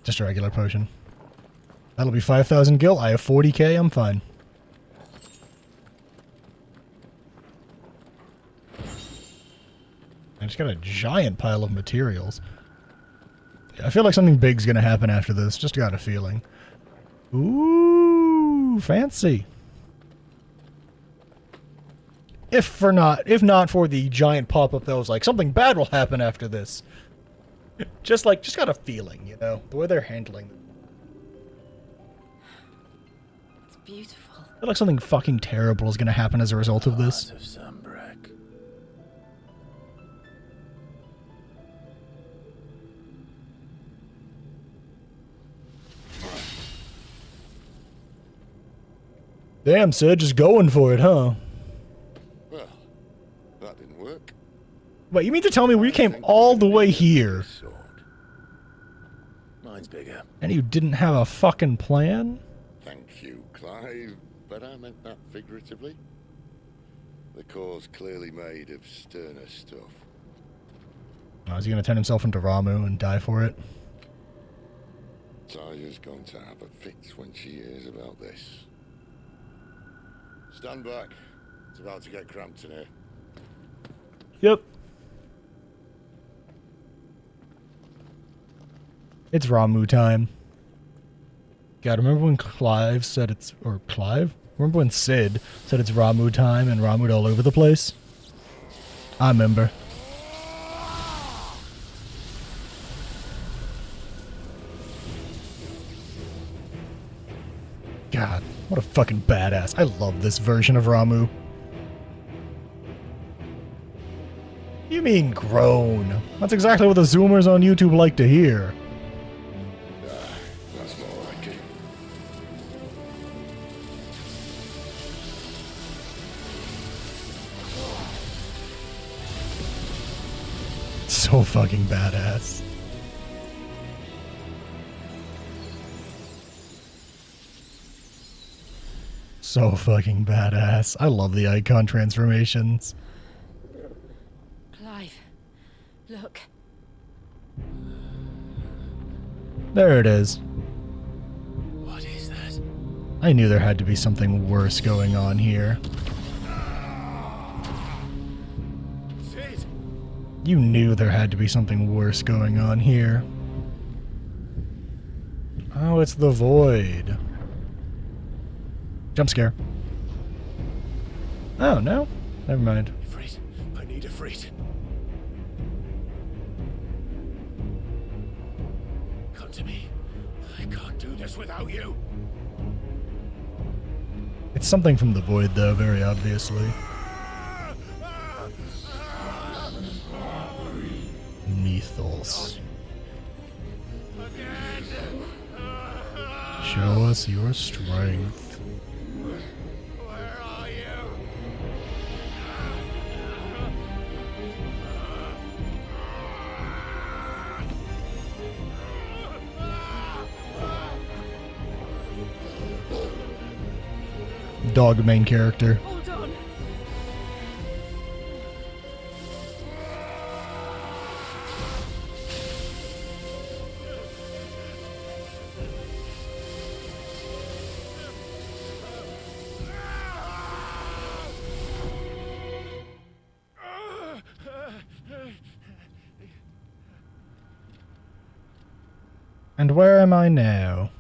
Just a regular potion. That'll be 5,000 gil. I have 40k. I'm fine. I just got a giant pile of materials. I feel like something big's gonna happen after this. Just got a feeling. Ooh, fancy. If not for the giant pop-up that was like, something bad will happen after this. Just got a feeling, you know, the way they're handling it. It's beautiful. I feel like something fucking terrible is gonna happen as a result of this. Damn, Sid, just going for it, huh? Well, that didn't work. Wait, you mean to tell me we came all the way here? Mine's bigger. And you didn't have a fucking plan? Thank you, Clive, but I meant that figuratively. The core's clearly made of sterner stuff. Oh, is he gonna turn himself into Ramu and die for it? Taya's going to have a fit when she hears about this. Stand back. It's about to get cramped in here. Yep. It's Ramu time. God, remember when Clive said it's... Or Clive? Remember when Sid said it's Ramu time and Ramu'd all over the place? I remember. God, what a fucking badass. I love this version of Ramu. You mean grown. That's exactly what the Zoomers on YouTube like to hear. That's more like it. So fucking badass. So fucking badass. I love the icon transformations. Clive, look. There it is. What is that? I knew there had to be something worse going on here. Sid! You knew there had to be something worse going on here. Oh, it's the Void. Jump scare. Oh, no? Never mind. Ifrit, I need Ifrit. Come to me. I can't do this without you. It's something from the Void, though, very obviously. Mythos. Show us your strength. Dog main character. Hold on. And where am I now?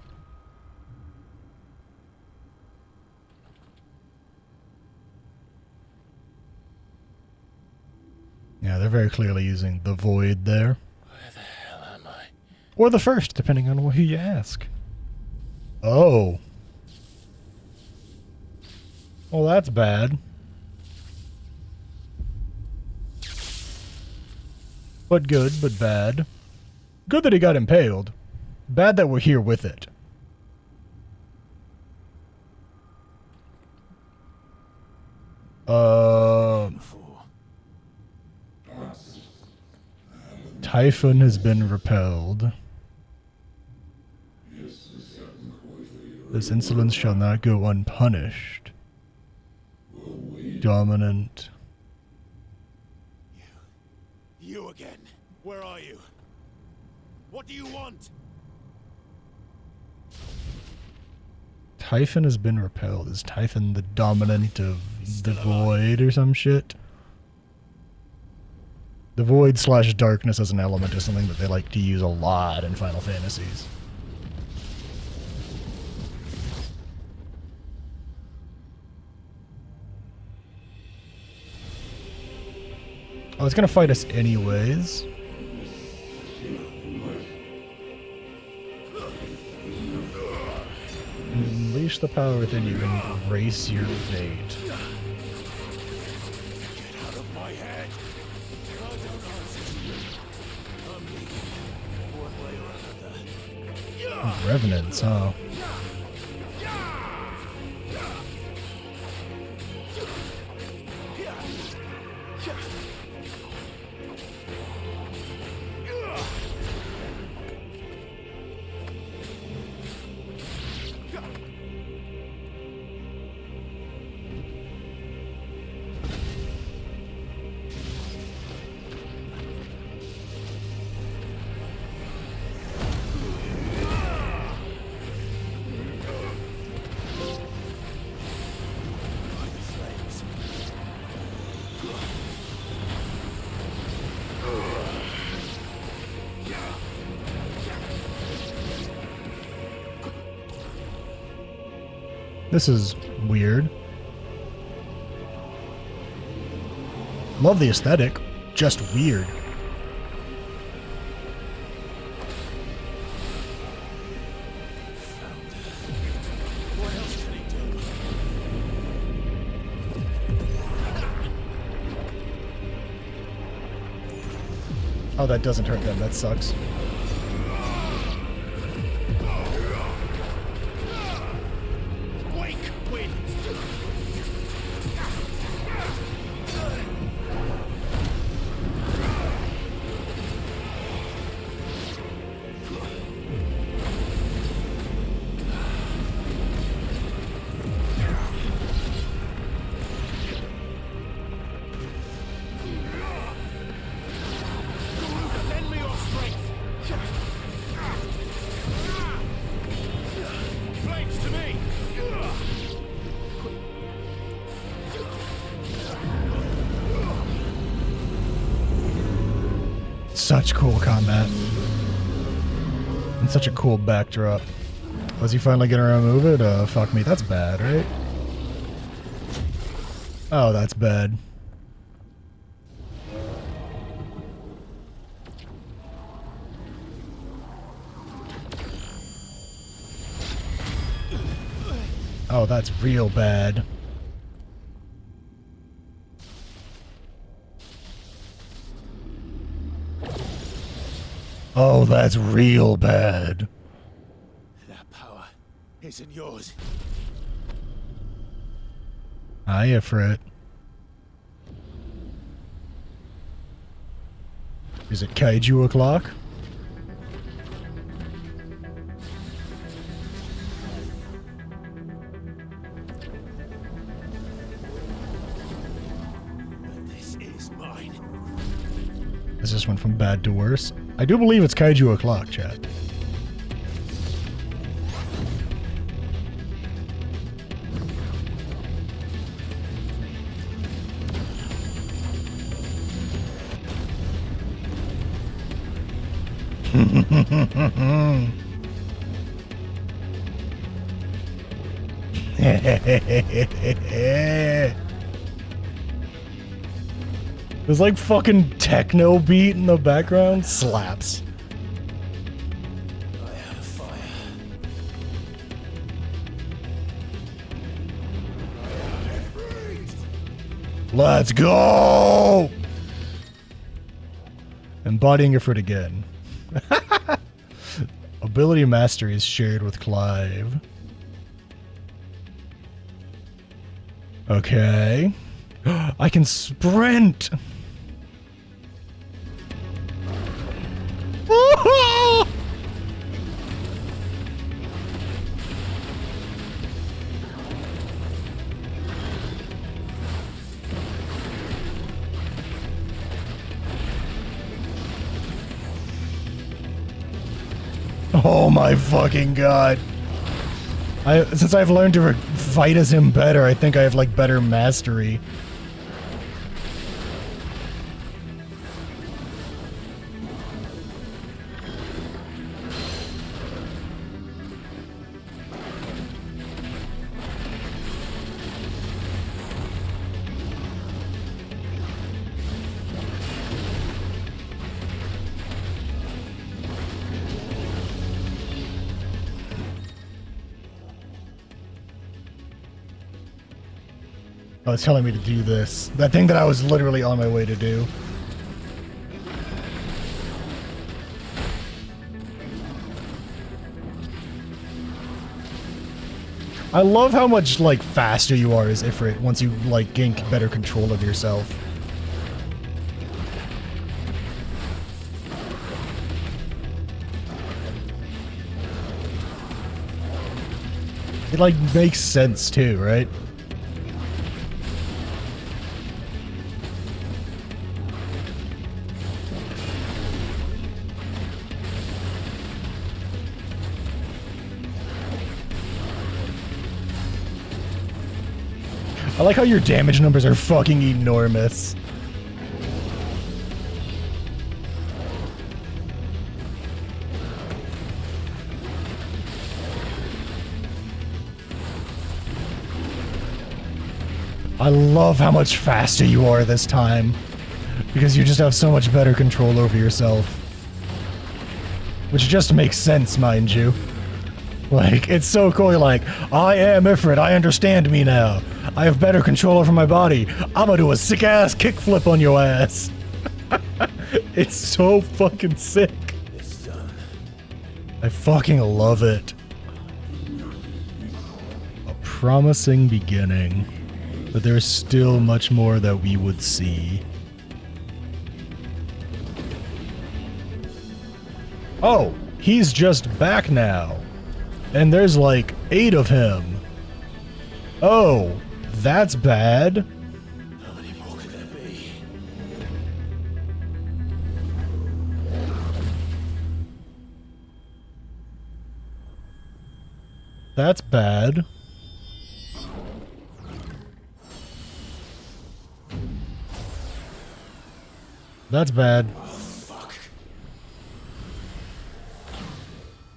Yeah, they're very clearly using the Void there. Where the hell am I? Or the first, depending on who you ask. Oh. Well, that's bad. But good, but bad. Good that he got impaled. Bad that we're here with it. Typhon has been repelled. This insolence shall not go unpunished. Dominant. You again. Where are you? What do you want? Typhon has been repelled. Is Typhon the dominant of the Void or some shit? The Void / darkness as an element is something that they like to use a lot in Final Fantasies. Oh, it's gonna fight us anyways. Unleash the power within you and embrace your fate. Get out of my head. Revenants, huh? This is weird. Love the aesthetic, just weird. Oh, that doesn't hurt them. That sucks. Wake wind. Lend me your strength. Flames to me. Such cool combat. And such a cool backdrop. Was he finally gonna remove it? Fuck me, that's bad, right? Oh, that's bad. Oh, that's real bad. Oh, that's real bad. That power isn't yours. Hiya, Frit. Is it kaiju o'clock? This is mine. This just went from bad to worse. I do believe it's kaiju o'clock, chat. There's like fucking techno beat in the background. Slaps. I had a fire. Let's go! Embodying your fruit again. Ability mastery is shared with Clive. Okay. I can sprint! Oh my fucking god. Since I've learned to fight as him better, I think I have like better mastery. Oh, it's telling me to do this. That thing that I was literally on my way to do. I love how much, like, faster you are as Ifrit once you, like, gain better control of yourself. It, like, makes sense, too, right? I like how your damage numbers are fucking enormous. I love how much faster you are this time. Because you just have so much better control over yourself. Which just makes sense, mind you. Like, it's so cool, you're like, I am Ifrit, I understand me now. I have better control over my body. I'm gonna do a sick-ass kickflip on your ass. It's so fucking sick. I fucking love it. A promising beginning. But there's still much more that we would see. Oh, he's just back now. And there's like 8 of him. Oh, that's bad. How many more could there be? That's bad. That's bad.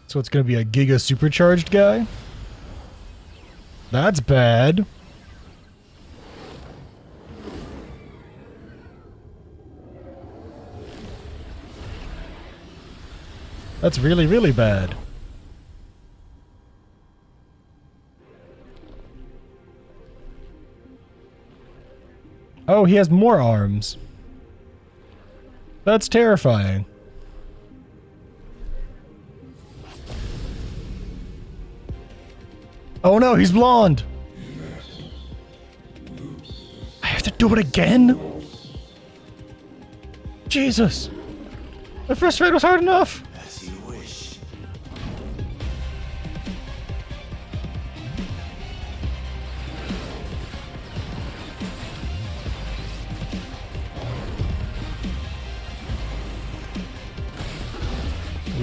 So it's gonna be a Giga supercharged guy? That's bad. That's really, really bad. Oh, he has more arms. That's terrifying. Oh no, he's blonde! I have to do it again? Jesus! The first raid was hard enough! As you wish.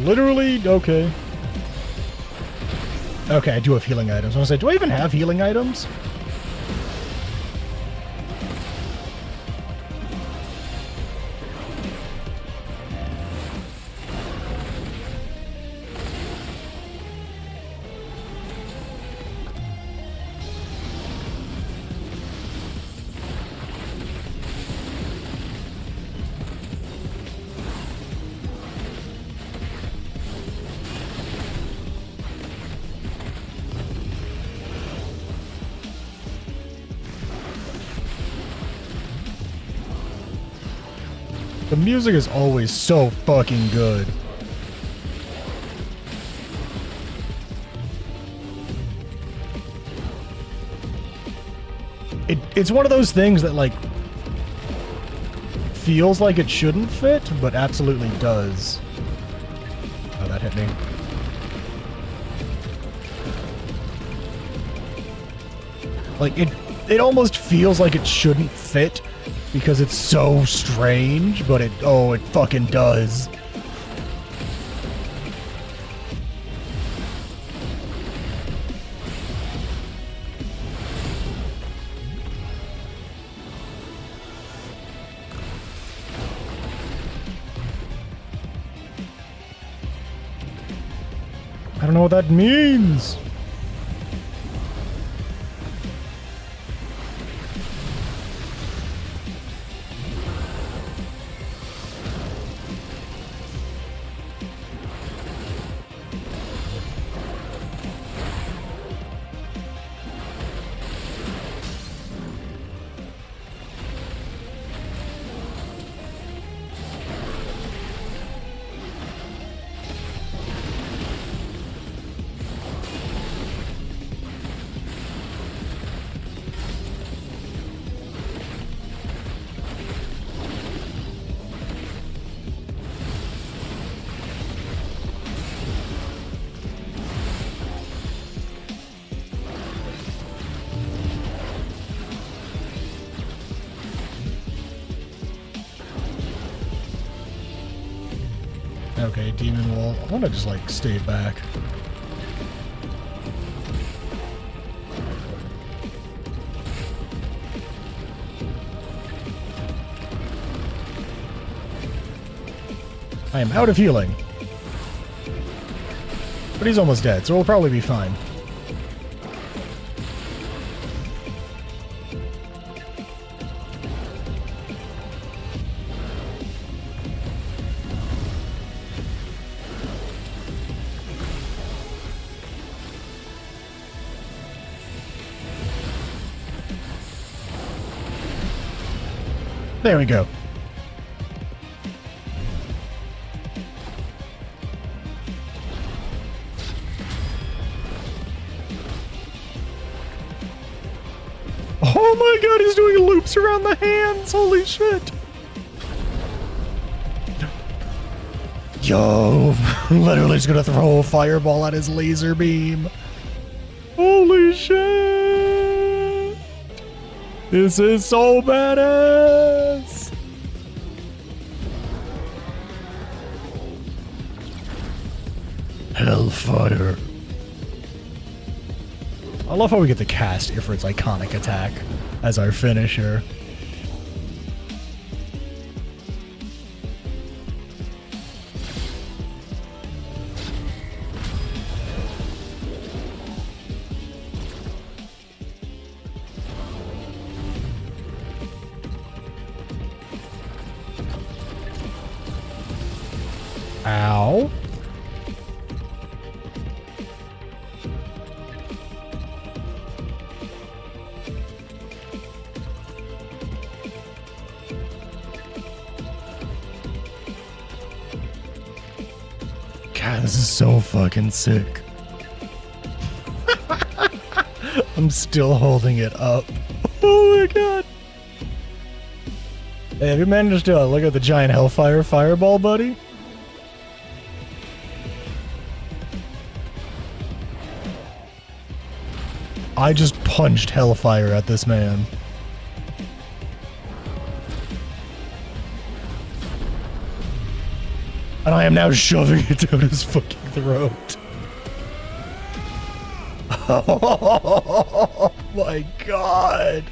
Literally, okay. Okay, I do have healing items. I was gonna say, do I even have healing items? The music is always so fucking good. It's one of those things that, like, feels like it shouldn't fit, but absolutely does. Oh, that hit me. Like, it almost feels like it shouldn't fit, because it's so strange, but it fucking does. I don't know what that means. Okay, demon wall. I want to just, like, stay back. I am out of healing. But he's almost dead, so we'll probably be fine. There we go. Oh my god, he's doing loops around the hands. Holy shit. Yo, literally just gonna throw a fireball at his laser beam. Holy shit. This is so badass. Hellfire. I love how we get the cast Ifrit's iconic attack as our finisher. Ow. God, this is so fucking sick. I'm still holding it up. Oh my god. Hey, have you managed to look at the giant Hellfire fireball, buddy? I just punched Hellfire at this man. And I am now shoving it down his fucking throat. Oh my god.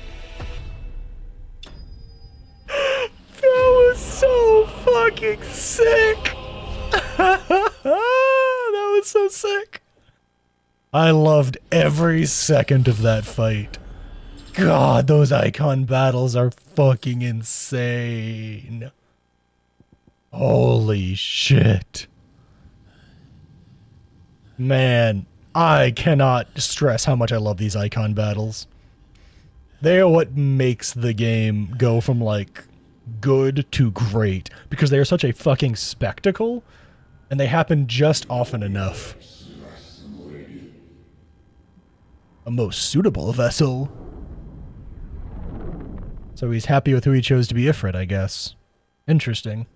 That was so fucking sick. That was so sick. I loved every second of that fight. God, those icon battles are fucking insane. Holy shit. Man, I cannot stress how much I love these icon battles. They are what makes the game go from, like, good to great, because they are such a fucking spectacle, and they happen just often enough. A most suitable vessel. So he's happy with who he chose to be Ifrit, I guess. Interesting.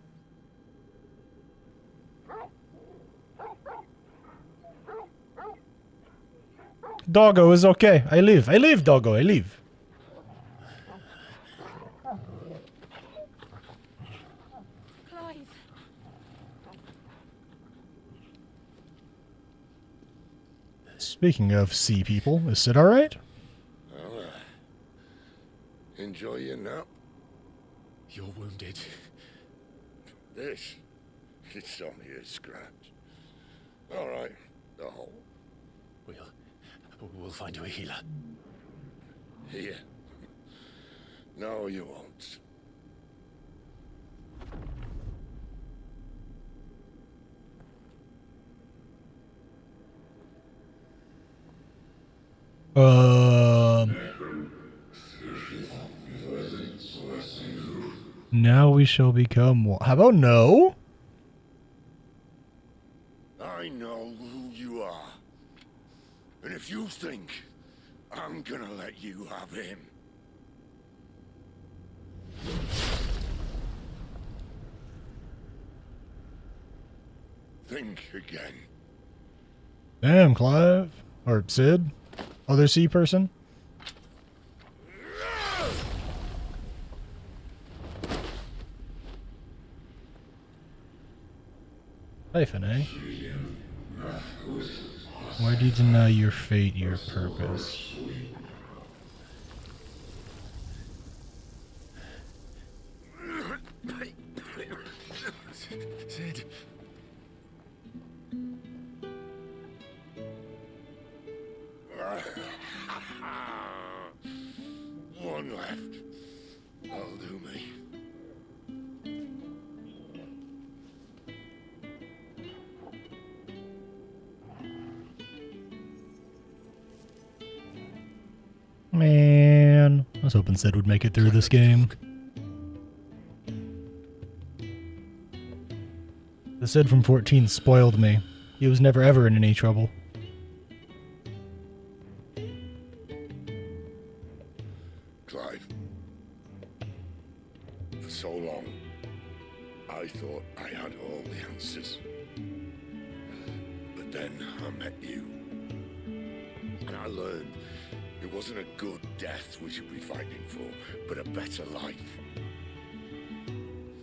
Doggo is okay. I leave, doggo, I leave. Clive. Speaking of sea people, is Sid alright? Well, enjoy your nap. You're wounded. This, it's only a scratch. All right, the hole. We'll find you a healer. Here. No, you won't. Now we shall become one. How about no? I know who you are. And if you think I'm gonna let you have him. Think again. Damn, Clive. Or Sid. Other sea person. Hyphen, eh? Why do you deny your fate, your purpose? Sid. One left. That'll do me. Man, I was hoping Sid would make it through this game. The Sid from 14 spoiled me. He was never ever in any trouble. Clive, for so long, I thought I had all the answers. But then I met you. And I learned it wasn't a good death we should be fighting for, but a better life.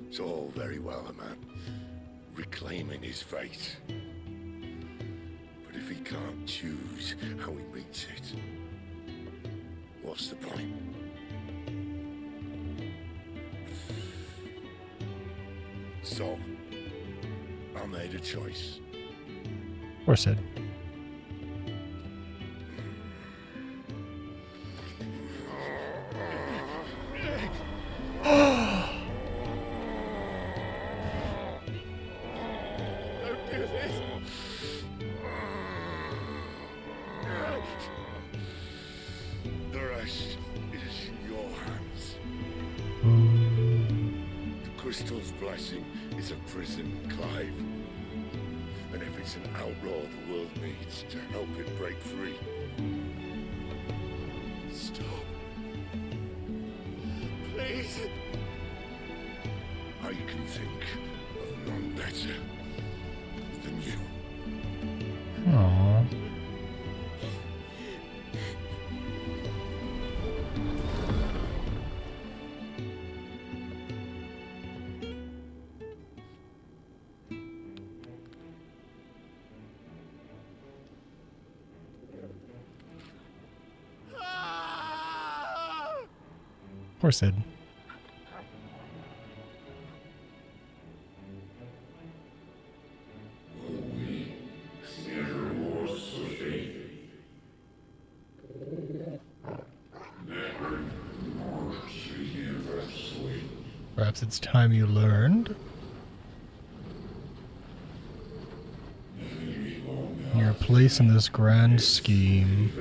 It's all very well, a man reclaiming his fate. But if he can't choose how he meets it, what's the point? So, I made a choice. Or Sid. Don't do this. The rest is in your hands. The crystal's blessing is a prison, Clive. And if it's an outlaw the world needs to help it break free. Stop. Please. I can think of none better than you. Aww. Poor Sid. Perhaps it's time you learned your place in this grand scheme.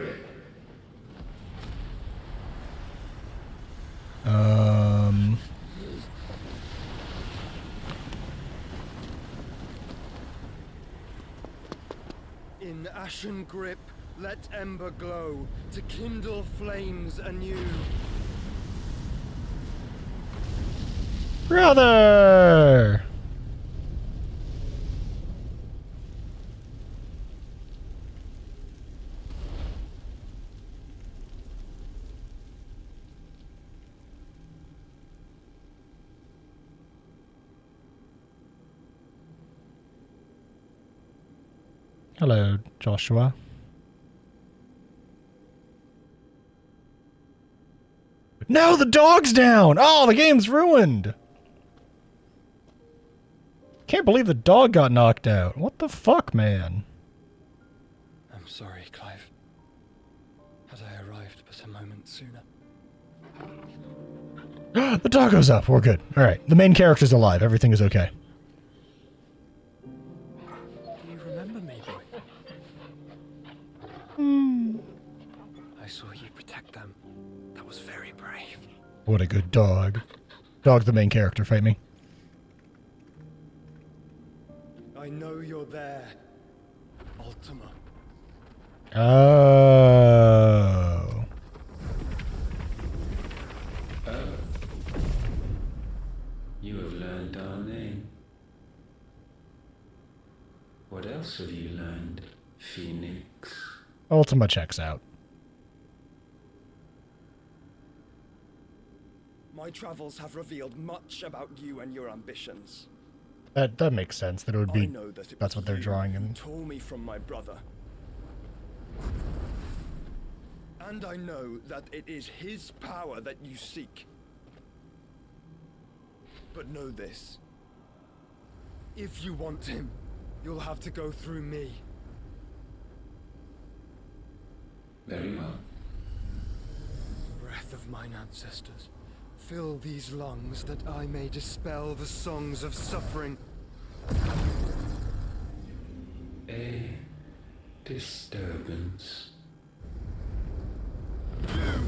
In ashen grip, let ember glow to kindle flames anew. Brother! Hello, Joshua. No, the dog's down! Oh, the game's ruined! Can't believe the dog got knocked out. What the fuck, man? I'm sorry, Clive. Had I arrived but a moment sooner. The dog goes up. We're good. Alright, the main character's alive. Everything is okay. Do you remember me, boy? I saw you protect them. That was very brave. What a good dog. Dog's the main character. Fight me. I know you're there, Ultima. Oh. You have learned our name. What else have you learned, Phoenix? Ultima checks out. My travels have revealed much about you and your ambitions. That makes sense. That it would be. I know that That's what they're drawing in. Tore me from my brother. And I know that it is his power that you seek. But know this. If you want him, you'll have to go through me. Very well. Breath of mine ancestors, fill these lungs that I may dispel the songs of suffering. A disturbance. You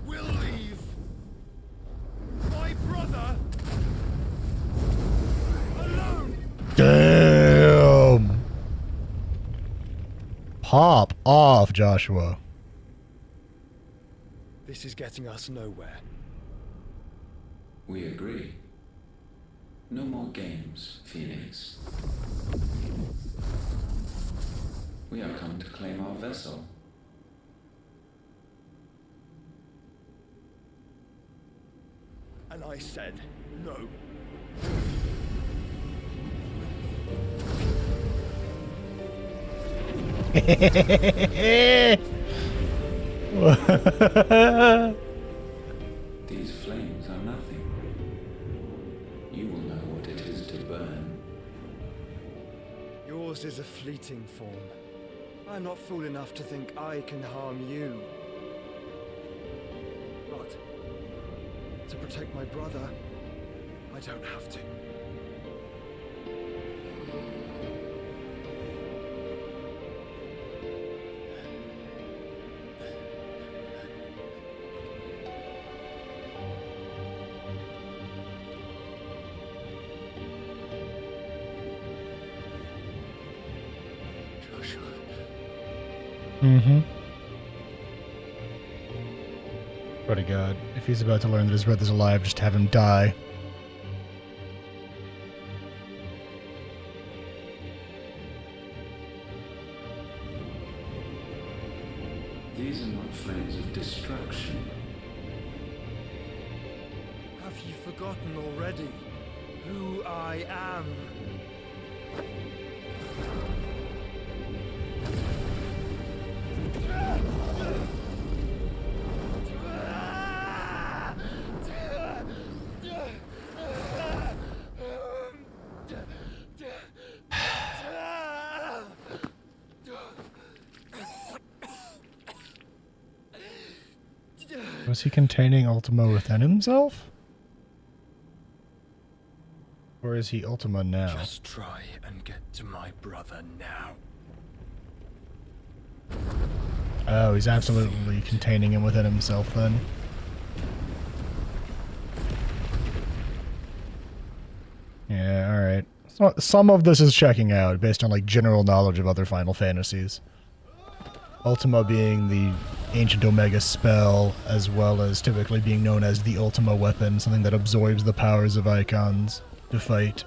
will leave my brother alone. Damn. Pop off, Joshua. This is getting us nowhere. We agree. No more games, Phoenix. We are come to claim our vessel. And I said no. These flames are nothing. You will know what it is to burn. Yours is a fleeting form. I'm not fool enough to think I can harm you. But to protect my brother, I don't have to. Mm-hmm. Swear to God, if he's about to learn that his brother's alive, just have him die. These are not flames of destruction. Have you forgotten already who I am? Was he containing Ultima within himself? Or is he Ultima now? Just try and get to my brother now. Oh, he's absolutely containing him within himself then. Yeah, alright. So, some of this is checking out based on like general knowledge of other Final Fantasies. Ultima being the Ancient Omega spell, as well as typically being known as the Ultima weapon, something that absorbs the powers of icons to fight.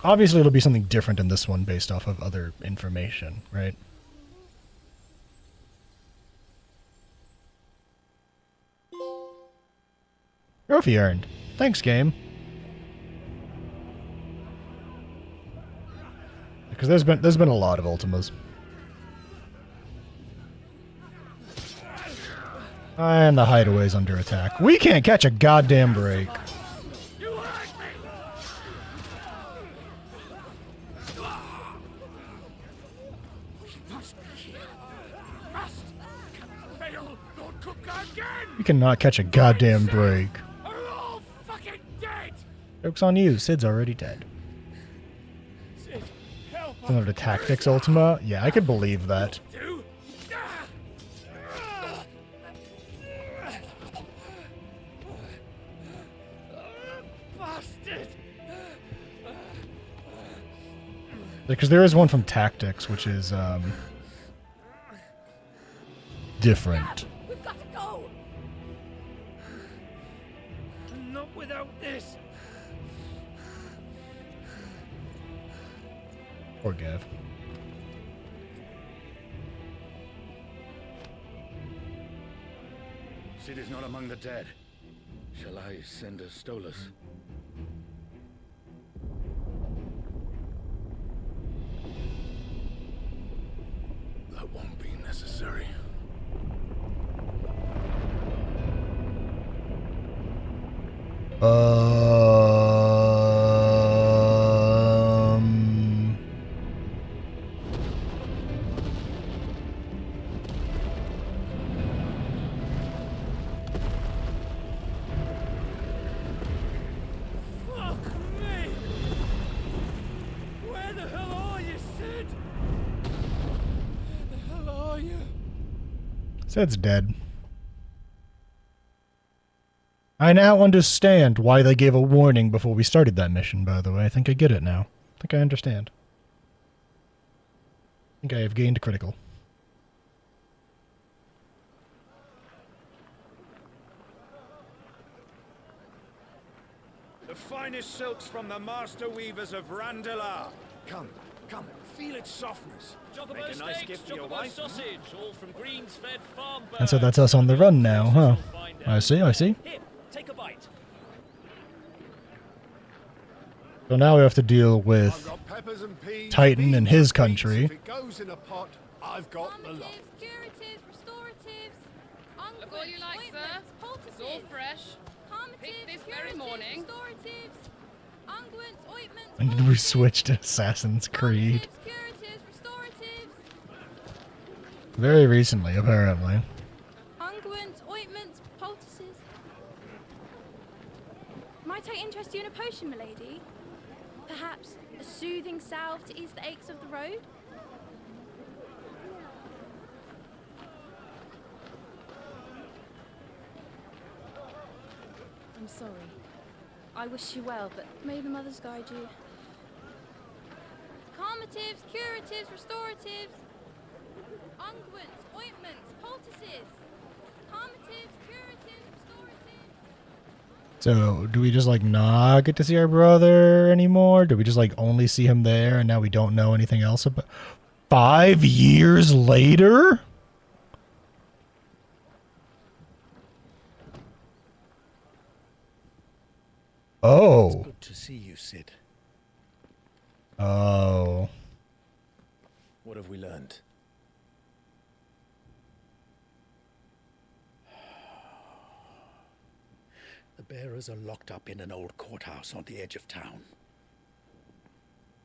Obviously it'll be something different in this one based off of other information, right? Trophy earned. Thanks, game. Because there's been a lot of Ultimas. And the hideaway's under attack. We can't catch a goddamn break. We cannot catch a goddamn break. Joke's on you, Sid's already dead. Similar to Tactics Ultima? Yeah, I could believe that. Because there is one from Tactics, which is, different. We've got to go! Not without this! Poor Gav. Sid is not among the dead. Shall I send a Stolas? That won't be necessary. Fuck me! Where the hell are you, Sid? Where the hell are you? Sid's dead. I now understand why they gave a warning before we started that mission, by the way. I think I get it now. I think I understand. I think I have gained critical. The finest silks from the master weavers of Randalar. Come, feel its softness. Make a nice gift for your wife. Sausage, all from greens-fed farm birds. And so that's us on the run now, huh? I see. Here, take a bite. So now we have to deal with Titan and his country. If it goes in a pot, I've got the lot. Curatives, restoratives, look all you like, sir. It's all fresh. Picked this very morning. When did we switch to Assassin's Creed? Very recently, apparently. Unguents, ointments, poultices. Might I interest you in a potion, milady? Perhaps a soothing salve to ease the aches of the road? I'm sorry. I wish you well, but may the mothers guide you. Calmatives, curatives, restoratives. Unguents, ointments, poultices. Calmatives, curatives, restoratives. So, do we just like not get to see our brother anymore? Do we just like only see him there and now we don't know anything else about 5 years later? Oh. It's good to see you, Cid. Oh. What have we learned? The bearers are locked up in an old courthouse on the edge of town.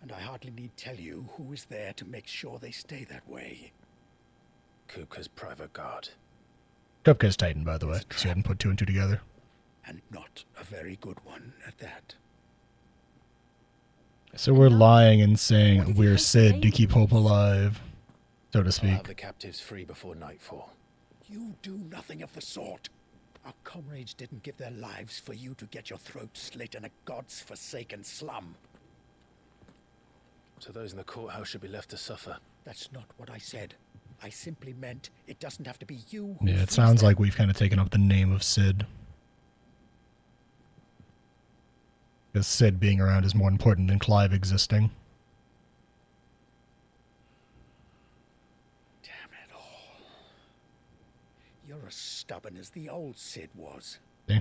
And I hardly need tell you who is there to make sure they stay that way. Kupka's private guard. Kupka's Titan, by the way, because you hadn't put two and two together. And not a very good one at that. So we're lying and saying we're Cid to keep hope alive, so to I'll speak. have the captives free before nightfall. You do nothing of the sort. Our comrades didn't give their lives for you to get your throat slit in a god's forsaken slum. So those in the courthouse should be left to suffer. That's not what I said. I simply meant it doesn't have to be you who Yeah, it frees sounds them. like we've kind of taken up the name of Cid. Because Cid being around is more important than Clive existing. You're as stubborn as the old Cid was. See?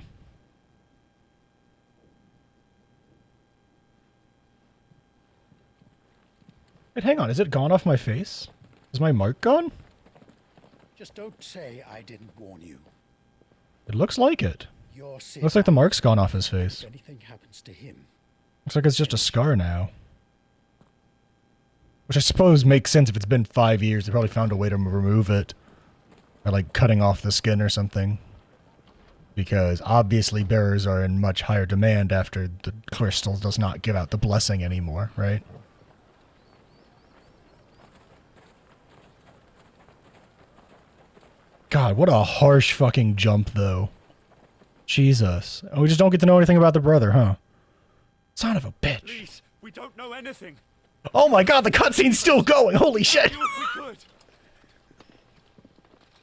Wait, hang on. Is it gone off my face? Is my mark gone? Just don't say I didn't warn you. It looks like it. Your Cid, Looks like the mark's gone off his face. if anything happens to him, Looks like it's just a scar now. Which I suppose makes sense if it's been 5 years. They probably found a way to remove it. By like cutting off the skin or something. Because obviously bearers are in much higher demand after the crystal does not give out the blessing anymore, right? God, what a harsh fucking jump though. Jesus. And we just don't get to know anything about the brother, huh? Son of a bitch. Please, we don't know anything. Oh my god, the cutscene's still going! Holy shit! Do if we could.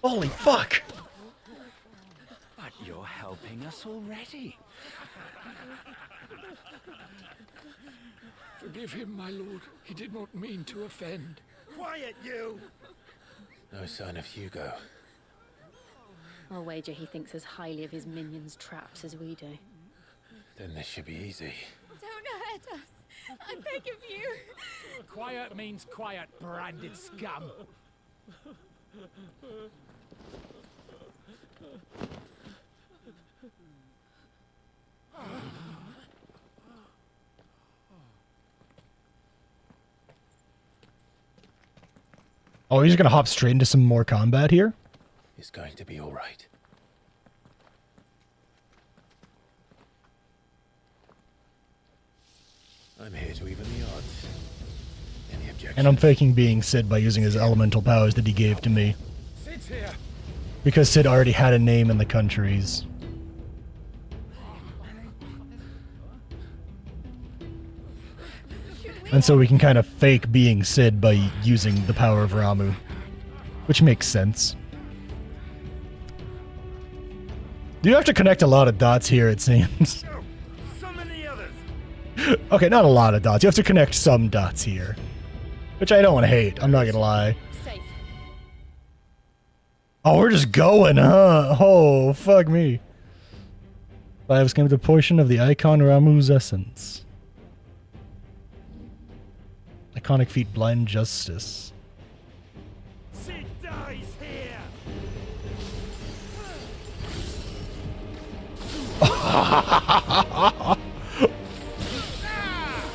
Holy fuck! But you're helping us already. Forgive him, my lord. He did not mean to offend. Quiet, you! No sign of Hugo. I'll wager he thinks as highly of his minions' traps as we do. Then this should be easy. Don't hurt us. I beg of you. Quiet means quiet, branded scum. Oh, he's just gonna hop straight into some more combat here? It's going to be all right. I'm here to even the odds. Any objections? And I'm faking being Cid by using his elemental powers that he gave to me. Sid's here. Because Cid already had a name in the countries. And so we can kind of fake being Sid by using the power of Ramu. Which makes sense. You have to connect a lot of dots here, it seems. Okay, not a lot of dots. You have to connect some dots here. Which I don't hate, I'm not gonna lie. Safe. Oh, we're just going, huh? Oh, fuck me. I have skimmed a portion of the icon Ramu's essence. Iconic feat blind justice. Sid dies here.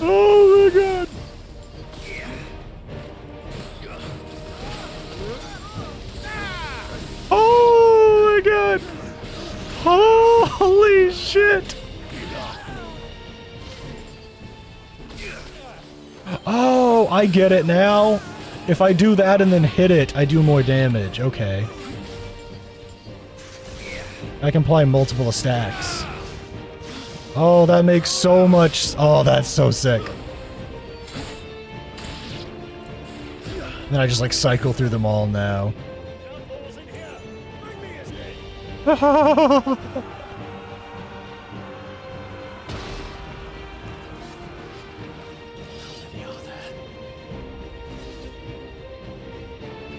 Oh my god. Oh my god. Holy shit. Oh, I get it now. If I do that and then hit it, I do more damage. Okay. I can apply multiple stacks. Oh, that makes so much... Oh, that's so sick. Then I just like cycle through them all now.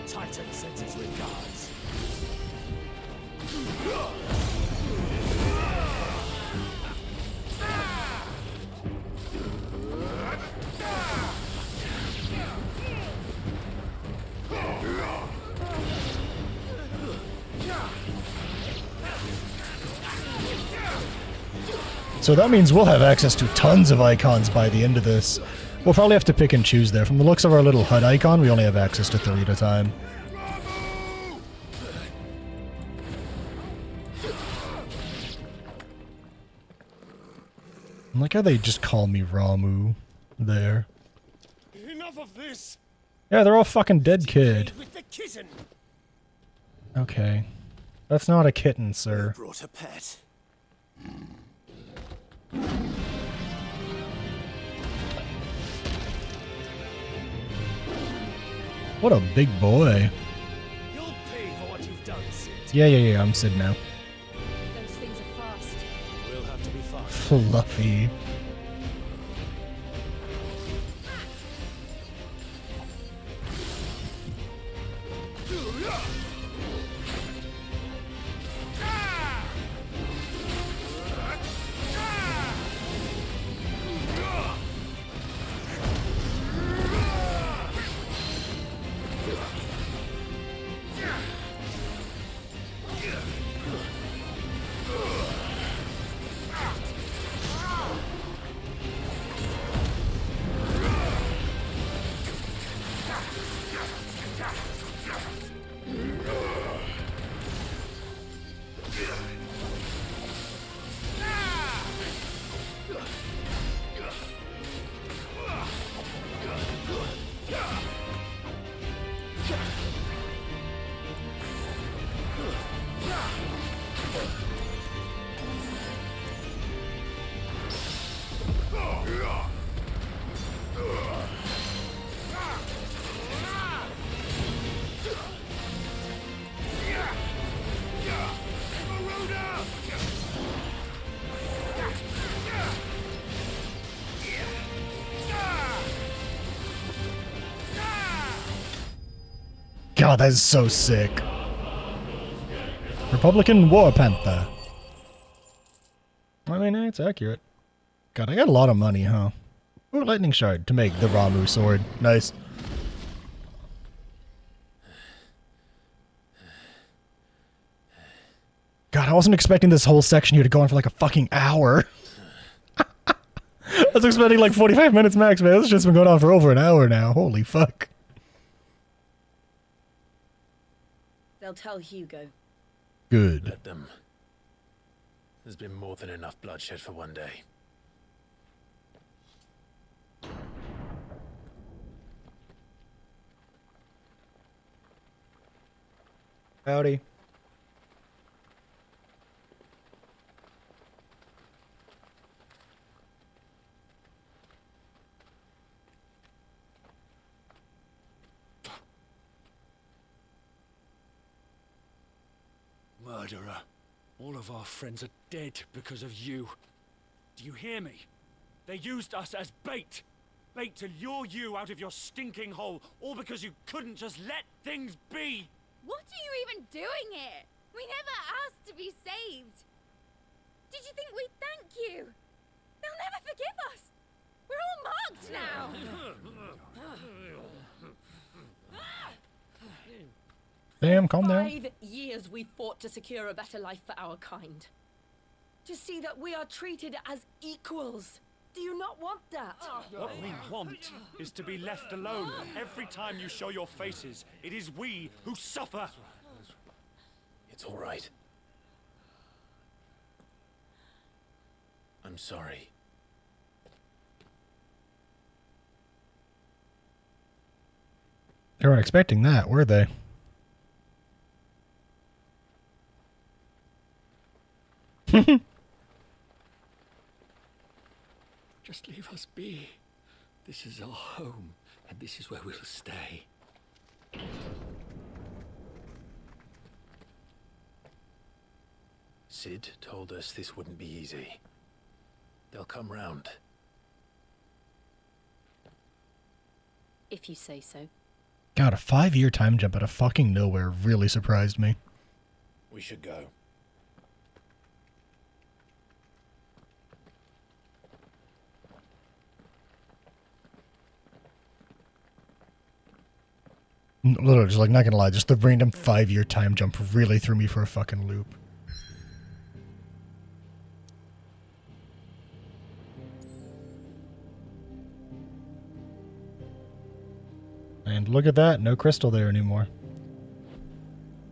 Titan sends his regards. So that means we'll have access to tons of icons by the end of this. We'll probably have to pick and choose there. From the looks of our little HUD icon, we only have access to 3 at a time. I like how they just call me Ramu there. Enough of this. Yeah, they're all fucking dead, kid. With the kitten. Okay. That's not a kitten, sir. Brought a pet. What a big boy. You'll pay for what you've done, Sid. Yeah, I'm Sid now. Those things are fast. We'll have to be fast. Fluffy. God, that is so sick. Republican War Panther. I mean, it's accurate. God, I got a lot of money, huh? Ooh, lightning shard to make the Ramu sword. Nice. God, I wasn't expecting this whole section here to go on for like a fucking hour. I was expecting like 45 minutes max, man. This shit's been going on for over an hour now. Holy fuck. They'll tell Hugo. Good. Let them. There's been more than enough bloodshed for one day. Howdy. murderer. All of our friends are dead because of you. Do you hear me? They used us as bait. Bait to lure you out of your stinking hole, all because you couldn't just let things be. What are you even doing here? We never asked to be saved. Did you think we'd thank you? They'll never forgive us. We're all marked now. Damn, calm down. 5 years we fought to secure a better life for our kind. To see that we are treated as equals. Do you not want that? What we want is to be left alone. Every time you show your faces, it is we who suffer. It's all right. I'm sorry. They weren't expecting that, were they? Just leave us be. This is our home, and this is where we'll stay. Sid told us this wouldn't be easy. They'll come round. If you say so. God, a 5-year time jump out of fucking nowhere really surprised me. We should go. Literally, just like, not gonna lie, just the random 5-year time jump really threw me for a fucking loop. And look at that, no crystal there anymore.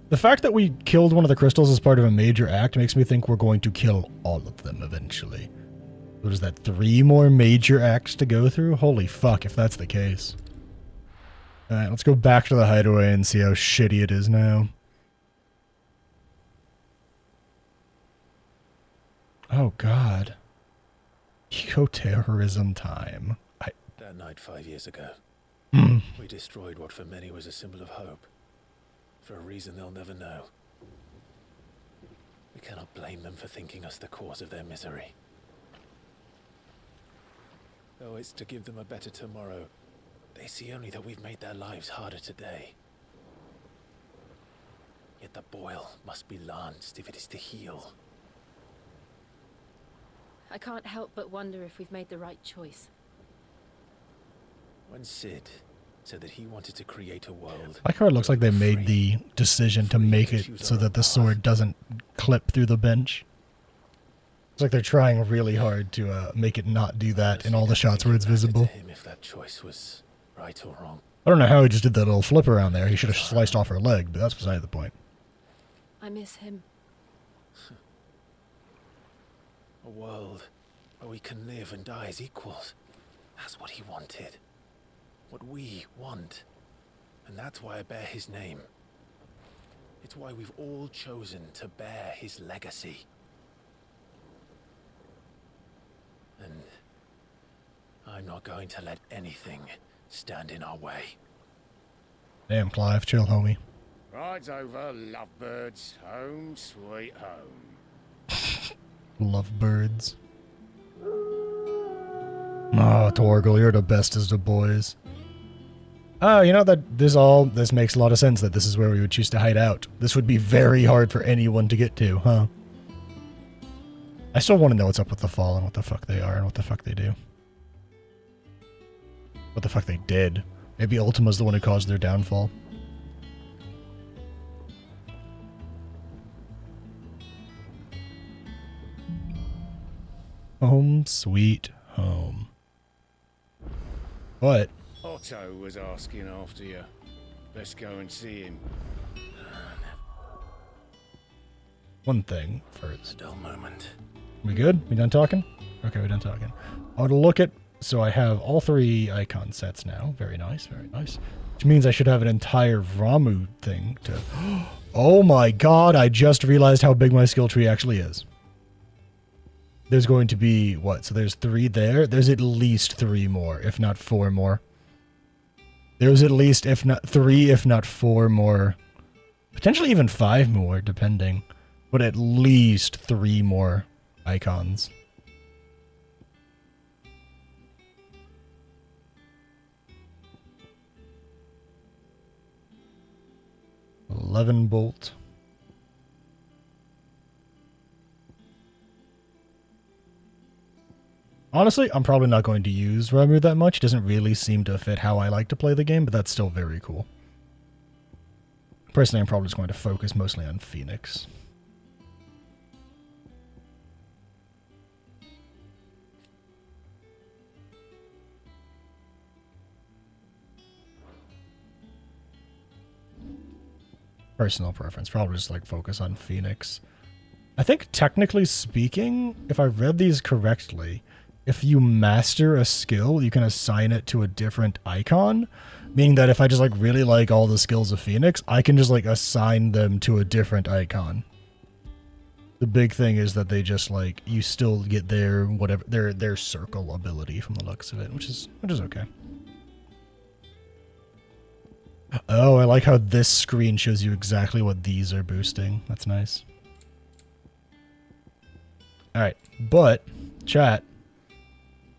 The fact that we killed one of the crystals as part of a major act makes me think we're going to kill all of them eventually. What is that, 3 more major acts to go through? Holy fuck, if that's the case. Alright, let's go back to the hideaway and see how shitty it is now. Oh god. Eco-terrorism time. That night 5 years ago, Mm. we destroyed what for many was a symbol of hope. For a reason they'll never know. We cannot blame them for thinking us the cause of their misery. Though it's to give them a better tomorrow, they see only that we've made their lives harder today. Yet the boil must be lanced if it is to heal. I can't help but wonder if we've made the right choice. When Sid said that he wanted to create a world... I like how it looks like they made the decision to make it so that the sword doesn't clip through the bench. It's like they're trying really hard to make it not do that in all the shots where it's visible. If that choice was right or wrong. I don't know how he just did that little flip around there. He should have sliced off her leg, but that's beside the point. I miss him. A world where we can live and die as equals. That's what he wanted. What we want. And that's why I bear his name. It's why we've all chosen to bear his legacy. And I'm not going to let anything stand in our way. Damn, Clive, chill, homie. Rides over, lovebirds. Home, sweet home. Lovebirds. Oh, Torgal, you're the bestest of boys. Oh, you know that this makes a lot of sense that this is where we would choose to hide out. This would be very hard for anyone to get to, huh? I still want to know what's up with the Fallen, what the fuck they are, and what the fuck they do. What the fuck they did. Maybe Ultima's the one who caused their downfall. Home sweet home. What? Otto was asking after you. Let's go and see him. One thing first. A dull moment. We good? We done talking? Okay, we done talking. I want to look at... So I have all 3 icon sets now. Very nice, very nice. Which means I should have an entire Ramu thing to... Oh my god, I just realized how big my skill tree actually is. There's going to be... What? So there's 3 there? There's at least 3 more, if not 4 more. There's at least, if not 3, if not 4 more. Potentially even 5 more, depending. but at least 3 more icons. $11 bolt. Honestly, I'm probably not going to use Ramu that much. It doesn't really seem to fit how I like to play the game, but that's still very cool. Personally, I'm probably just going to focus mostly on Phoenix. Personal preference, probably just like focus on Phoenix. I think technically speaking, if I read these correctly, if you master a skill, you can assign it to a different icon, meaning that if I just like really like all the skills of Phoenix, I can just like assign them to a different icon. The big thing is that they just like, you still get their whatever their circle ability from the looks of it, which is okay. Oh, I like how this screen shows you exactly what these are boosting. That's nice. Alright, but chat,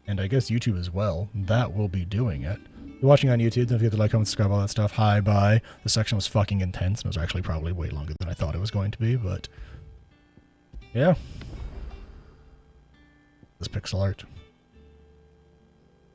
and I guess YouTube as well, that will be doing it. If you're watching on YouTube, don't forget to like, comment, subscribe, all that stuff. Hi, bye. The section was fucking intense, and it was actually probably way longer than I thought it was going to be, but yeah. This pixel art.